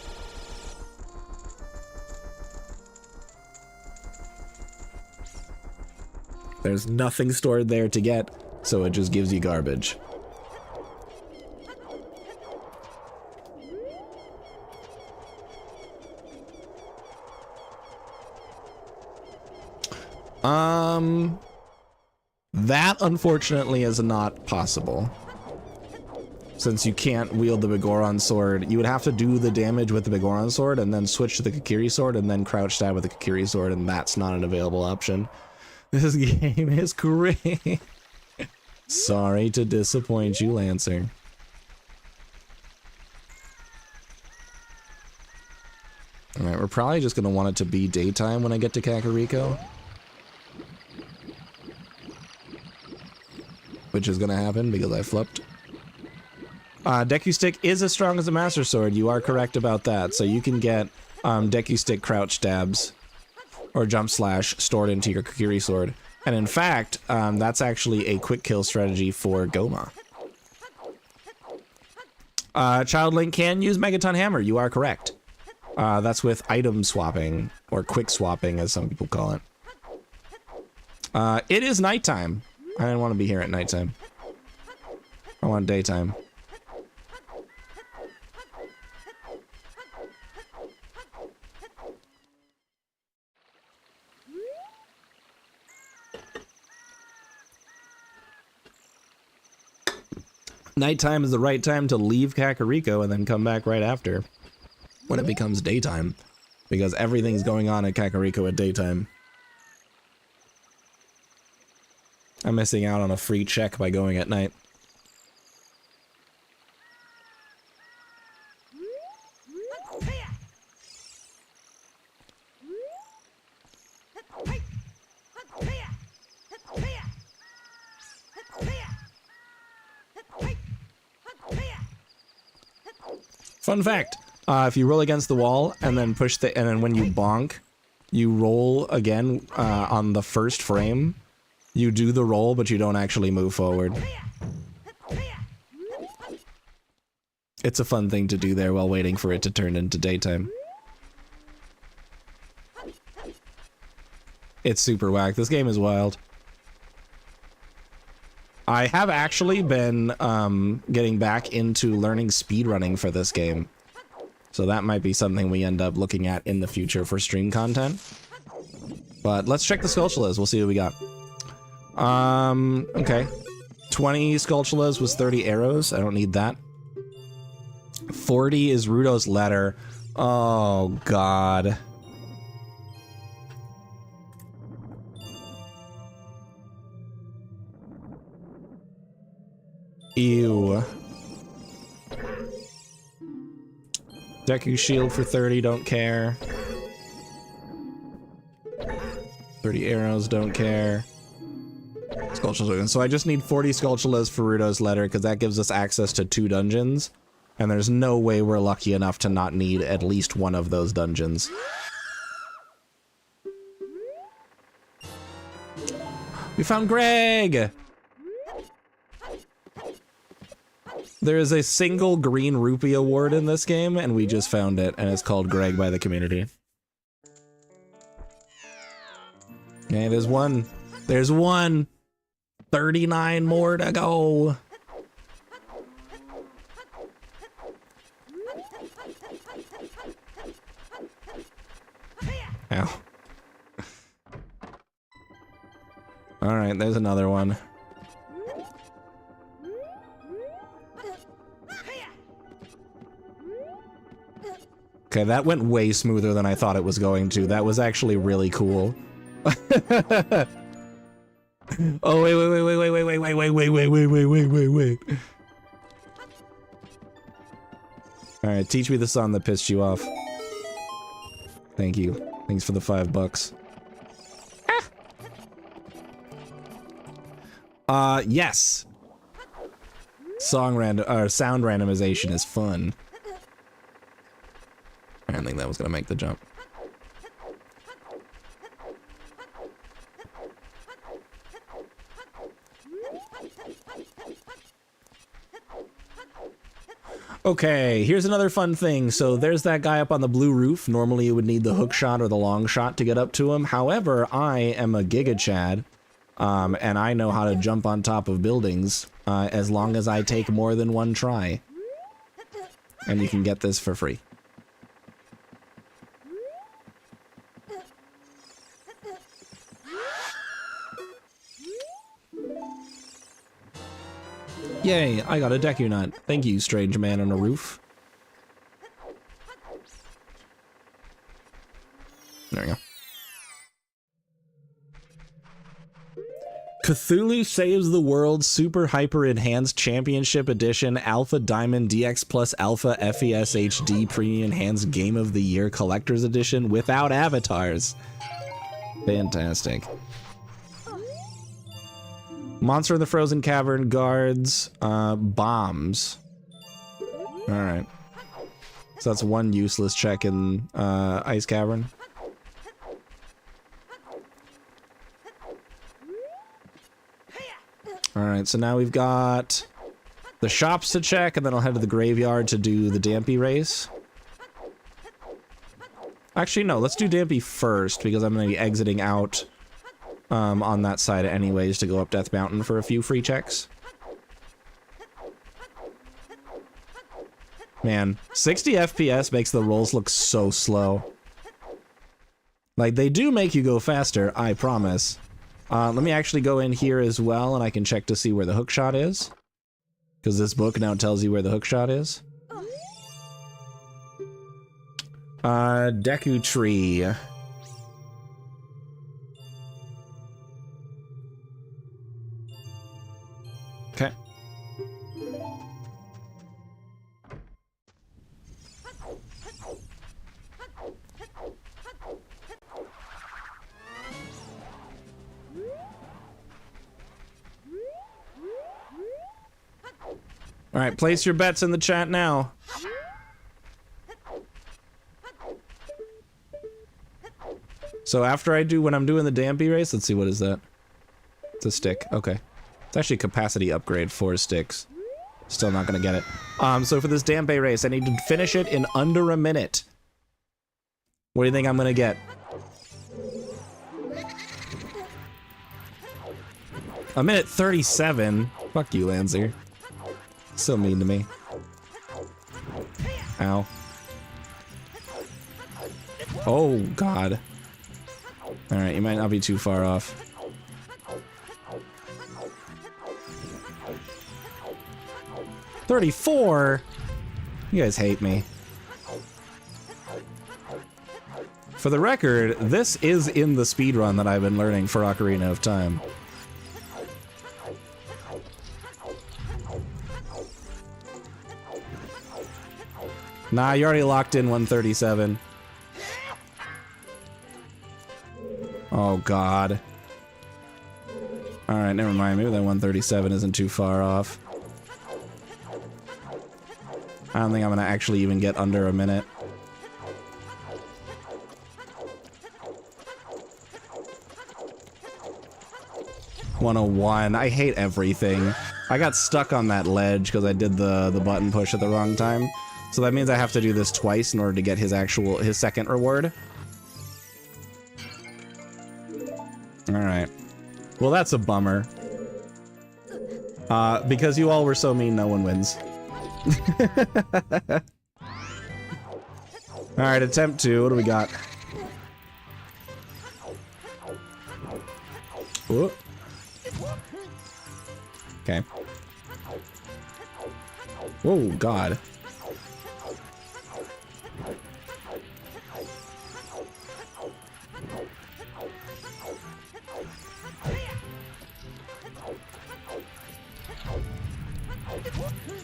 There's nothing stored there to get, so it just gives you garbage. That unfortunately is not possible. Since you can't wield the Bigoron sword, you would have to do the damage with the Bigoron sword and then switch to the Kokiri sword and then crouch stab with the Kokiri sword, and that's not an available option. This game is great. Sorry to disappoint you, Lancer. Alright, we're probably just gonna want it to be daytime when I get to Kakariko. Which is gonna happen because I flipped. Deku Stick is as strong as a Master Sword. You are correct about that. So you can get Deku Stick crouch stabs or jump slash stored into your Kokiri sword. And in fact, that's actually a quick kill strategy for Goma. Child Link can use Megaton Hammer. You are correct. That's with item swapping, or quick swapping as some people call it. It is nighttime. I didn't want to be here at nighttime. I want daytime. Nighttime is the right time to leave Kakariko and then come back right after when it becomes daytime, because everything's going on at Kakariko at daytime. I'm missing out on a free check by going at night. Fun fact, if you roll against the wall and then and then when you bonk, you roll again on the first frame. You do the roll, but you don't actually move forward. It's a fun thing to do there while waiting for it to turn into daytime. It's super whack. This game is wild. I have actually been getting back into learning speedrunning for this game. So that might be something we end up looking at in the future for stream content. But let's check the Skulltulas. We'll see what we got. Okay. 20 Skulltulas was 30 arrows. I don't need that. 40 is Rudo's letter. Oh, God. Ew. Deku shield for 30, don't care. 30 arrows, don't care. Skulltulas. So I just need 40 Skulltulas for Rudo's letter because that gives us access to 2 dungeons. And there's no way we're lucky enough to not need at least one of those dungeons. We found Greg! There is a single green rupee award in this game, and we just found it, and it's called Greg by the community. Okay, there's one. There's one. 39 more to go. Ow. All right, there's another one. Okay, that went way smoother than I thought it was going to. That was actually really cool. Oh, wait. All right, teach me the song that pissed you off. Thank you. Thanks for the $5. Yes. Sound randomization is fun. I didn't think that was gonna make the jump. Okay, here's another fun thing. So there's that guy up on the blue roof. Normally you would need the hook shot or the long shot to get up to him. However, I am a Giga Chad, and I know how to jump on top of buildings as long as I take more than one try. And you can get this for free. Yay, I got a Deku Nut. Thank you, strange man on a roof. There we go. Cthulhu Saves the World Super Hyper Enhanced Championship Edition Alpha Diamond DX Plus Alpha FES HD Premium Enhanced Game of the Year Collector's Edition without avatars. Fantastic. Monster in the Frozen Cavern guards bombs. Alright. So that's one useless check in Ice Cavern. Alright, so now we've got the shops to check, and then I'll head to the graveyard to do the Dampy race. Actually, no, let's do Dampy first, because I'm going to be exiting out on that side anyways to go up Death Mountain for a few free checks. Man, 60 FPS makes the rolls look so slow. Like, they do make you go faster, I promise. Let me actually go in here as well, and I can check to see where the hookshot is. Because this book now tells you where the hookshot is. Deku Tree. Okay. All right, place your bets in the chat now. So after I do, when I'm doing the Dampy race, let's see, what is that? It's a stick, okay. It's actually a capacity upgrade, 4 sticks. Still not gonna get it. So for this Dampy race, I need to finish it in under a minute. What do you think I'm gonna get? A minute 37? Fuck you, Lancer. So mean to me. Ow. Oh, God. Alright, you might not be too far off. $34? You guys hate me. For the record, this is in the speedrun that I've been learning for Ocarina of Time. Nah, you already locked in 137. Oh, God. Alright, never mind. Maybe that 137 isn't too far off. I don't think I'm gonna actually even get under a minute. $101. I hate everything. I got stuck on that ledge because I did the button push at the wrong time. So that means I have to do this twice in order to get his second reward. Alright. Well, that's a bummer. Because you all were so mean, no one wins. Alright, attempt 2. What do we got? Whoop. Okay. Whoa, God.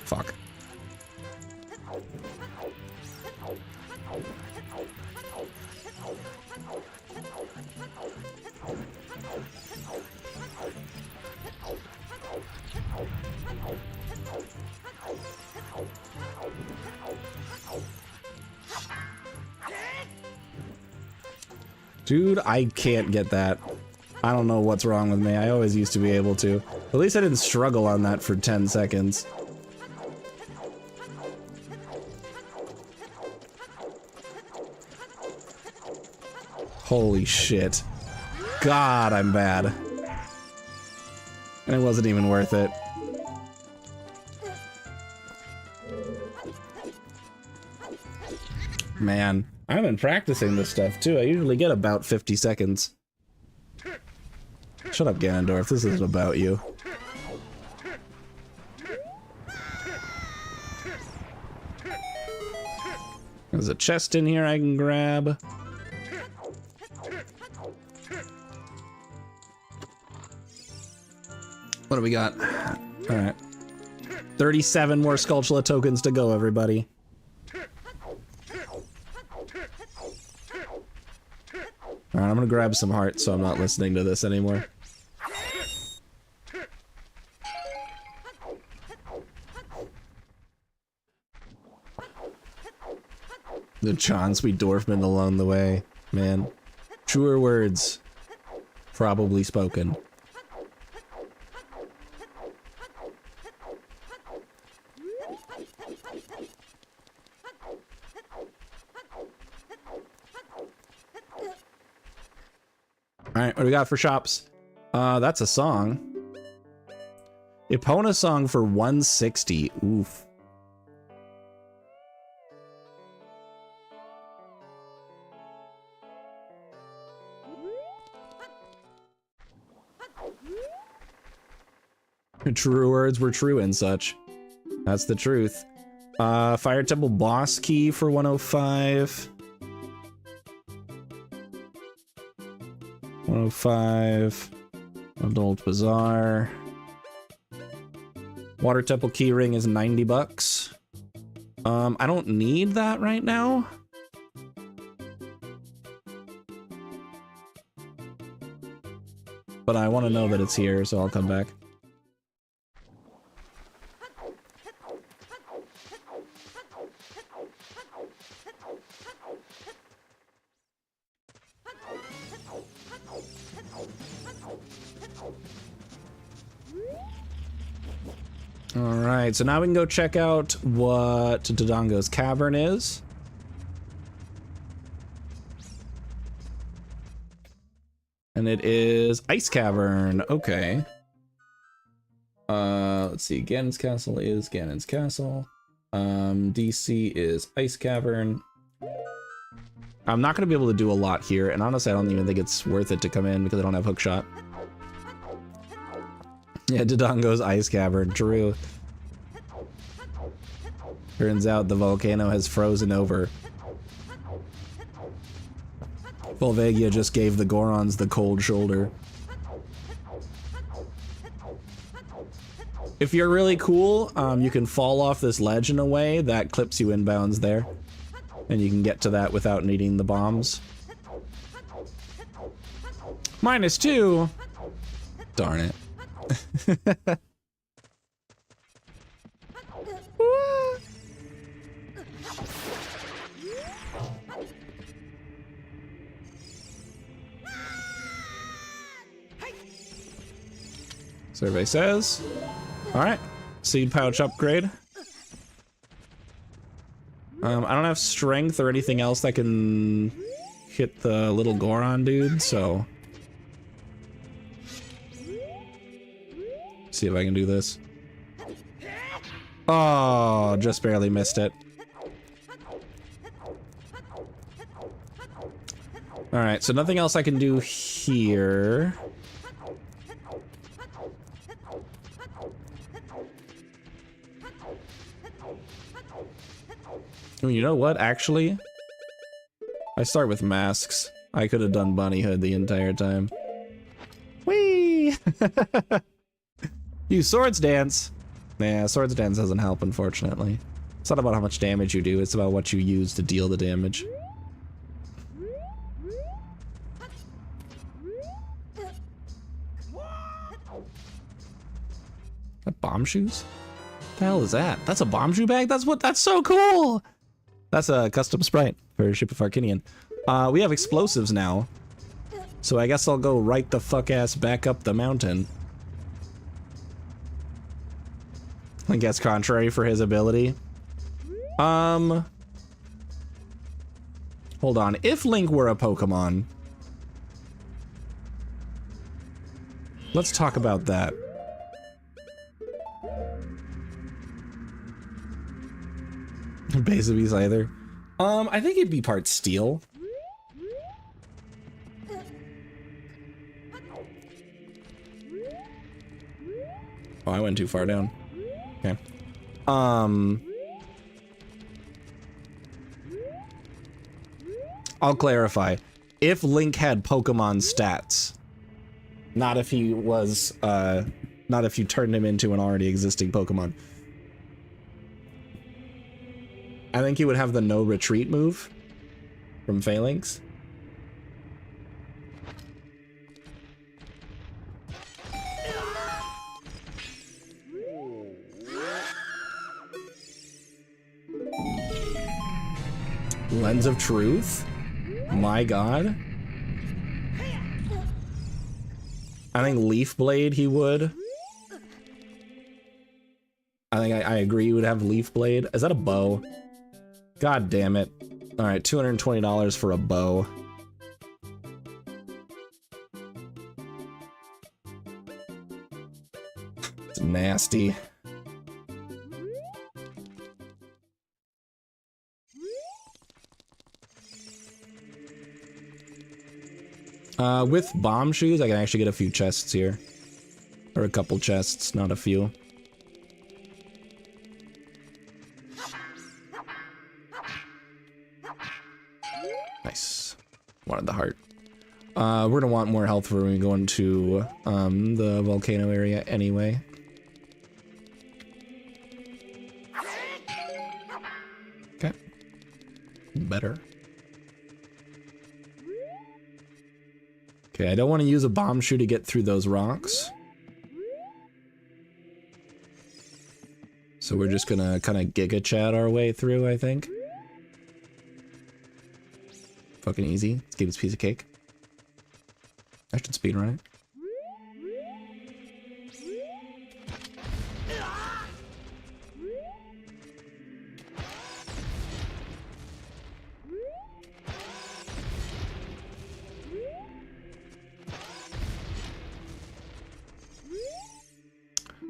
Fuck. Dude, I can't get that. I don't know what's wrong with me. I always used to be able to. At least I didn't struggle on that for 10 seconds. Holy shit. God, I'm bad. And it wasn't even worth it. Man, I've been practicing this stuff too. I usually get about 50 seconds. Shut up, Ganondorf. This isn't about you. There's a chest in here I can grab. What do we got? Alright. 37 more Skulltula tokens to go, everybody. Alright, I'm gonna grab some hearts so I'm not listening to this anymore. The chance we Dwarfman along the way. Man. Truer words. Probably spoken. Alright, what do we got for shops? That's a song. Epona song for 160. Oof. True words were true and such. That's the truth. Fire Temple boss key for 105. 105. Adult Bazaar. Water Temple key ring is 90 bucks. I don't need that right now. But I want to know that it's here, so I'll come back. Alright, so now we can go check out what Dodongo's Cavern is. And it is Ice Cavern. Okay. Let's see. Ganon's Castle is Ganon's Castle. DC is Ice Cavern. I'm not going to be able to do a lot here, and honestly, I don't even think it's worth it to come in because I don't have hookshot. Yeah, Dodongo's Ice Cavern, true. Turns out the volcano has frozen over. Volvagia just gave the Gorons the cold shoulder. If you're really cool, you can fall off this ledge in a way that clips you inbounds there. And you can get to that without needing the bombs. -2. Darn it. Survey says. Alright. Seed pouch upgrade. I don't have strength or anything else that can hit the little Goron dude, so. See if I can do this. Oh, just barely missed it. Alright, so nothing else I can do here. Oh, you know what, actually? I start with masks. I could have done Bunny Hood the entire time. Whee! Use Swords Dance. Nah, Swords Dance doesn't help, unfortunately. It's not about how much damage you do, it's about what you use to deal the damage. That bomb shoes? What the hell is that? That's a bomb shoe bag? That's so cool! That's a custom sprite for Ship of Arcinian. We have explosives now. So I guess I'll go right the fuck ass back up the mountain. I guess contrary for his ability. Hold on. If Link were a Pokemon, let's talk about that. Base of Beast either. I think it'd be part steel. Oh, I went too far down. Okay. I'll clarify. If Link had Pokemon stats, not if he was, not if you turned him into an already existing Pokemon. I think he would have the no retreat move from Phalanx. Lens of Truth? My god. I think Leaf Blade he would. I think I agree he would have Leaf Blade. Is that a bow? God damn it. Alright, $220 for a bow. It's nasty. With bomb shoes, I can actually get a few chests here. Or a couple chests, not a few. Nice. Wanted the heart. We're gonna want more health when we go into the volcano area anyway. Okay. Better. Okay, I don't want to use a bomb shoe to get through those rocks. So we're just gonna kind of Giga Chat our way through, I think. Fucking easy. Let's give this piece of cake. I should speedrun it.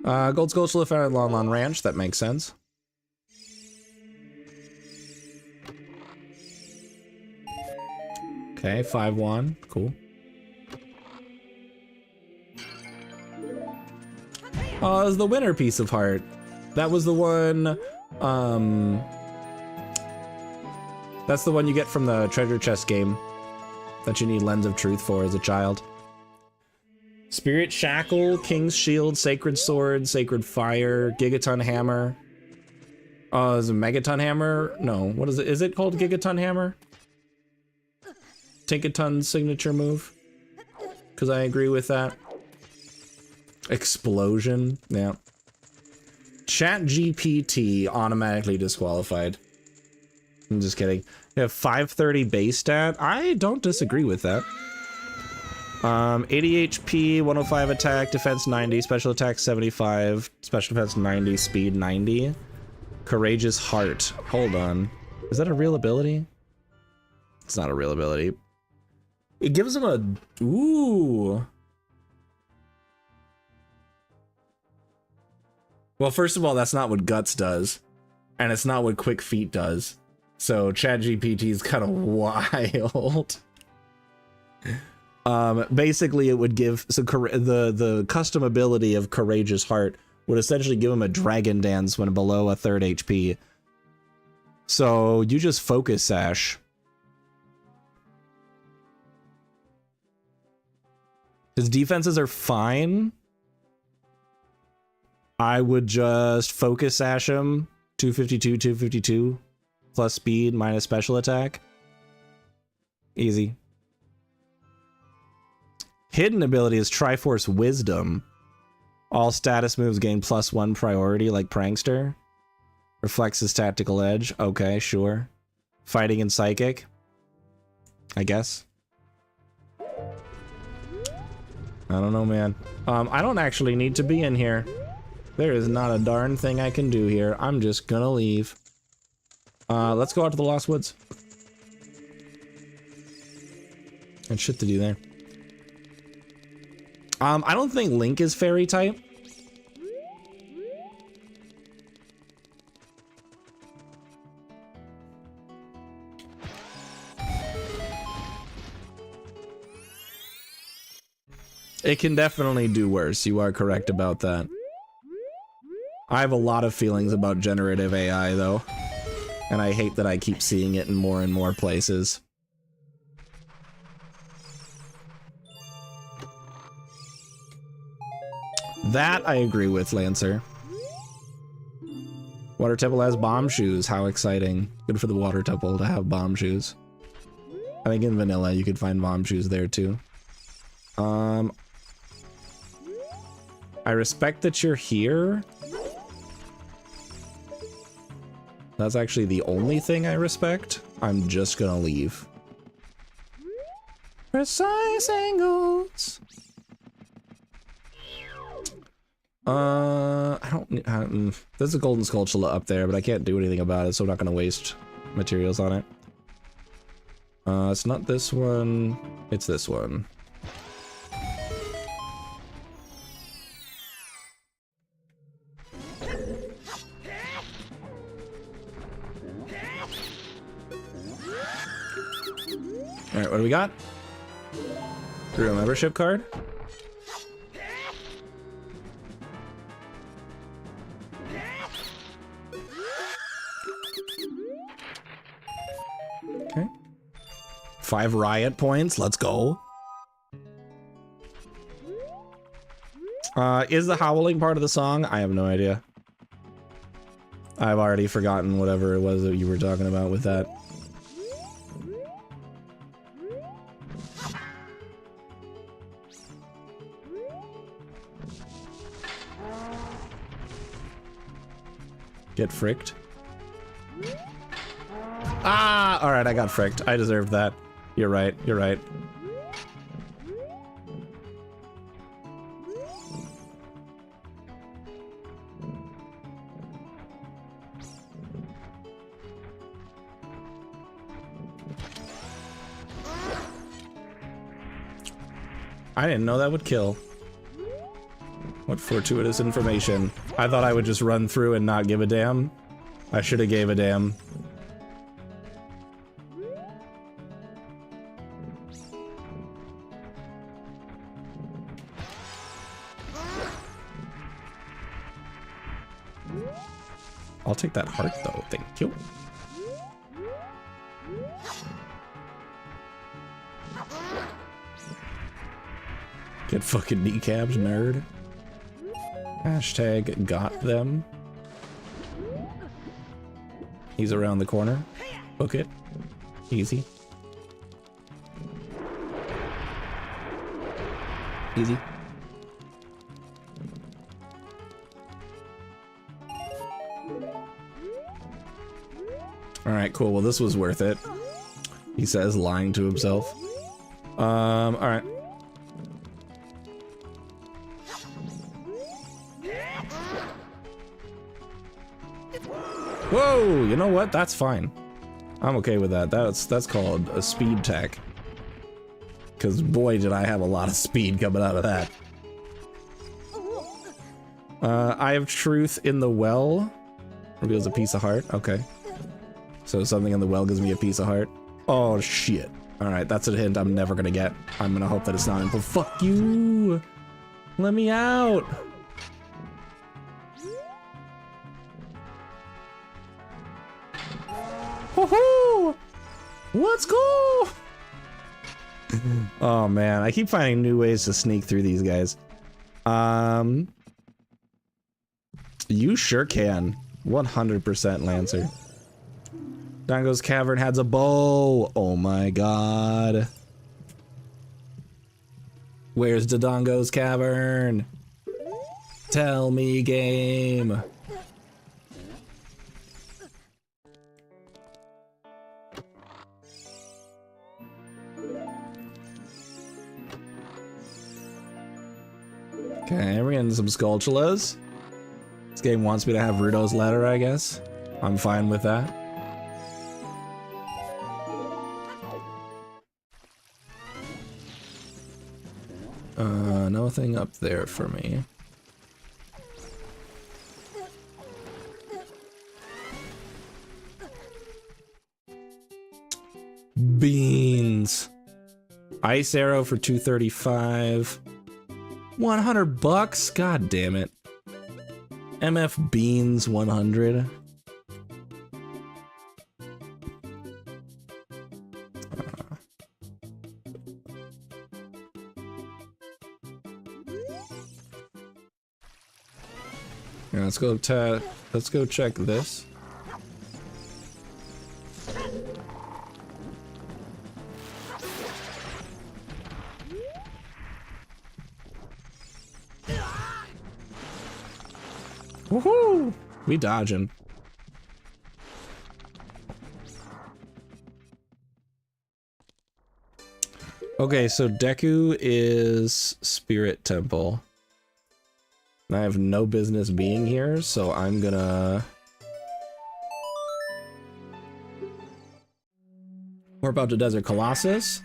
Gold Sculpture found at Lon Lon Ranch. That makes sense. Okay, 5-1. Cool. Oh, it was the winner piece of heart. That was the one, that's the one you get from the treasure chest game that you need Lens of Truth for as a child. Spirit Shackle, King's Shield, Sacred Sword, Sacred Fire, Gigaton Hammer. Oh, is it Megaton Hammer? No, what is it? Is it called Gigaton Hammer? Tinkaton's signature move? Because I agree with that. Explosion, yeah. Chat GPT automatically disqualified. I'm just kidding. You have 530 base stat. I don't disagree with that. 80 HP, 105 attack, defense 90, special attack 75, special defense 90, speed 90. Courageous Heart. Hold on. Is that a real ability? It's not a real ability. It gives him a... Ooh. Well, first of all, that's not what Guts does. And it's not what Quick Feet does. So ChatGPT is kind of wild. Basically, it would give... So the custom ability of Courageous Heart would essentially give him a Dragon Dance when below a third HP. So you just Focus Sash. His defenses are fine. I would just Focus Sash him. 252, 252. Plus speed, minus special attack. Easy. Hidden ability is Triforce Wisdom. All status moves gain +1 priority like Prankster. Reflects his tactical edge. Okay, sure. Fighting and Psychic. I guess. I don't know, man. I don't actually need to be in here. There is not a darn thing I can do here. I'm just gonna leave. Let's go out to the Lost Woods. And shit to do there. I don't think Link is fairy type. It can definitely do worse. You are correct about that. I have a lot of feelings about generative AI, though. And I hate that I keep seeing it in more and more places. That I agree with, Lancer. Water Temple has bomb shoes. How exciting. Good for the Water Temple to have bomb shoes. I think in vanilla you could find bomb shoes there too. I respect that you're here. That's actually the only thing I respect. I'm just gonna leave. Precise angles. I don't. There's a golden sculpture up there, but I can't do anything about it, so I'm not gonna waste materials on it. It's not this one. It's this one. All right, what do we got? Through a membership card. Okay. 5 riot points. Let's go. Is the howling part of the song? I have no idea. I've already forgotten whatever it was that you were talking about with that. Get fricked. Ah! Alright, I got fricked. I deserved that. You're right, you're right. I didn't know that would kill. What fortuitous information. I thought I would just run through and not give a damn. I should have gave a damn. I'll take that heart though, thank you. Get fucking kneecapped, nerd. Hashtag got them. He's around the corner. Book it. Easy. Easy. Alright, cool. Well, this was worth it. He says, lying to himself. Alright. Whoa! You know what? That's fine. I'm okay with that. That's called a speed tech. Because boy, did I have a lot of speed coming out of that. Eye of Truth in the well reveals a piece of heart. Okay. So something in the well gives me a piece of heart. Oh shit. Alright, that's a hint I'm never gonna get. I'm gonna hope that it's not input. Fuck you! Let me out! Woohoo! Let's go! Oh man, I keep finding new ways to sneak through these guys. You sure can. 100% Lancer. Dongo's Cavern has a bow. Oh my god. Where's Dodongo's Cavern? Tell me, game. Okay, we're getting some Skulltulas. This game wants me to have Rudo's letter, I guess. I'm fine with that. Nothing up there for me. Beans. Ice arrow for 235. 100 bucks? God damn it. MF beans 100. Yeah, let's go check this. Woohoo! We dodging. Okay, so Deku is Spirit Temple. I have no business being here, so I'm gonna... Warp out to Desert Colossus.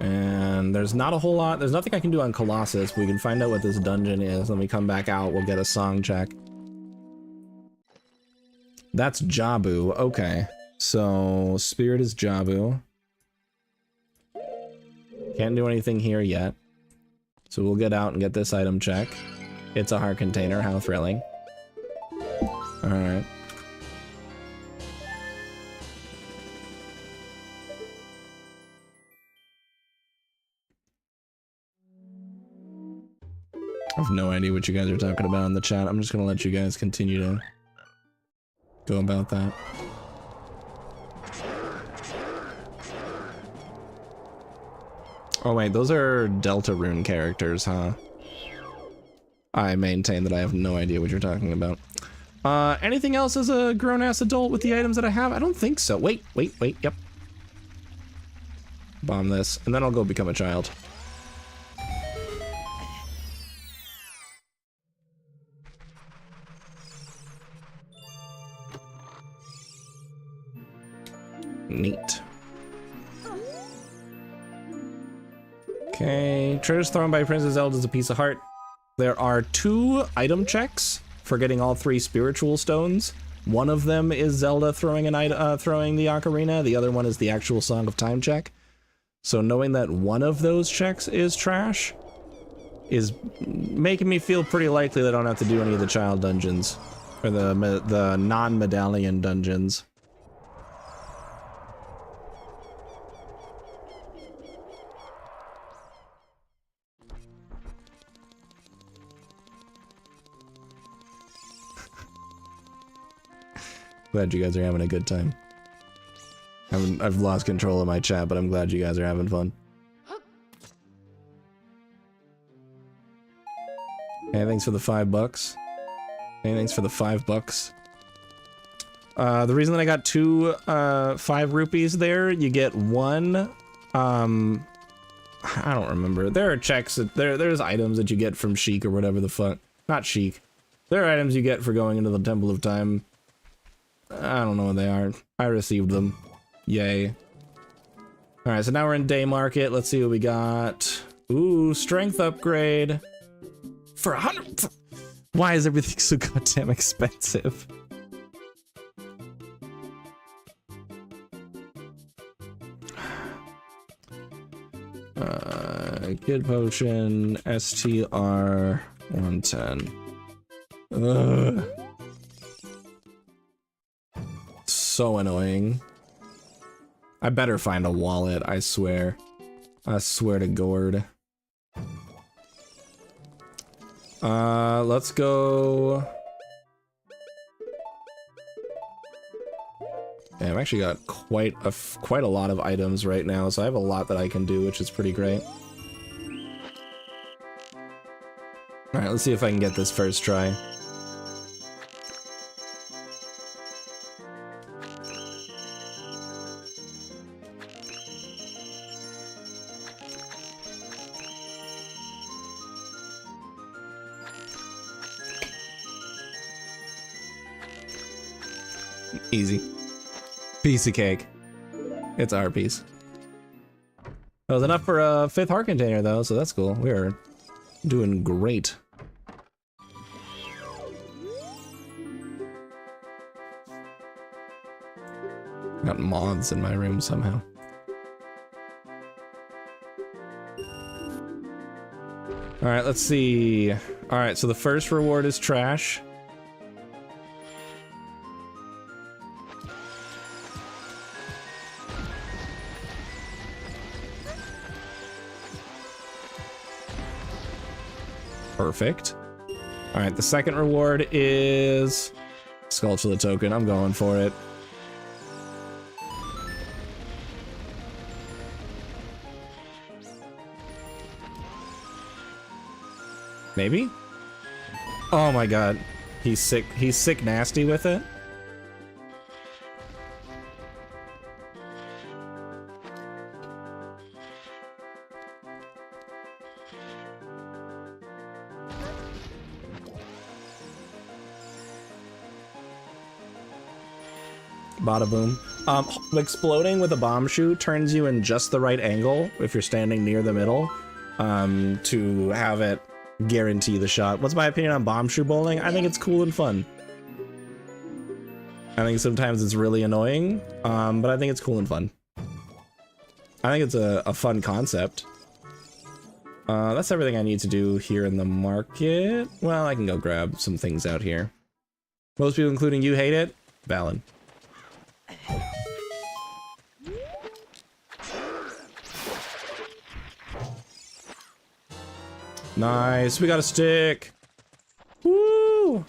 And there's not a whole lot, there's nothing I can do on Colossus. We can find out what this dungeon is. When we come back out, we'll get a song check. That's Jabu, okay. So, Spirit is Jabu. Can't do anything here yet. So we'll get out and get this item check. It's a heart container, how thrilling. Alright. I have no idea what you guys are talking about in the chat. I'm just gonna let you guys continue to go about that. Oh wait, those are Delta Rune characters, huh? I maintain that I have no idea what you're talking about. Anything else as a grown-ass adult with the items that I have? I don't think so. Wait, yep. Bomb this, and then I'll go become a child. Neat. Okay, treasures thrown by Princess Zelda is a piece of heart. There are 2 item checks for getting all 3 spiritual stones. One of them is Zelda throwing throwing the ocarina. The other one is the actual Song of Time check. So knowing that one of those checks is trash is making me feel pretty likely that I don't have to do any of the child dungeons or the non-medallion dungeons. Glad you guys are having a good time. I've lost control of my chat, but I'm glad you guys are having fun. Hey, thanks for the $5. Hey, thanks for the $5. The reason that I got 2 5 rupees there, you get 1. I don't remember. There are checks that there's items that you get from Sheik or whatever the fuck. Not Sheik. There are items you get for going into the Temple of Time. I don't know what they are. I received them. Yay. Alright, so now we're in Day Market. Let's see what we got. Ooh, strength upgrade. For 100. Why is everything so goddamn expensive? Kid potion, STR 110. Ugh. So annoying. I better find a wallet, I swear. I swear to Gord. Let's go. Yeah, I've actually got quite a lot of items right now, so I have a lot that I can do, which is pretty great. Alright, let's see if I can get this first try. Easy. Piece of cake. It's our piece. That was enough for a 5th heart container though, so that's cool. We are doing great. Got moths in my room somehow. Alright, let's see. Alright, so the first reward is trash. Perfect. Alright, the second reward is Sculpture the token. I'm going for it. Maybe? Oh my god. He's sick nasty with it. Bada boom. Exploding with a bomb shoe turns you in just the right angle if you're standing near the middle to have it guarantee the shot. What's my opinion on bomb shoe bowling? I think it's cool and fun. I think sometimes it's really annoying, but I think it's cool and fun. I think it's a fun concept. That's everything I need to do here in the market. Well, I can go grab some things out here. Most people, including you, hate it. Valid. Nice, we got a stick. Woo!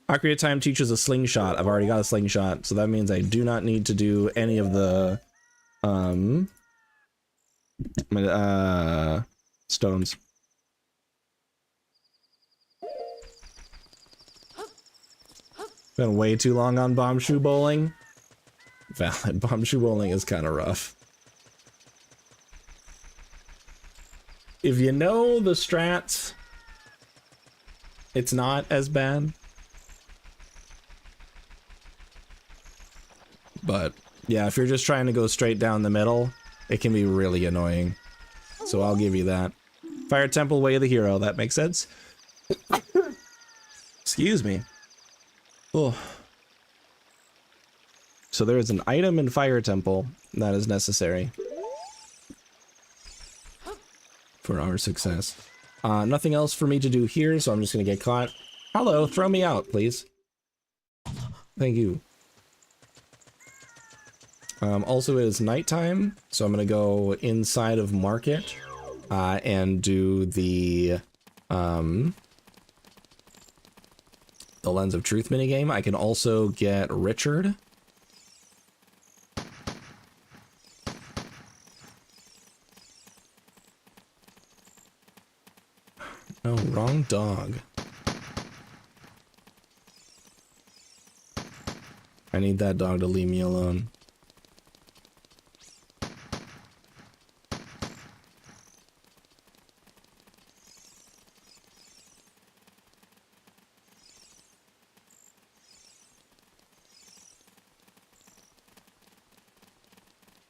Ocarina of Time teaches a slingshot. I've already got a slingshot, so that means I do not need to do any of the stones. Been way too long on bomb shoe bowling. Valid. Bomb shoe bowling is kind of rough. If you know the strats, it's not as bad. But yeah, if you're just trying to go straight down the middle, It can be really annoying. So I'll give you that. Fire Temple, Way of the Hero. That makes sense. Excuse me. Oh. So there is an item in Fire Temple that is necessary for our success. Nothing else for me to do here, so I'm just gonna get caught. Hello, throw me out, please. Thank you. Also, it is nighttime, so I'm gonna go inside of Market and do the Lens of Truth minigame. I can also get Richard. No, wrong dog. I need that dog to leave me alone.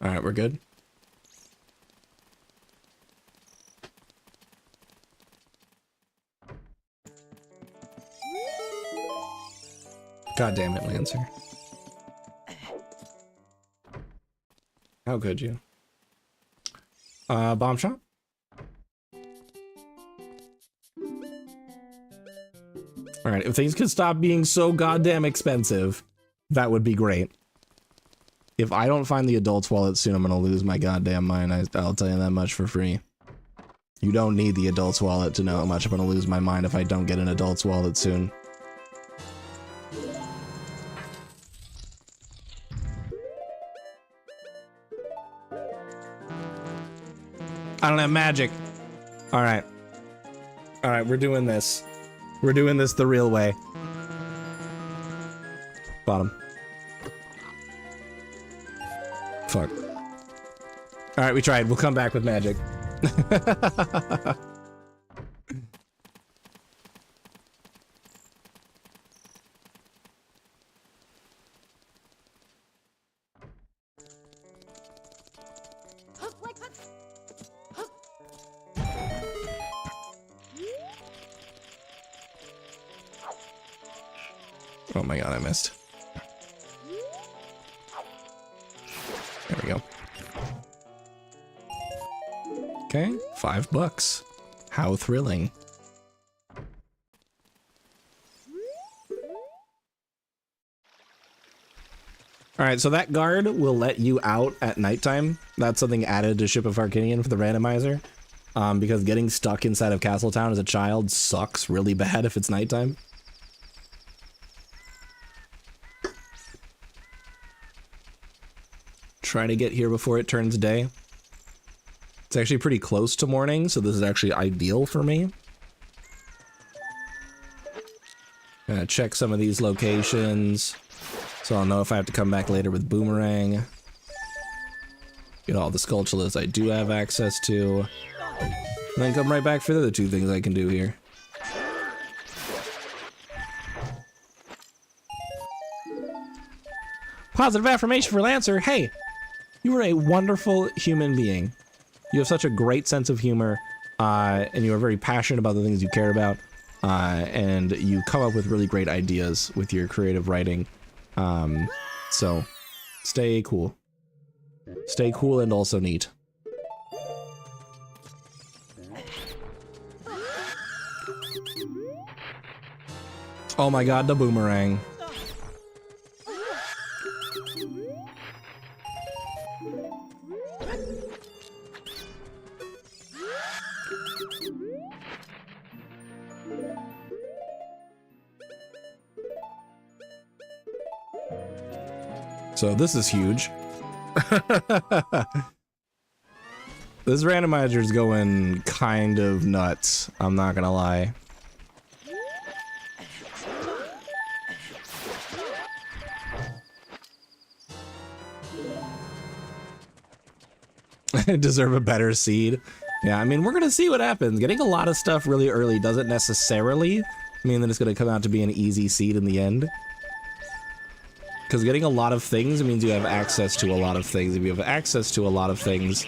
All right, we're good. God damn it, Lancer. How could you? Bomb shot? Alright, if things could stop being so goddamn expensive, that would be great. If I don't find the adult's wallet soon, I'm gonna lose my goddamn mind. I'll tell you that much for free. You don't need the adult's wallet to know how much I'm gonna lose my mind if I don't get an adult's wallet soon. I don't have magic. All right. All right, we're doing this. We're doing this the real way. Bottom. Fuck. All right, we tried. We'll come back with magic. Oh my god, I missed. There we go. Okay, $5. How thrilling. Alright, so that guard will let you out at nighttime. That's something added to Ship of Arcanian for the randomizer. Because getting stuck inside of Castletown as a child sucks really bad if it's nighttime. Try to get here before it turns day. It's actually pretty close to morning, so this is actually ideal for me. Gonna check some of these locations, so I'll know if I have to come back later with Boomerang. Get all the Skulltulas I do have access to. And then come right back for the other two things I can do here. Positive affirmation for Lancer. Hey! You are a wonderful human being. You have such a great sense of humor, and you are very passionate about the things you care about, and you come up with really great ideas with your creative writing. So, stay cool. Stay cool and also neat. Oh my god, the boomerang. So this is huge. This randomizer is going kind of nuts, I'm not gonna lie. Deserve a better seed. Yeah, I mean, we're gonna see what happens. Getting a lot of stuff really early doesn't necessarily mean that it's gonna come out to be an easy seed in the end. Because getting a lot of things means you have access to a lot of things. If you have access to a lot of things,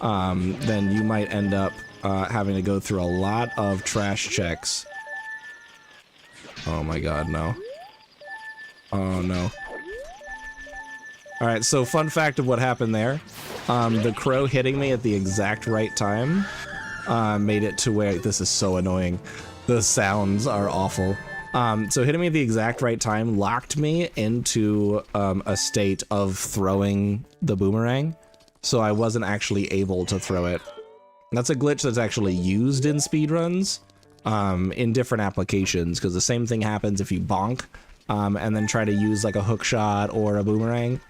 then you might end up having to go through a lot of trash checks. Oh my god, no. Oh no. Alright, so fun fact of what happened there. The crow hitting me at the exact right time made it to where... This is so annoying. The sounds are awful. So hitting me at the exact right time locked me into a state of throwing the boomerang, so I wasn't actually able to throw it. That's a glitch that's actually used in speedruns in different applications, because the same thing happens if you bonk and then try to use like a hook shot or a boomerang.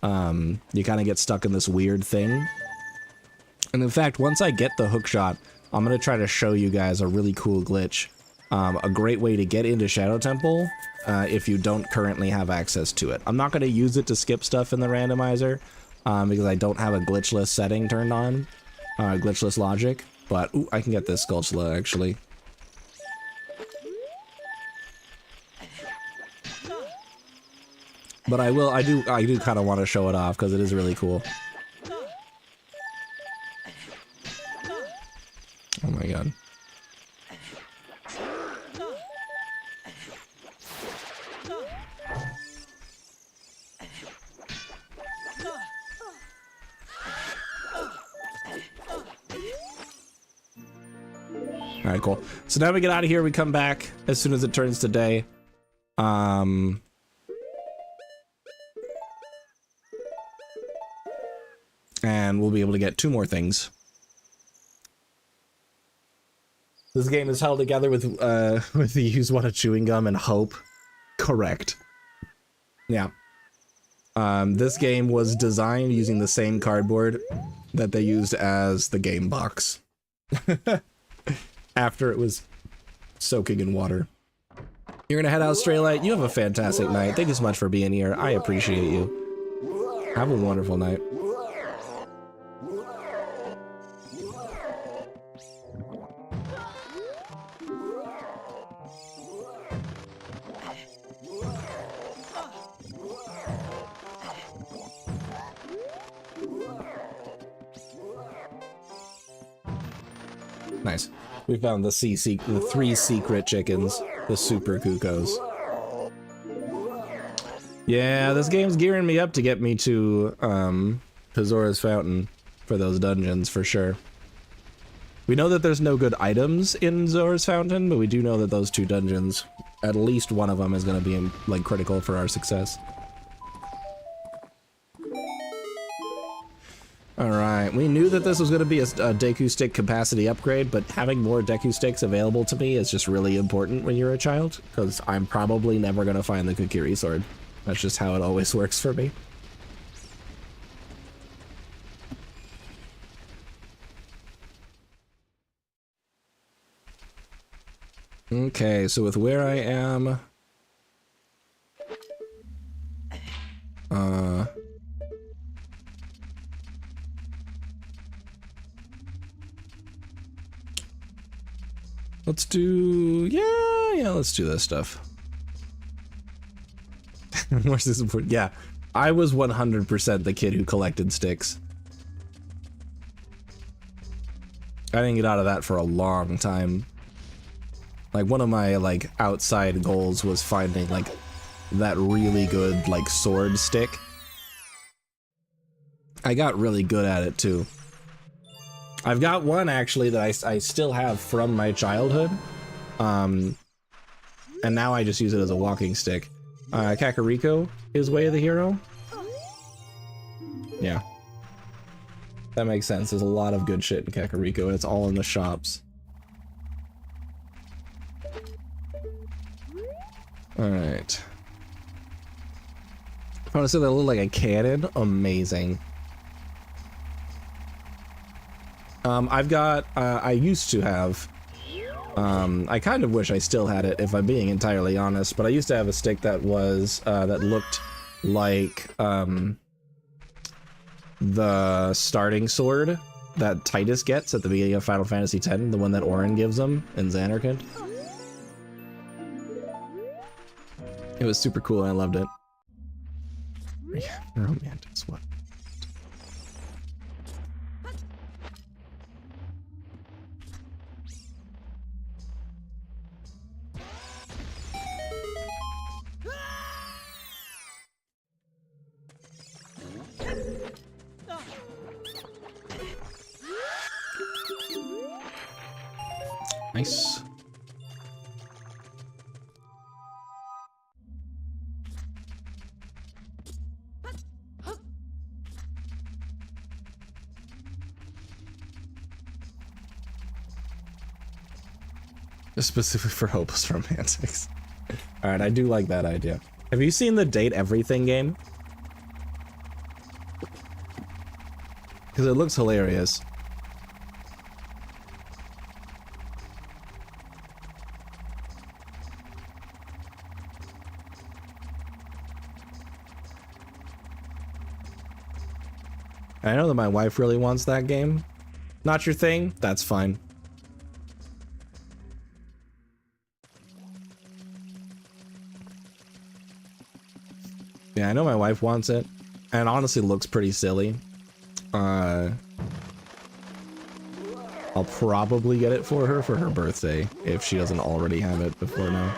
You kind of get stuck in this weird thing. And in fact, once I get the hook shot, I'm going to try to show you guys a really cool glitch. A great way to get into Shadow Temple if you don't currently have access to it. I'm not going to use it to skip stuff in the randomizer because I don't have a glitchless setting turned on, glitchless logic, but ooh, I can get this Sculptula actually. But I do kind of want to show it off because it is really cool. Oh my god. Alright, cool. So now we get out of here, we come back as soon as it turns to day. And we'll be able to get 2 more things. This game is held together with the use one of chewing gum and hope. Correct. Yeah. This game was designed using the same cardboard that they used as the game box. After it was soaking in water. You're gonna head out, Straylight. You have a fantastic night. Thank you so much for being here. I appreciate you. Have a wonderful night. Nice. We found the 3 secret chickens, the super cuckoos. Yeah, this game's gearing me up to get me to Pazora's Fountain for those dungeons for sure. We know that there's no good items in Zora's Fountain, but we do know that those 2 dungeons, at least one of them, is going to be like critical for our success. Alright, we knew that this was going to be a Deku Stick capacity upgrade, but having more Deku Sticks available to me is just really important when you're a child, because I'm probably never going to find the Kokiri sword. That's just how it always works for me. Okay, so with where I am... Let's do... Yeah, let's do this stuff. Where's this important? Yeah, I was 100% the kid who collected sticks. I didn't get out of that for a long time. Like, one of my, like, outside goals was finding, like, that really good, like, sword stick. I got really good at it, too. I've got one, actually, that I still have from my childhood. And now I just use it as a walking stick. Kakariko is Way of the Hero. Yeah. That makes sense. There's a lot of good shit in Kakariko, and it's all in the shops. Alright. I want to say that look like a cannon. Amazing. I've got, I used to have, I kind of wish I still had it, if I'm being entirely honest, but I used to have a stick that was, that looked like, the starting sword that Titus gets at the beginning of Final Fantasy X, the one that Auron gives him in Xanarkand. It was super cool and I loved it. Romantics, what? Nice. Specifically for hopeless romantics. All right, I do like that idea. Have you seen the Date Everything game? Because it looks hilarious. I know that my wife really wants that game. Not your thing? That's fine. Yeah, I know my wife wants it, and it honestly looks pretty silly. I'll probably get it for her birthday, if she doesn't already have it before now.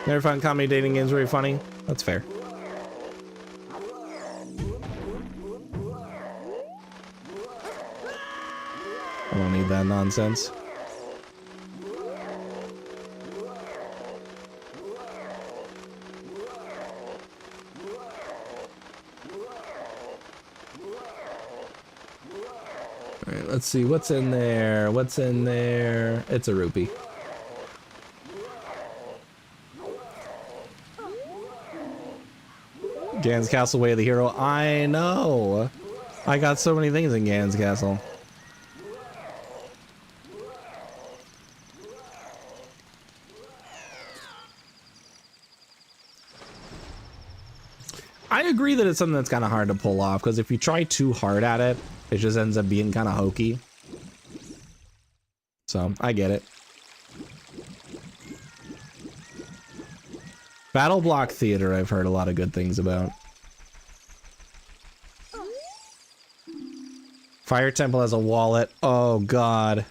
Never found comedy dating games very funny? That's fair. I don't need that nonsense. Alright, let's see what's in there. What's in there? It's a rupee. Gan's Castle, Way of the Hero. I know. I got so many things in Gan's Castle. I agree that it's something that's kind of hard to pull off, because if you try too hard at it, it just ends up being kind of hokey. So, I get it. Battle Block Theater, I've heard a lot of good things about. Fire Temple has a wallet. Oh, God.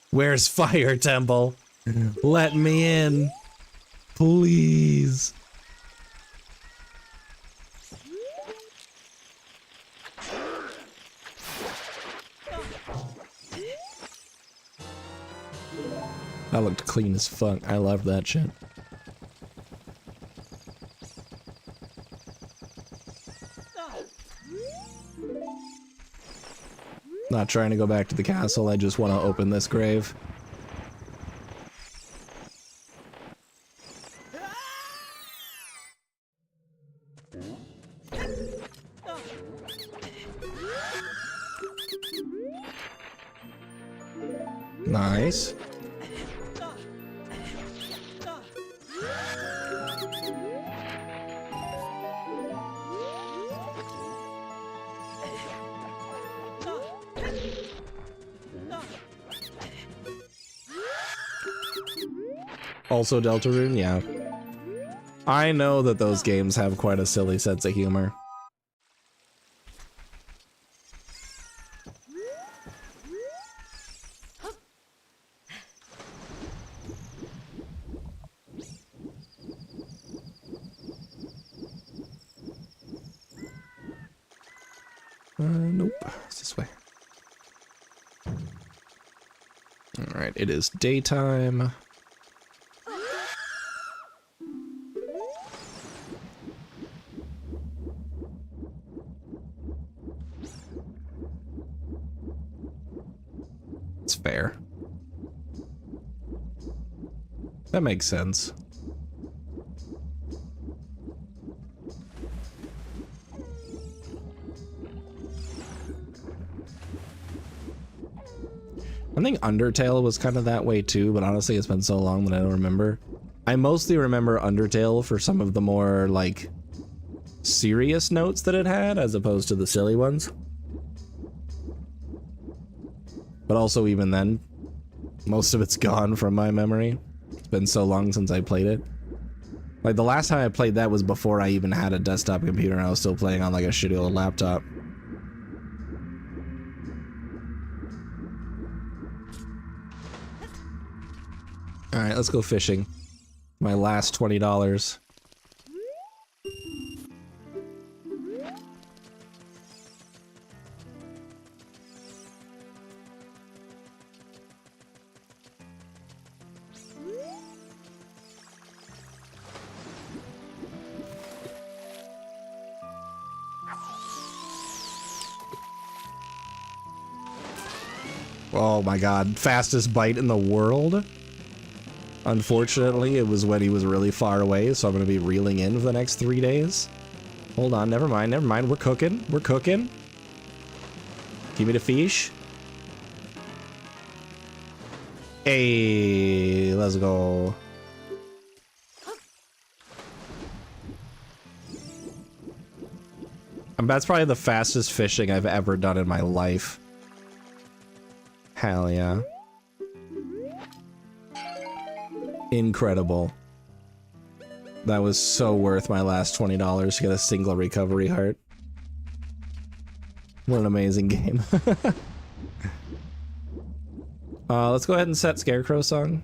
Where's Fire Temple? Let me in. Please. That looked clean as fuck. I love that shit. Not trying to go back to the castle, I just want to open this grave. Nice. Also Deltarune, yeah. I know that those games have quite a silly sense of humor. Nope, it's this way. Alright, it is daytime. It's fair. That makes sense. I think Undertale was kind of that way too, but honestly it's been so long that I don't remember. I mostly remember Undertale for some of the more, like, serious notes that it had, as opposed to the silly ones. But also even then, most of it's gone from my memory. It's been so long since I played it. Like, the last time I played that was before I even had a desktop computer, and I was still playing on, like, a shitty old laptop. Alright, let's go fishing. My last $20. Oh my god, fastest bite in the world? Unfortunately, it was when he was really far away, so I'm gonna be reeling in for the next 3 days. Hold on, never mind, we're cooking, we're cooking. Give me the fish. Hey, let's go. That's probably the fastest fishing I've ever done in my life. Hell yeah. Incredible. That was so worth my last $20 to get a single recovery heart. What an amazing game. Let's go ahead and set Scarecrow song.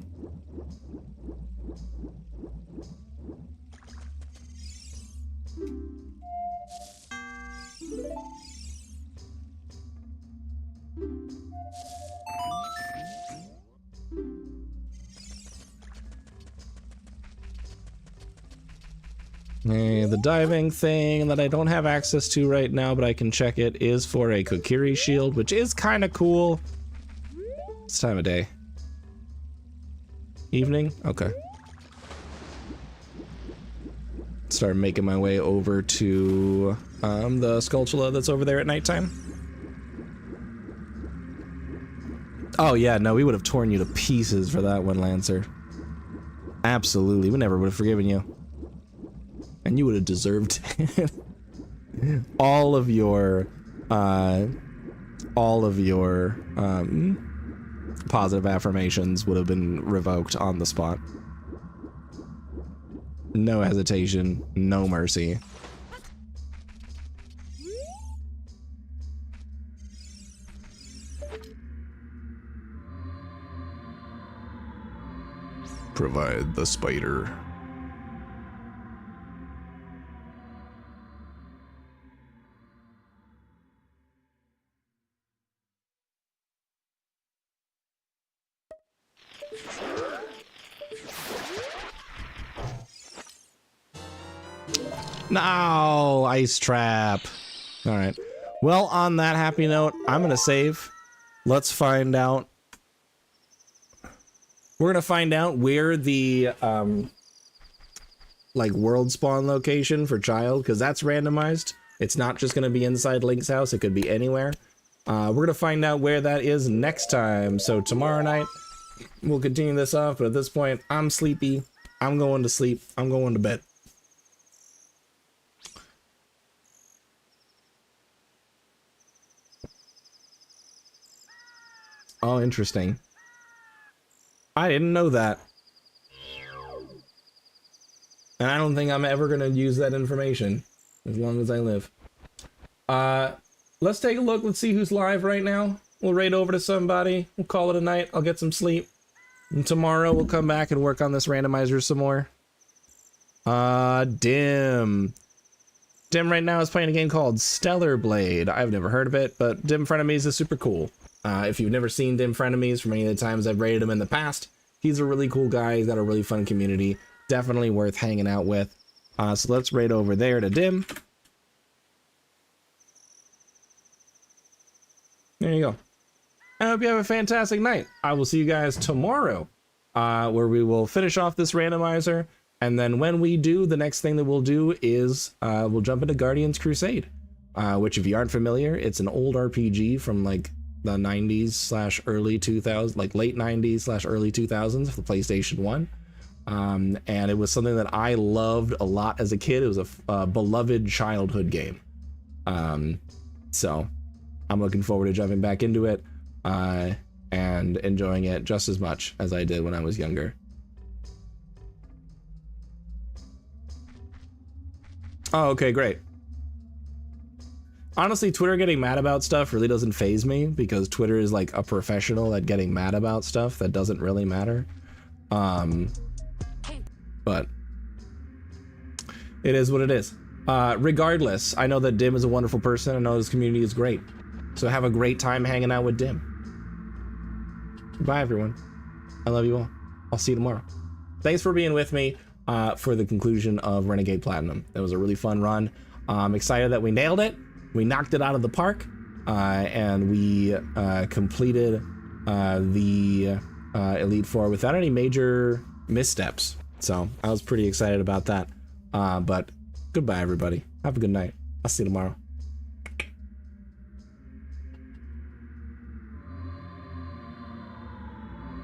The diving thing that I don't have access to right now, but I can check it, is for a Kokiri shield, which is kind of cool. It's time of day. Evening? Okay. Start making my way over to the Skulltula that's over there at nighttime. Oh yeah, no, we would have torn you to pieces for that one, Lancer. Absolutely, we never would have forgiven you. And you would have deserved it. all of your positive affirmations would have been revoked on the spot. No hesitation, no mercy. Provide the spider. No, ice trap. All right. Well, on that happy note, I'm gonna save. Let's find out. We're gonna find out where the like world spawn location for child, because that's randomized. It's not just gonna be inside Link's house. It could be anywhere. We're gonna find out where that is next time. So tomorrow night, we'll continue this off. But at this point, I'm sleepy. I'm going to sleep. I'm going to bed. Oh, interesting. I didn't know that. And I don't think I'm ever gonna use that information as long as I live. Let's take a look. Let's see who's live right now. We'll raid over to somebody. We'll call it a night. I'll get some sleep. And tomorrow we'll come back and work on this randomizer some more. Dim. Dim right now is playing a game called Stellar Blade. I've never heard of it, but Dim Frenemies is super cool. If you've never seen Dim Frenemies from any of the times I've rated him in the past, he's a really cool guy. He's got a really fun community. Definitely worth hanging out with. So let's raid over there to Dim. There you go. I hope you have a fantastic night. I will see you guys tomorrow, where we will finish off this randomizer. And then when we do, the next thing that we'll do is we'll jump into Guardians Crusade, which if you aren't familiar, it's an old RPG from like the 90s / early 2000s, like late 90s / early 2000s for the PlayStation 1. And it was something that I loved a lot as a kid. It was a beloved childhood game. So I'm looking forward to jumping back into it and enjoying it just as much as I did when I was younger. Oh, okay, great. Honestly, Twitter getting mad about stuff really doesn't faze me because Twitter is like a professional at getting mad about stuff that doesn't really matter. But it is what it is. Regardless, I know that Dim is a wonderful person. I know his community is great. So have a great time hanging out with Dim. Bye, everyone. I love you all. I'll see you tomorrow. Thanks for being with me for the conclusion of Renegade Platinum. It was a really fun run. I'm excited that we nailed it. We knocked it out of the park, and we completed the Elite Four without any major missteps. So I was pretty excited about that. But goodbye, everybody. Have a good night. I'll see you tomorrow.